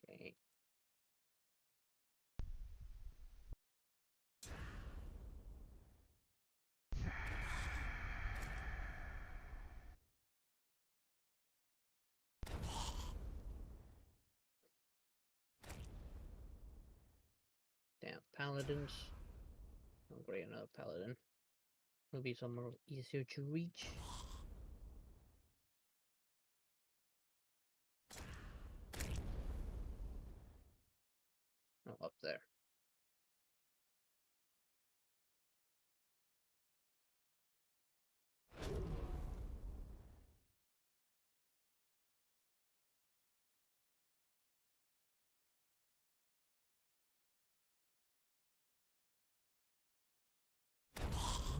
Okay. Damn, paladins. Oh, great, another paladin. Will be somewhere easier to reach. Oh, up there.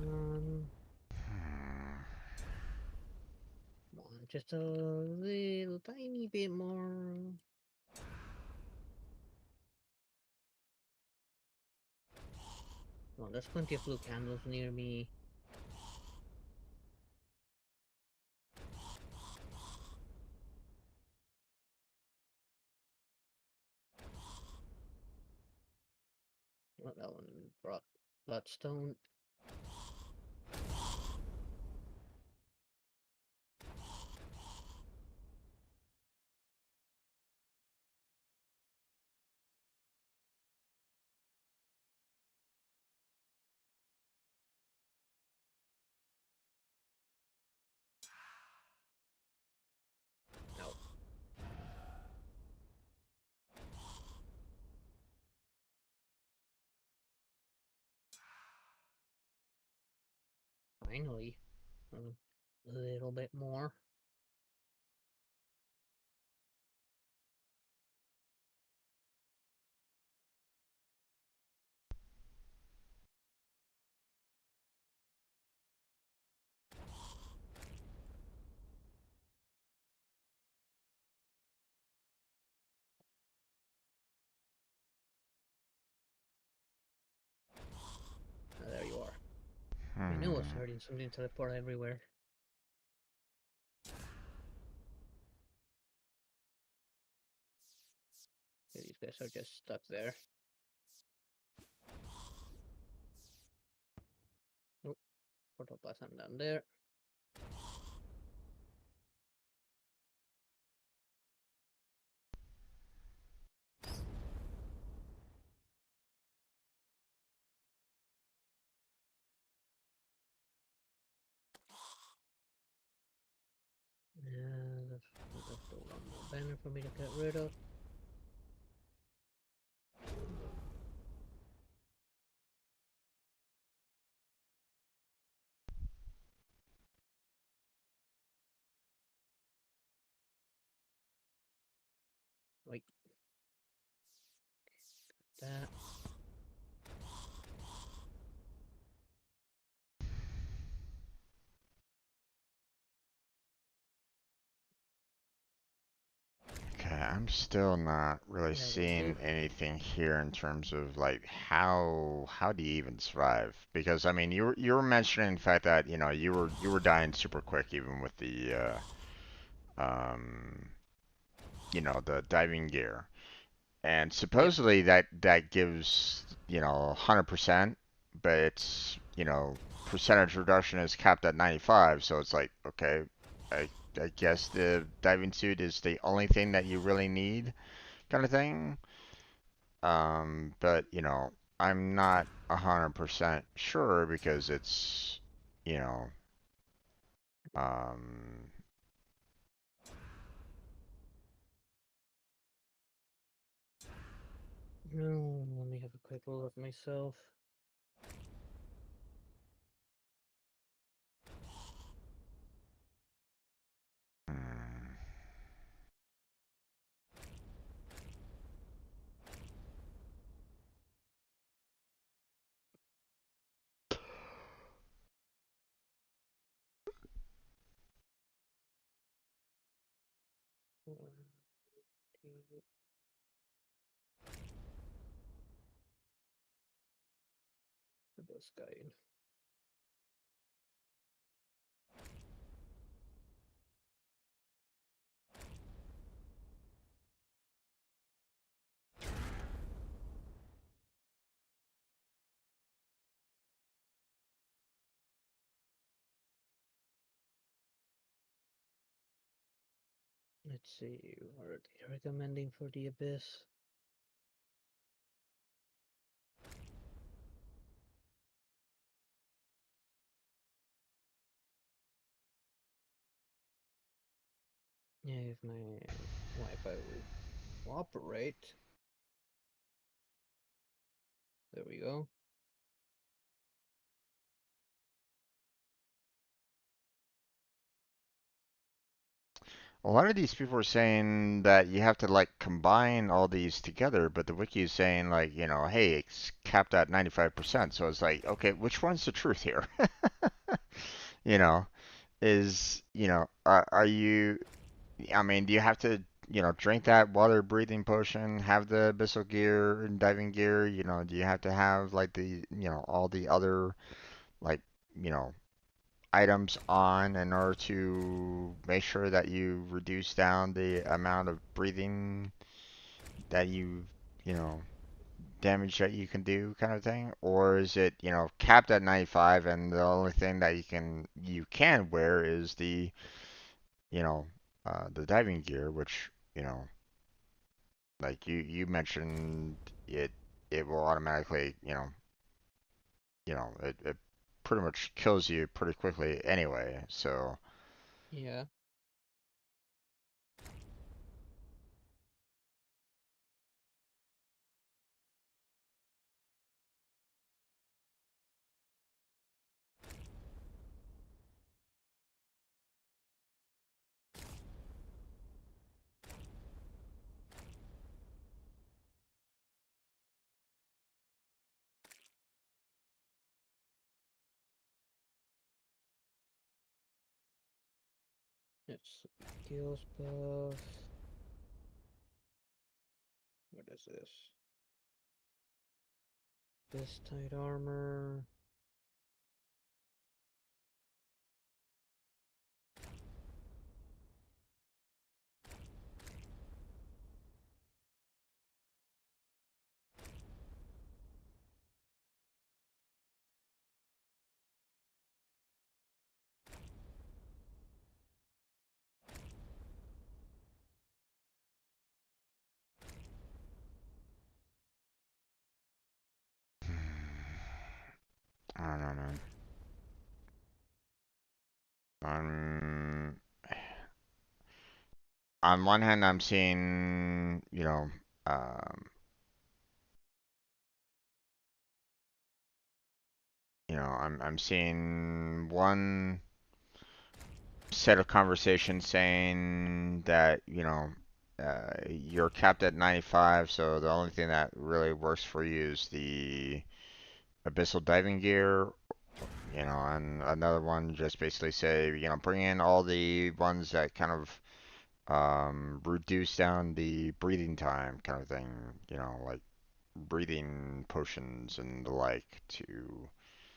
Um, Come on, just a little tiny bit more. Well, there's plenty of blue candles near me. Well, that one brought bloodstone. No, finally. A little bit more. There you are. I know Hmm. it's hurting something teleport everywhere. Okay, these guys are just stuck there. Nope, portal pass on down there. And that's the one more banner for me to get rid of. Wait, that. Okay, I'm still not really That will do. seeing anything here in terms of like how do you even survive? Because I mean, you were mentioning the fact that you were dying super quick even with the um the diving gear, and Yep. supposedly that gives 100%, but it's percentage reduction is capped at 95, so it's like okay, I I guess the diving suit is the only thing that you really need kind of thing. But I'm not 100% sure because it's, you know, um, No, let me have a quick look at myself. hmm. Put this guy in. Let's see, what are they recommending for the Abyss? Yeah, if my Wi-Fi will cooperate. There we go. A lot of these people are saying that you have to like combine all these together, but the wiki is saying like, hey, it's capped at 95%. So it's like, okay, which one's the truth here? You know, are you, I mean, do you have to, drink that water breathing potion, have the abyssal gear and diving gear? Do you have to have like all the other like, you know, items on in order to make sure that you reduce down the amount of breathing that you know, damage that you can do kind of thing? Or is it, capped at 95 and the only thing that you can wear is you know, the diving gear, which, like you mentioned, it will automatically, it pretty much kills you pretty quickly anyway. So, Yeah. It's skills buff. What is this? This tight armor. On on one hand, I'm seeing, um, I'm seeing one set of conversations saying that, you're capped at 95, so the only thing that really works for you is the abyssal diving gear, and another one just basically say, bring in all the ones that kind of reduce down the breathing time kind of thing, like breathing potions and the like to.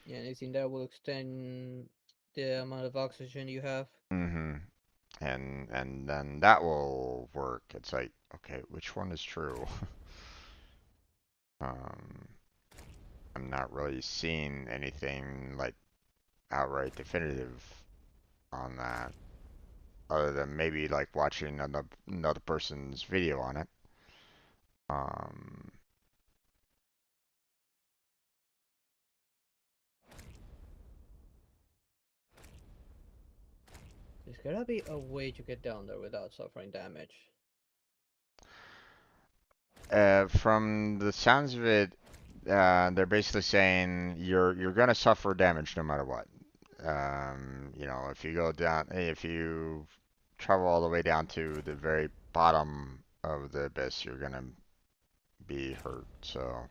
Yeah, anything that will extend the amount of oxygen you have. hmm and then that will work. It's like, okay, which one is true? Um, I'm not really seeing anything like outright definitive on that, other than maybe like watching another person's video on it. Um, There's gotta be a way to get down there without suffering damage. from the sounds of it, they're basically saying you're gonna suffer damage no matter what. If you go down, if you travel all the way down to the very bottom of the abyss, you're gonna be hurt. So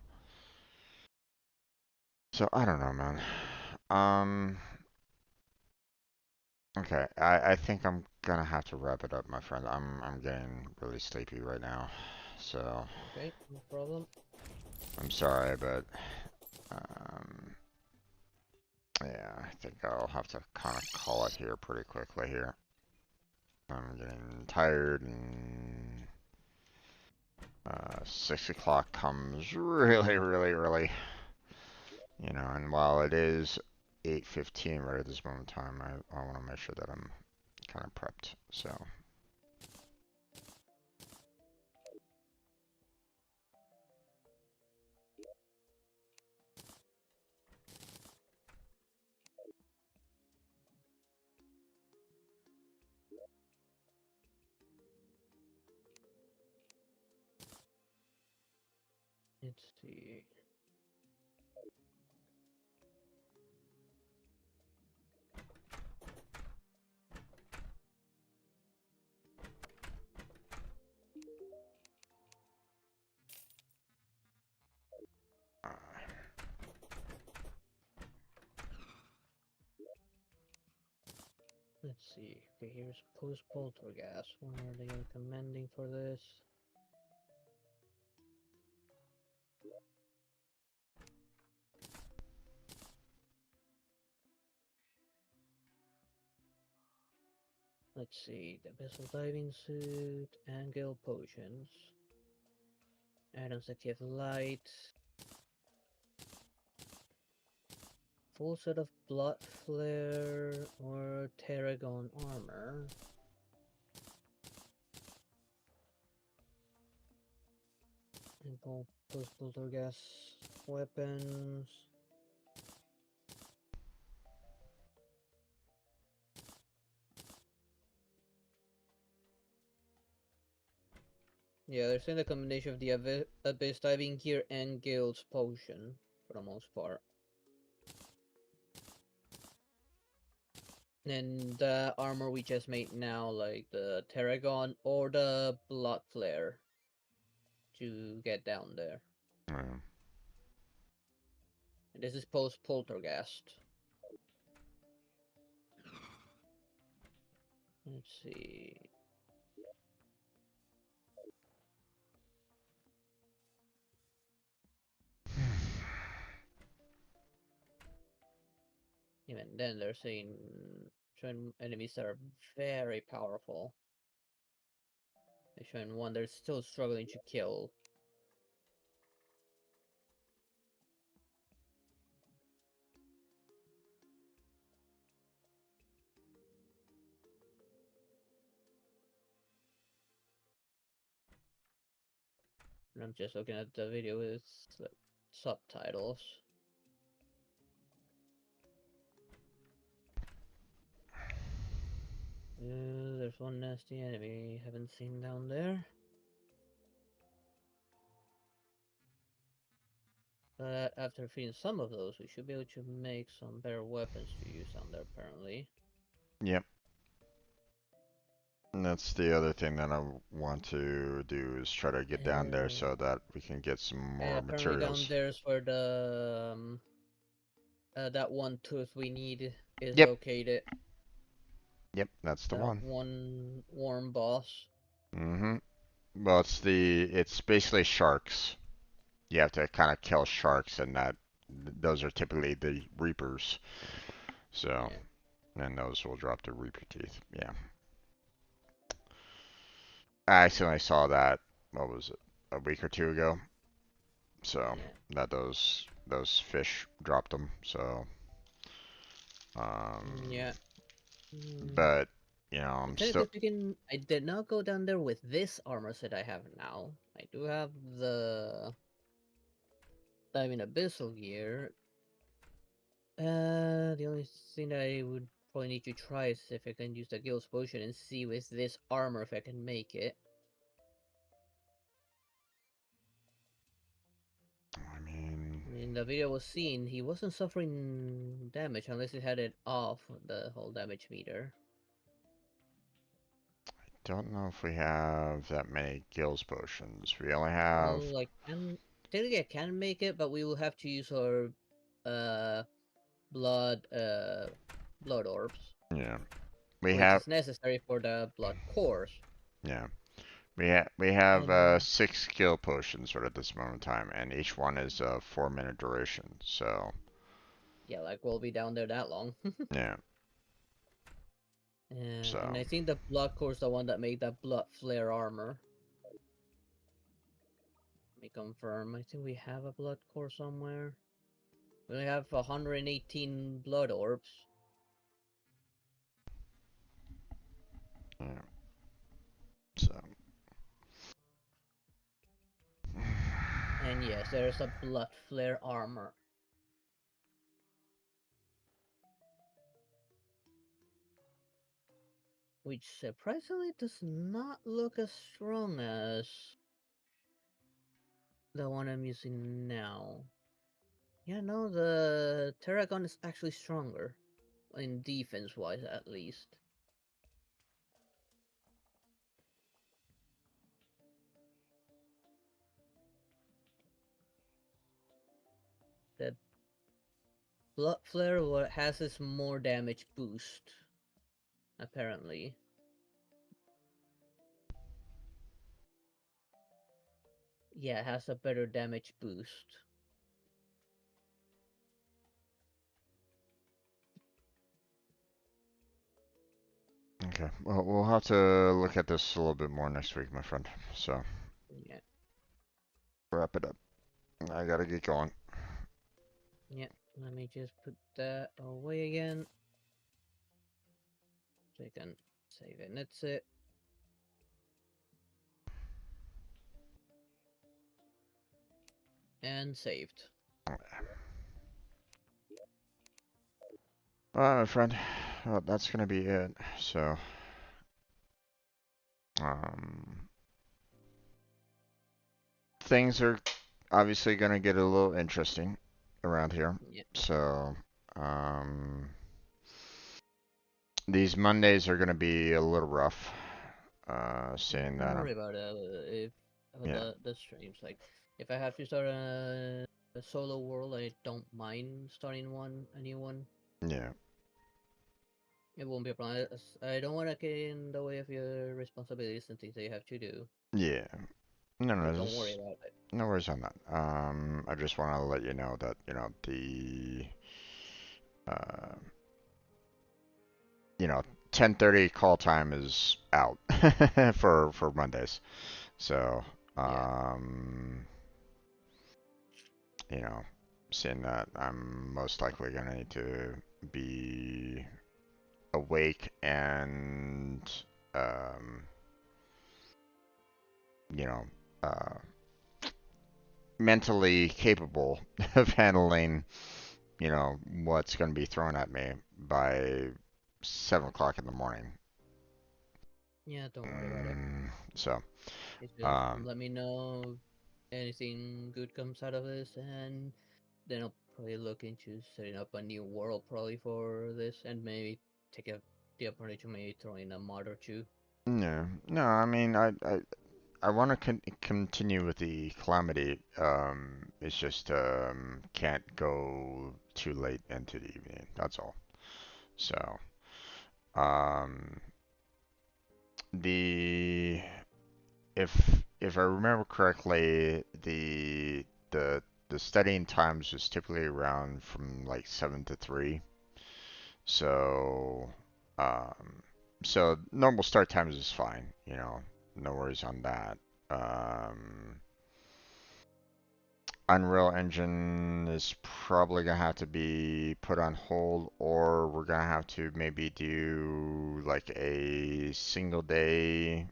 I don't know, man. Um, okay, I think I'm gonna have to wrap it up, my friend. I'm getting really sleepy right now, so Okay, no problem. I'm sorry, but um, yeah, I think I'll have to kind of call it here pretty quickly here. I'm getting tired, and 6 o'clock comes really, really early. And while it is 8:15 right at this moment in time, I want to make sure that I'm kind of prepped. So, Let's see. uh, Let's see. Okay, here's post poltergeist. What are they recommending for this? Let's see. The vessel diving suit and gale potions. Items that give light. Full set of blood flare or Terragon armor. And post poltergeist weapons. Yeah, they're saying the combination of the abyss diving gear and Gale's potion for the most part. And the armor we just made now, like the Terragon or the Blood Flare to get down there. yeah. And this is post poltergeist. Let's see. Even then, they're saying showing enemies that are very powerful. They're showing one they're still struggling to kill. And I'm just looking at the video with like, subtitles. there's one nasty enemy haven't seen down there. But after defeating some of those, we should be able to make some better weapons to use down there, apparently. Yep. And that's the other thing that I want to do is try to get down there so that we can get some more Apparently down materials. there's where the that one tooth we need is Yep. located. Yep, that's the That one. one worm boss. Mm-hmm. Well, it's basically sharks. You have to kind of kill sharks, and those are typically the reapers. So, Yeah. and those will drop the reaper teeth. Yeah. I accidentally saw that. What was it? A week or two ago. So Yeah. that those fish dropped them. So, Yeah. Mm. but you know, I'm still. Technically speaking, I did not go down there with this armor set I have now. I do have the Diving Abyssal gear. The only thing that I would probably need to try is if I can use the Gills Potion and see with this armor if I can make it. I mean, In the video I was seeing, he wasn't suffering damage unless he had it off the whole damage meter. don't know if we have that many gills potions. We only have. Well, technically I can make it, but we will have to use our uh blood blood orbs, Yeah. We which have. is necessary for the blood cores. Yeah. We have And 6 skill potions right at this moment in time, and each one is a 4-minute duration. So yeah, like we'll be down there that long. yeah. And So I think the blood core is the one that made that blood flare armor. Let me confirm. I think we have a blood core somewhere. We only have 118 blood orbs. yeah. So. And yes, there's a blood flare armor. Which surprisingly does not look as strong as the one I'm using now. Yeah, no, the Terragon is actually stronger. In defense-wise, at least. The Blood Flare has this more damage boost, apparently. Yeah, it has a better damage boost. Okay. Well, we'll have to look at this a little bit more next week, my friend. So Yeah. wrap it up. I gotta get going. Yeah, let me just put that away again. So I can save it. That's it. And saved. Alright, my friend. Well, that's gonna be it. So, um, things are obviously gonna get a little interesting around here. Yeah. So, um, these Mondays are gonna be a little rough. Seeing Don't that worry about it. If about yeah, the streams, like if I have to start a solo world, I don't mind starting a new one. yeah, It won't be a problem. I don't want to get in the way of your responsibilities and things that you have to do. yeah. No, So no, don't worry there's about it. no worries on that. I just want to let you know that uh, you know, 10:30 call time is out for Mondays. So, Yeah. um, you know, seeing that I'm most likely gonna need to be awake and um, you know, uh, mentally capable of handling, what's going to be thrown at me by 7 o'clock in the morning. Yeah, don't worry about it. So, It's just um, let me know anything good comes out of this, and then I'll probably look into setting up a new world probably for this, and maybe take the opportunity to maybe throw in a mod or two. no, no. I mean, I want to continue with the Calamity. It's just can't go too late into the evening. That's all. So, um, the if I remember correctly, the studying times was typically around from like 7 to 3. So, um, so normal start times is fine. No worries on that. Um, Unreal Engine is probably gonna have to be put on hold, or we're gonna have to maybe do like a single day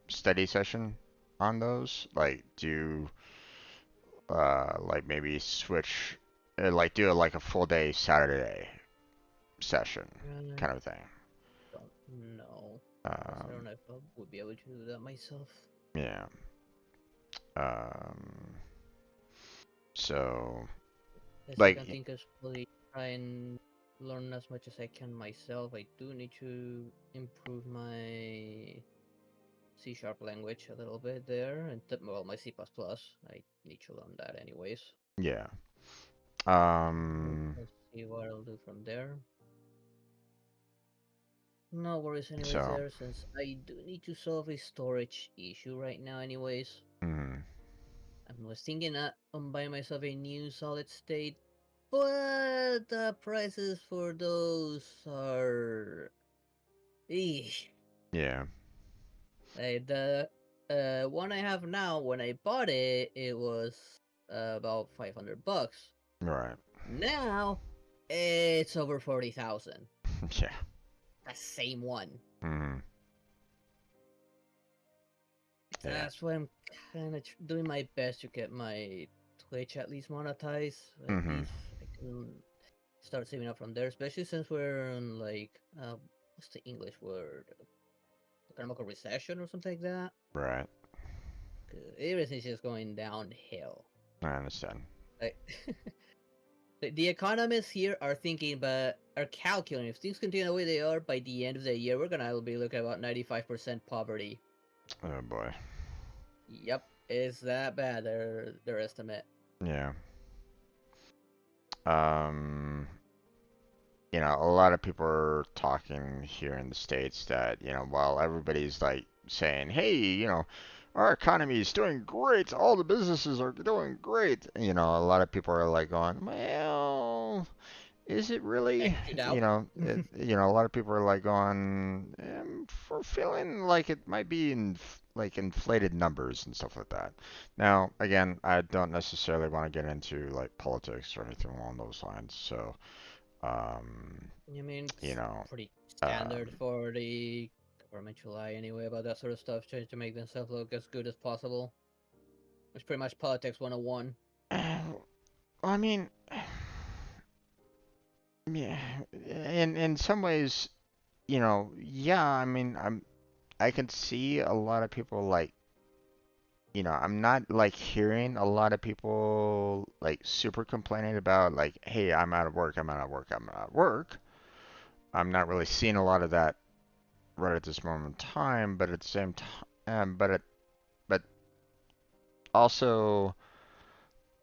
study session on those. Like do like maybe switch, like do like a full day Saturday session I kind of thing. don't know, because I don't Um, know if I would be able to do that myself. yeah. Um, so The second like thing is probably try and learn as much as I can myself. I do need to improve my C sharp language a little bit there, and well, my C++. I need to learn that anyways. yeah. Let's see what I'll do from there. No worries anyways So there, since I do need to solve a storage issue right now anyways. mm, I was thinking on buying myself a new solid state, but the prices for those are... Eesh. yeah. Like the one I have now, when I bought it, it was about $500. Right. Now it's over 40,000. Yeah. The same one. Mm, yeah. That's why I'm kind of doing my best to get my Twitch at least monetized. At Mhm. least I can start saving up from there, especially since we're in like what's the English word? Economic recession or something like that. Right. 'Cause everything's just going downhill. I understand. Like the economists here are thinking, but are calculating if things continue the way they are by the end of the year, we're gonna be looking at about 95% poverty. Oh boy. Yep, it's that bad. Their estimate. Yeah. Um, a lot of people are talking here in the States that, while everybody's like saying, hey, our economy is doing great, all the businesses are doing great, a lot of people are like going, well, is it I really? have to doubt. A lot of people are like going, for feeling like it might be like inflated numbers and stuff like that. Now, again, I don't necessarily want to get into like politics or anything along those lines. So, um, I mean, you it's know, pretty standard um, for the government to lie anyway about that sort of stuff, trying to make themselves look as good as possible. It's pretty much politics 101. I mean, yeah, in some ways, yeah. I mean, I can see a lot of people like I'm not like hearing a lot of people like super complaining about like, hey, I'm out of work, I'm out of work, I'm out of work. I'm not really seeing a lot of that right at this moment in time, but at the same time, but also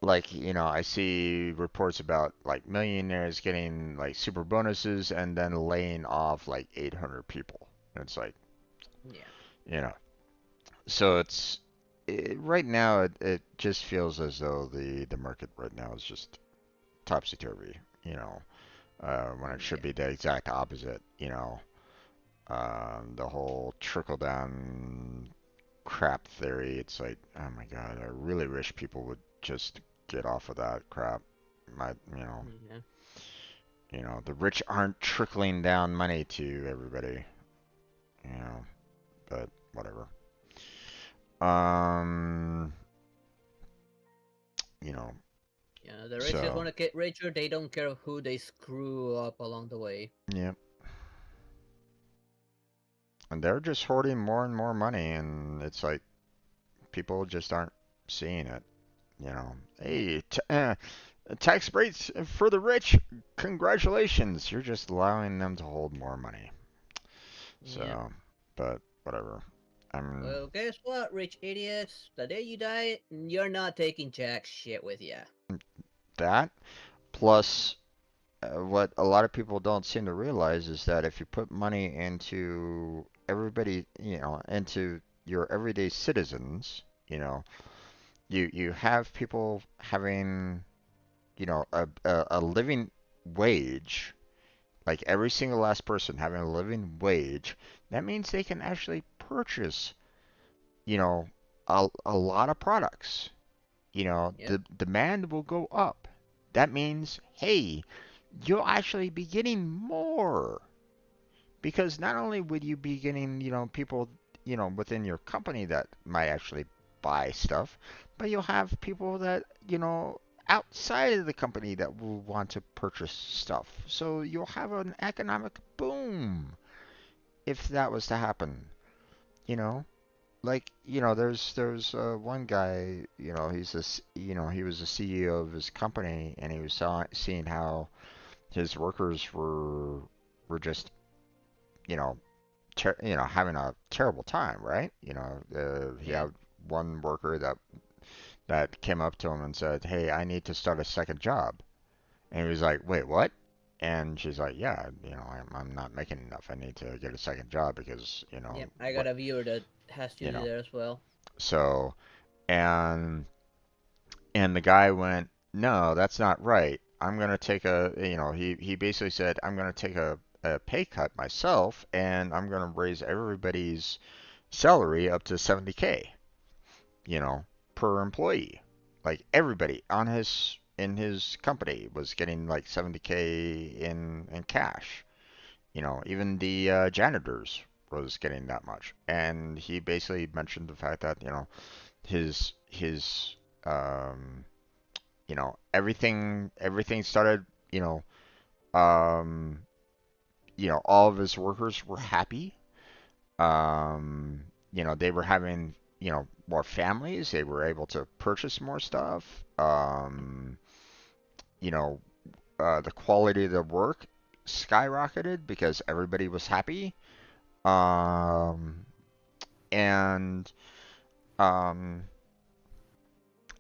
like, I see reports about like millionaires getting like super bonuses and then laying off like 800 people. And it's like, Yeah. you know, so right now it just feels as though the market right now is just topsy turvy, when it should Yeah. be the exact opposite, the whole trickle down crap theory. It's like, oh my God, I really wish people would just get off of that crap. My, Yeah. the rich aren't trickling down money to everybody, you know, but whatever. Um, you know, Yeah. The rich just so want to get richer. They don't care who they screw up along the way. yeah, And they're just hoarding more and more money, and it's like people just aren't seeing it. You know, hey, tax breaks for the rich. Congratulations, you're just allowing them to hold more money. Yeah. So, but whatever. I'm Well, guess what, rich idiots? The day you die, you're not taking jack shit with you. that plus what a lot of people don't seem to realize is that if you put money into everybody, into your everyday citizens, you have people having, a living wage, like every single last person having a living wage, that means they can actually purchase, you know, a lot of products. Yep. The demand will go up. That means, hey, you'll actually be getting more because not only would you be getting, people, within your company that might actually buy stuff, but you'll have people that, outside of the company that will want to purchase stuff. So you'll have an economic boom if that was to happen, you know? Like, there's one guy, he was the CEO of his company, and he was seeing how his workers were just, you know, having a terrible time, right? He Yeah. had one worker that came up to him and said, "Hey, I need to start a second job." And he was like, "Wait, what?" And she's like, "Yeah, I'm not making enough. I need to get a second job because, Yep. I got what, a viewer that has to you do know." that as well. So, and and the guy went, "No, that's not right. I'm gonna take he basically said, I'm gonna take a pay cut myself, and I'm gonna raise everybody's salary up to 70K, you know, per employee. Like everybody in his company was getting like 70K in cash. Even the janitors was getting that much. And he basically mentioned the fact that, his um everything started, um all of his workers were happy. They were having, more families. They were able to purchase more stuff. You know, the quality of the work skyrocketed because everybody was happy. Um, and um,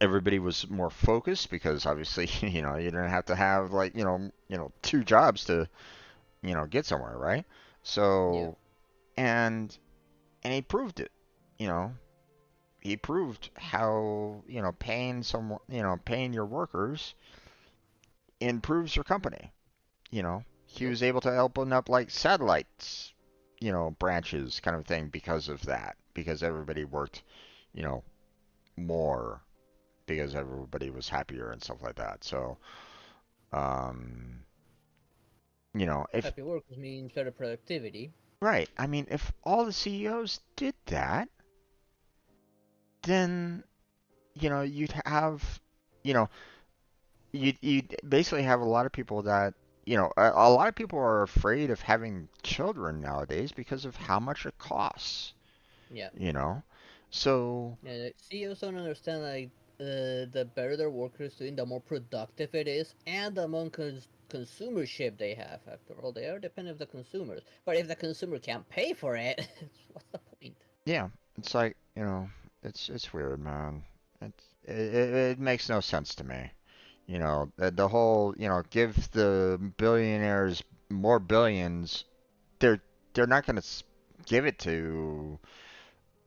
Everybody was more focused because obviously, you didn't have to have like, two jobs to, get somewhere, right? Yep. So, and he proved it. You know, he proved how, paying your workers improves your company. He Yep. was able to open up like satellites, branches kind of thing because of that, because everybody worked, you know, more because everybody was happier and stuff like that. So, um, if Happy workers means better productivity. right, I mean, if all the CEOs did that, then you'd have, you know, you basically have a lot of people that a lot of people are afraid of having children nowadays because of how much it costs. Yeah. You know, so Yeah. The CEOs don't understand like the better their workers doing, the more productive it is, and the more consumership they have. After all, they are dependent of the consumers. But if the consumer can't pay for it, what's the point? yeah, it's like it's weird, man. It makes no sense to me. The whole give the billionaires more billions. They're they're not gonna give it to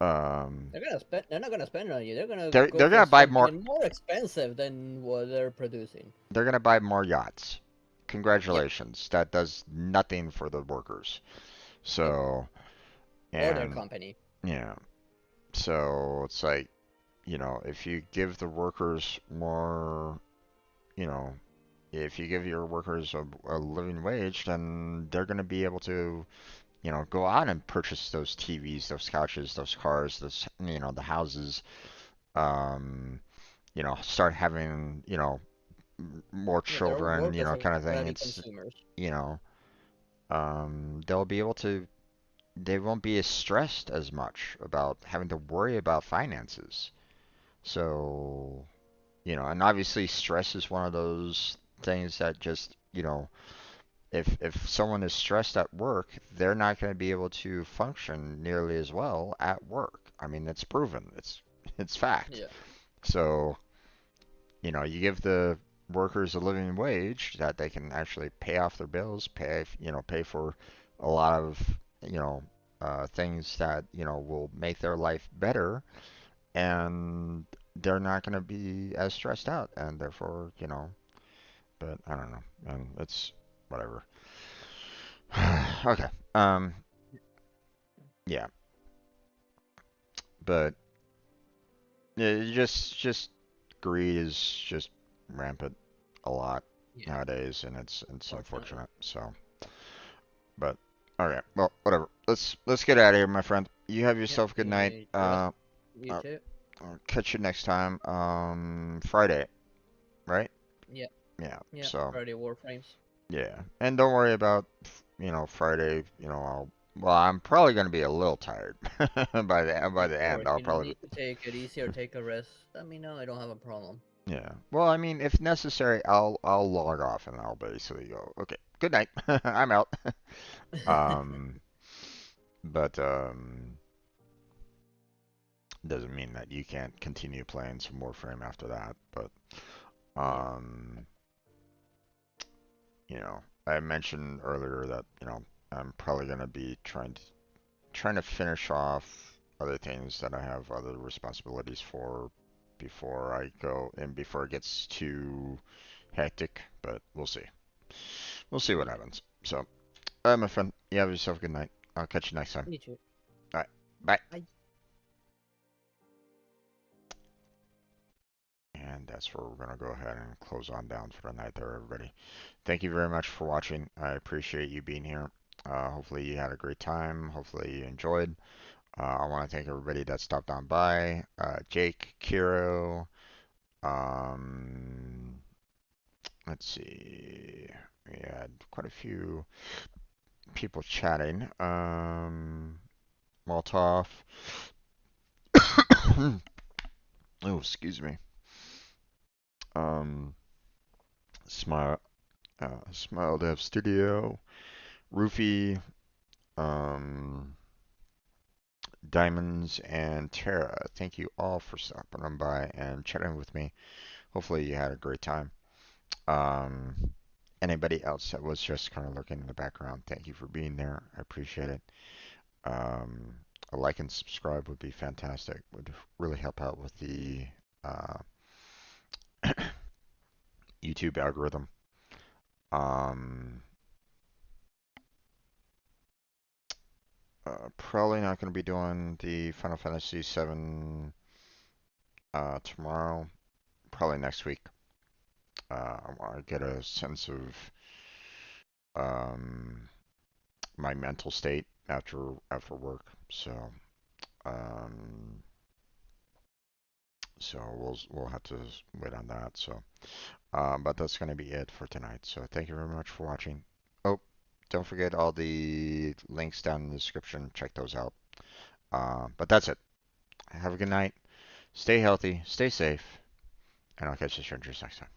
um. They're not gonna spend it on you. They're gonna go They're for gonna buy something more. even more expensive than what they're producing. They're gonna buy more yachts. Yep. Congratulations. That does nothing for the workers. Nope. So, Or their and company. yeah, so it's like, if you give the workers more, you know, if you give your workers a living wage, then they're gonna be able to, go out and purchase those TVs, those couches, those cars, the houses, um, start having, more Yeah, their children, workers are kind of gonna thing. be It's, consumers. you know, they'll be able to. they won't be as stressed as much about having to worry about finances. So, and obviously stress is one of those things that just, if someone is stressed at work, they're not going to be able to function nearly as well at work. I mean, it's proven. It's fact. Yeah. So, you give the workers a living wage that they can actually pay off their bills, pay for a lot of, you know, things that, will make their life better, and they're not going to be as stressed out, and therefore, but I don't know, and it's whatever. Okay. Yeah, but yeah, just greed is just rampant a lot Yeah. nowadays, and it's Fortunately. unfortunate. So, but okay, well, whatever. Let's get out of here, my friend. You have Yep. yourself a good night. Enjoy the rest. You too. I'll catch you next time. Friday, right? Yep. Yeah. Yep. So Friday Warframes. yeah, and don't worry about Friday. Well, I'm probably gonna be a little tired by Of the end. course, I'll you know, probably need to take it easy or take a rest. Let me know. I don't have a problem. Yeah. Well, I mean, if necessary, I'll log off and I'll basically go, okay, good night. I'm out. Um, but doesn't mean that you can't continue playing some Warframe after that. But Yeah. um, I mentioned earlier that, I'm probably gonna be trying to finish off other things that I have other responsibilities for before I go and before it gets too hectic, but we'll see. We'll see what Yeah. happens. So, all right, my friend, you have yourself a good night. I'll catch you next time. Me too. All right, bye. Bye. And that's where we're going to go ahead and close on down for the night there, everybody. Thank you very much for watching. I appreciate you being here. Hopefully you had a great time. Hopefully you enjoyed. I want to thank everybody that stopped on by. Jake, Kiro, um, let's see. We had quite a few people chatting. Molotov. Oh, excuse me. Um, Smile, Smile Dev Studio, Roofy, um, Diamonds, and Terra. Thank you all for stopping on by and chatting with me. Hopefully you had a great time. Um, Anybody else that was just kind of lurking in the background, thank you for being there. I appreciate it. Um, a like and subscribe would be fantastic. Would really help out with the uh, YouTube algorithm. Um, Probably not going to be doing the Final Fantasy VII tomorrow. Probably next week. I want to get a sense of um, my mental state after work. Um, so we'll have to wait on that. So, but that's going to be it for tonight. So thank you very much for watching. Oh, don't forget all the links down in the description. Check those out. But that's it. Have a good night. Stay healthy. Stay safe. And I'll catch you strangers next time.